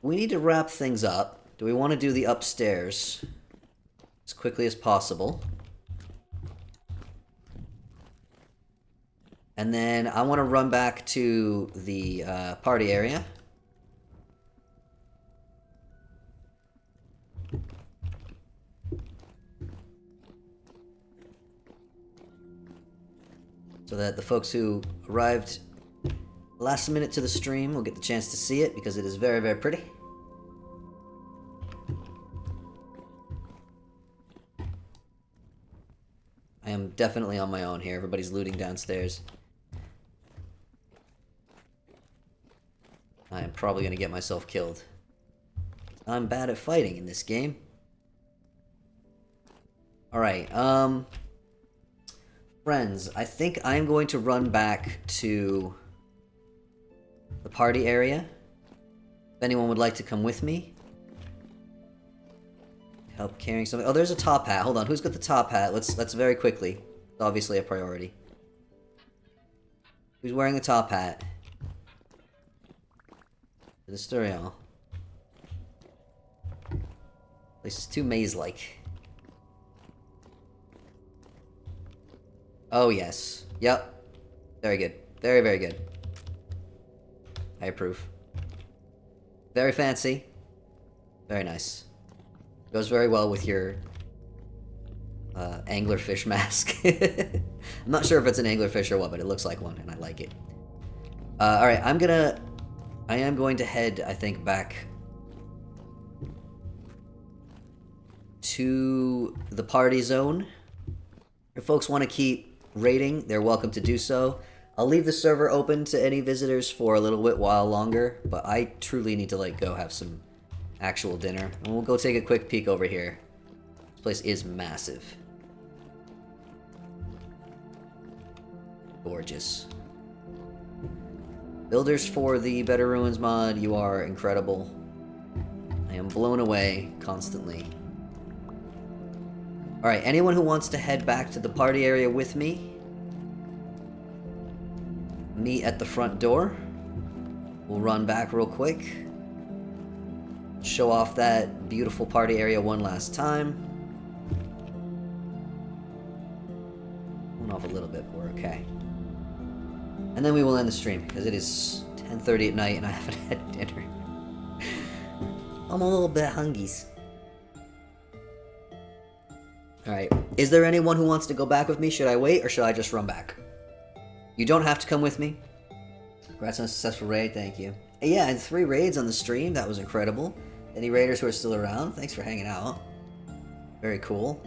we need to wrap things up. Do we want to do the upstairs as quickly as possible? And then I want to run back to the party area. So that the folks who arrived last minute to the stream will get the chance to see it, because it is very, very pretty. I am definitely on my own here. Everybody's looting downstairs. I am probably going to get myself killed. I'm bad at fighting in this game. Alright, Friends, I think I'm going to run back to the party area. If anyone would like to come with me. Help carrying something. Oh, there's a top hat. Hold on, who's got the top hat? Let's very quickly. It's obviously a priority. Who's wearing the top hat? The Sturial. This is too maze-like. Oh, yes. Yep. Very good. Very, very good. I approve. Very fancy. Very nice. Goes very well with your anglerfish mask. I'm not sure if it's an anglerfish or what, but it looks like one, and I like it. Alright, I am going to head, I think, back to the party zone. If folks want to keep raiding, they're welcome to do so. I'll leave the server open to any visitors for a little bit while longer, but I truly need to, like, go have some actual dinner. And we'll go take a quick peek over here. This place is massive. Gorgeous. Builders for the Better Ruins mod, you are incredible. I am blown away constantly. Alright, anyone who wants to head back to the party area with me, meet at the front door. We'll run back real quick. Show off that beautiful party area one last time. Went off a little bit, but we're okay. And then we will end the stream, because it is 10:30 at night and I haven't had dinner. I'm a little bit hungry. Alright, is there anyone who wants to go back with me? Should I wait, or should I just run back? You don't have to come with me. Congrats on a successful raid, thank you. Yeah, and 3 raids on the stream, that was incredible. Any raiders who are still around, thanks for hanging out. Very cool.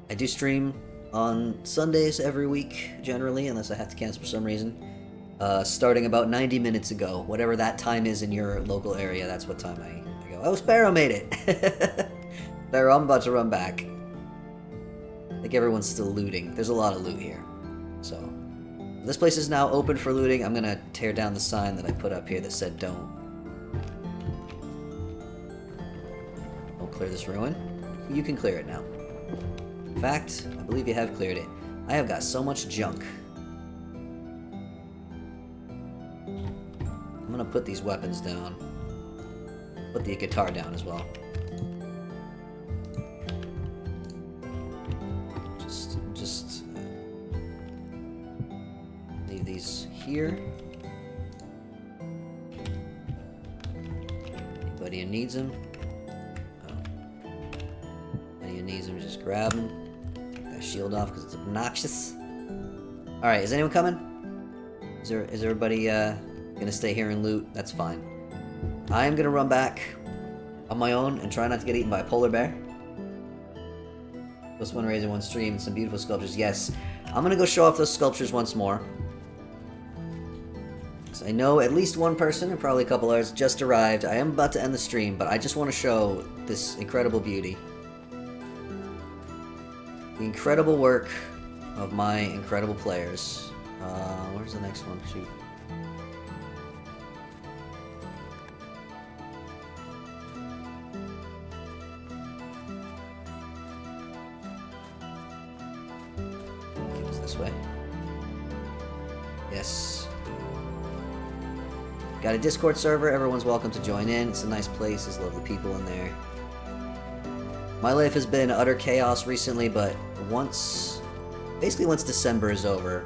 I do stream on Sundays every week, generally, unless I have to cancel for some reason. Starting about 90 minutes ago. Whatever that time is in your local area, that's what time I go. Oh, Sparrow made it! Sparrow, I'm about to run back. I think everyone's still looting. There's a lot of loot here. So, this place is now open for looting. I'm gonna tear down the sign that I put up here that said don't clear this ruin. You can clear it now. In fact, I believe you have cleared it. I have got so much junk. I'm gonna put these weapons down. Put the guitar down as well. Just leave these here. Anybody who needs them? Needs him, just grab him. Take that shield off because it's obnoxious. Alright, is anyone coming? Is everybody gonna stay here and loot? That's fine. I am gonna run back on my own and try not to get eaten by a polar bear. Plus one raiser, one stream, and some beautiful sculptures. Yes, I'm gonna go show off those sculptures once more. So I know at least one person, and probably a couple others, just arrived. I am about to end the stream, but I just want to show this incredible beauty. The incredible work of my incredible players. Where's the next one? Shoot. It was this way. Yes. Got a Discord server. Everyone's welcome to join in. It's a nice place. There's lovely people in there. My life has been utter chaos recently, but basically once December is over,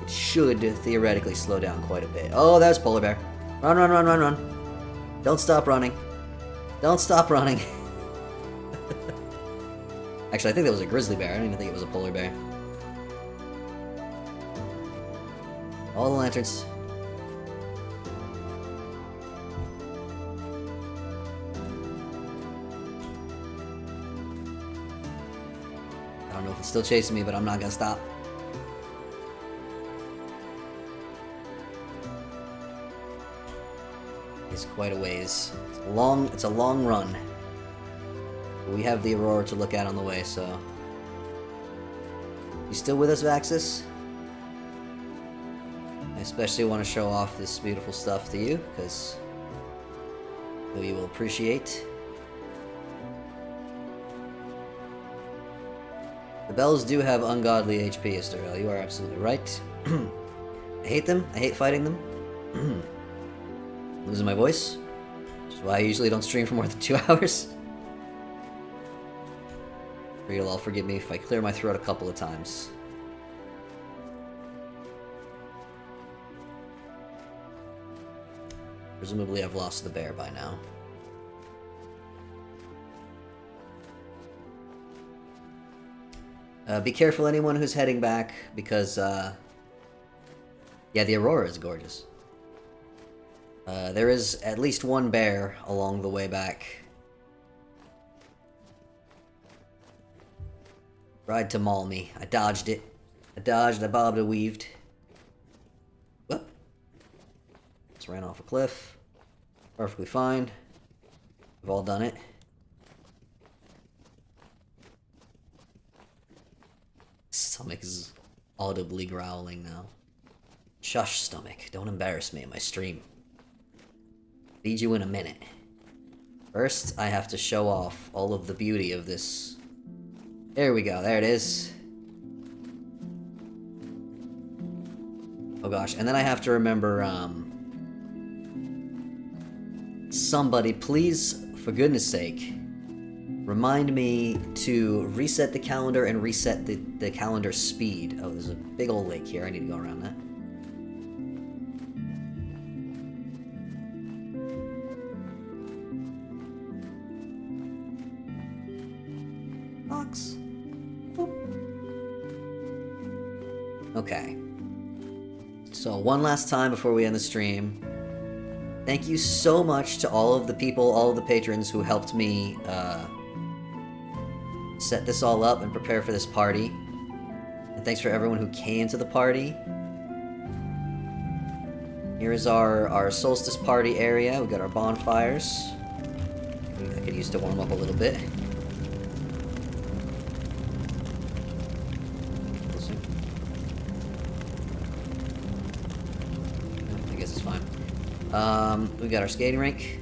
it should theoretically slow down quite a bit. Oh, that's polar bear. Run, run, run, run, run. Don't stop running. Don't stop running. Actually, I think that was a grizzly bear. I don't even think it was a polar bear. All the lanterns. I don't know if it's still chasing me, but I'm not gonna stop. It's quite a ways. It's a long run. But we have the Aurora to look at on the way, so. You still with us, Vaxis? I especially want to show off this beautiful stuff to you, because you will appreciate. The bells do have ungodly HP, Estherel. You are absolutely right. I hate them. I hate fighting them. Losing my voice, which is why I usually don't stream for more than 2 hours. You'll all forgive me if I clear my throat a couple of times. Presumably I've lost the bear by now. Be careful, anyone who's heading back, because, yeah, the aurora is gorgeous. There is at least one bear along the way back. Tried to maul me. I dodged it. I dodged, I bobbed, I weaved. Whoop. Just ran off a cliff. Perfectly fine. We've all done it. Stomach is audibly growling now. Shush, stomach. Don't embarrass me in my stream. Feed you in a minute. First, I have to show off all of the beauty of this. There we go. There it is. Oh gosh. And then I have to remember, somebody, please, for goodness sake, remind me to reset the calendar and reset the calendar speed. Oh, there's a big old lake here. I need to go around that. Box. Okay. So one last time before we end the stream. Thank you so much to all of the people, all of the patrons who helped me set this all up and prepare for this party. And thanks for everyone who came to the party. Here is our solstice party area. We got our bonfires. I could use to warm up a little bit. I guess it's fine. We got our skating rink.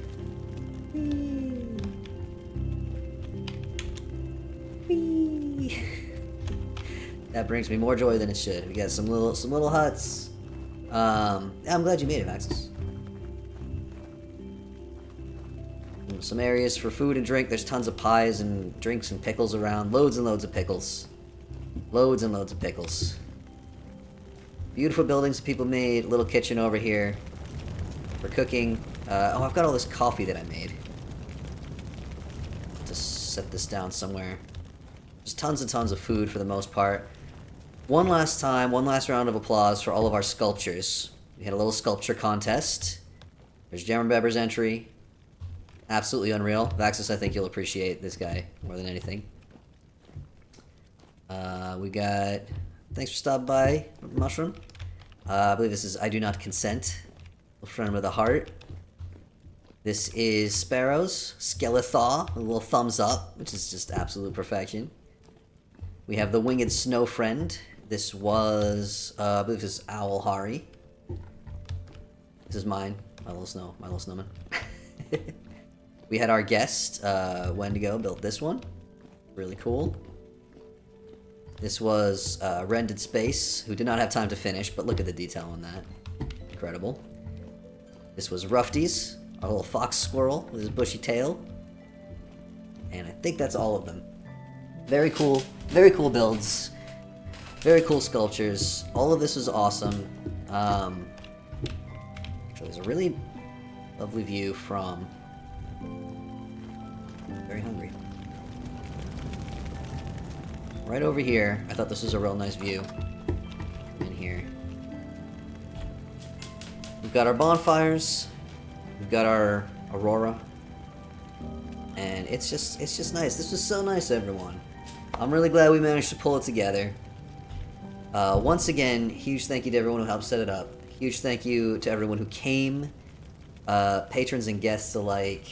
That brings me more joy than it should. We got some little huts. I'm glad you made it, Maxis. Some areas for food and drink. There's tons of pies and drinks and pickles around. Loads and loads of pickles. Loads and loads of pickles. Beautiful buildings people made. Little kitchen over here for cooking. Oh, I've got all this coffee that I made. Just set this down somewhere. Just tons and tons of food for the most part. One last time, one last round of applause for all of our sculptures. We had a little sculpture contest. There's Jammer Bebber's entry. Absolutely unreal. Vaxis, I think you'll appreciate this guy more than anything. We got... Thanks for stopping by, Mushroom. I believe this is I Do Not Consent. Little friend with a heart. This is Sparrow's Skelethaw, a little thumbs up, which is just absolute perfection. We have the Winged Snow Friend. This was, I believe this is Owl Hari. This is mine, my little snowman. We had our guest, Wendigo, built this one. Really cool. This was Rended Space, who did not have time to finish, but look at the detail on that. Incredible. This was Rufties, our little fox squirrel with his bushy tail. And I think that's all of them. Very cool builds. Very cool sculptures. All of this was awesome. So there's a really lovely view from... Very hungry. Right over here, I thought this was a real nice view. In here. We've got our bonfires. We've got our aurora. And it's just nice. This was so nice, everyone. I'm really glad we managed to pull it together. Once again, huge thank you to everyone who helped set it up. Huge thank you to everyone who came. Patrons and guests alike.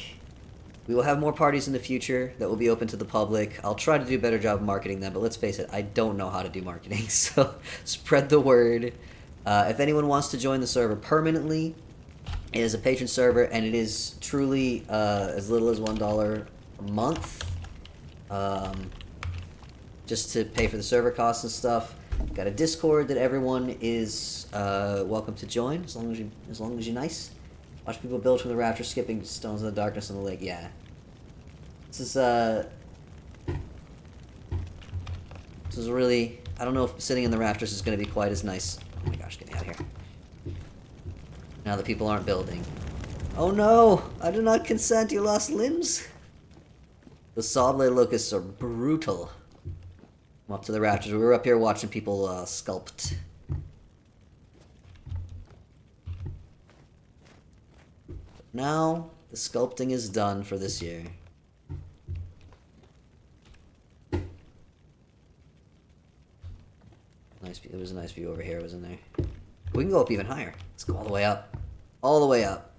We will have more parties in the future that will be open to the public. I'll try to do a better job of marketing them, but let's face it, I don't know how to do marketing, so spread the word. If anyone wants to join the server permanently, it is a patron server, and it is truly as little as $1 a month, just to pay for the server costs and stuff. Got a Discord that everyone is welcome to join, as long as you're nice. Watch people build from the rafters, skipping stones in the darkness in the lake. Yeah, this is really. I don't know if sitting in the rafters is going to be quite as nice. Oh my gosh, get me out of here! Now that people aren't building. Oh no! I do not consent. You lost limbs. The sawblade locusts are brutal. I'm up to the rafters. We were up here watching people sculpt. Now, the sculpting is done for this year. Nice view. There was a nice view over here, wasn't there? We can go up even higher. Let's go all the way up. All the way up.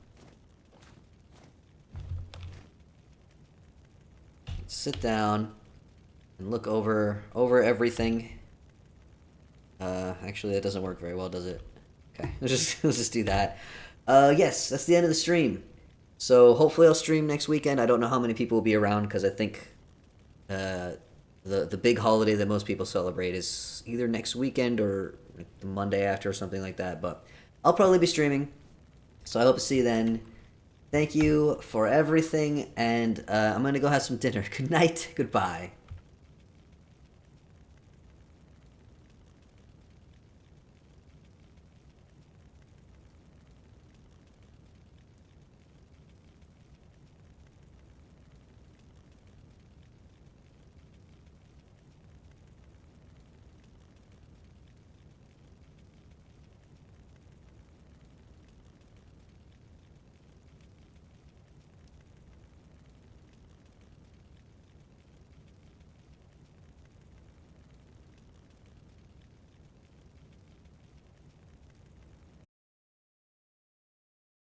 Let's sit down and look over everything. Actually, that doesn't work very well, does it? Okay, let's just do that. Yes, that's the end of the stream. So hopefully I'll stream next weekend. I don't know how many people will be around because I think the big holiday that most people celebrate is either next weekend or like the Monday after or something like that. But I'll probably be streaming, so I hope to see you then. Thank you for everything, and I'm gonna go have some dinner. Good night. Goodbye.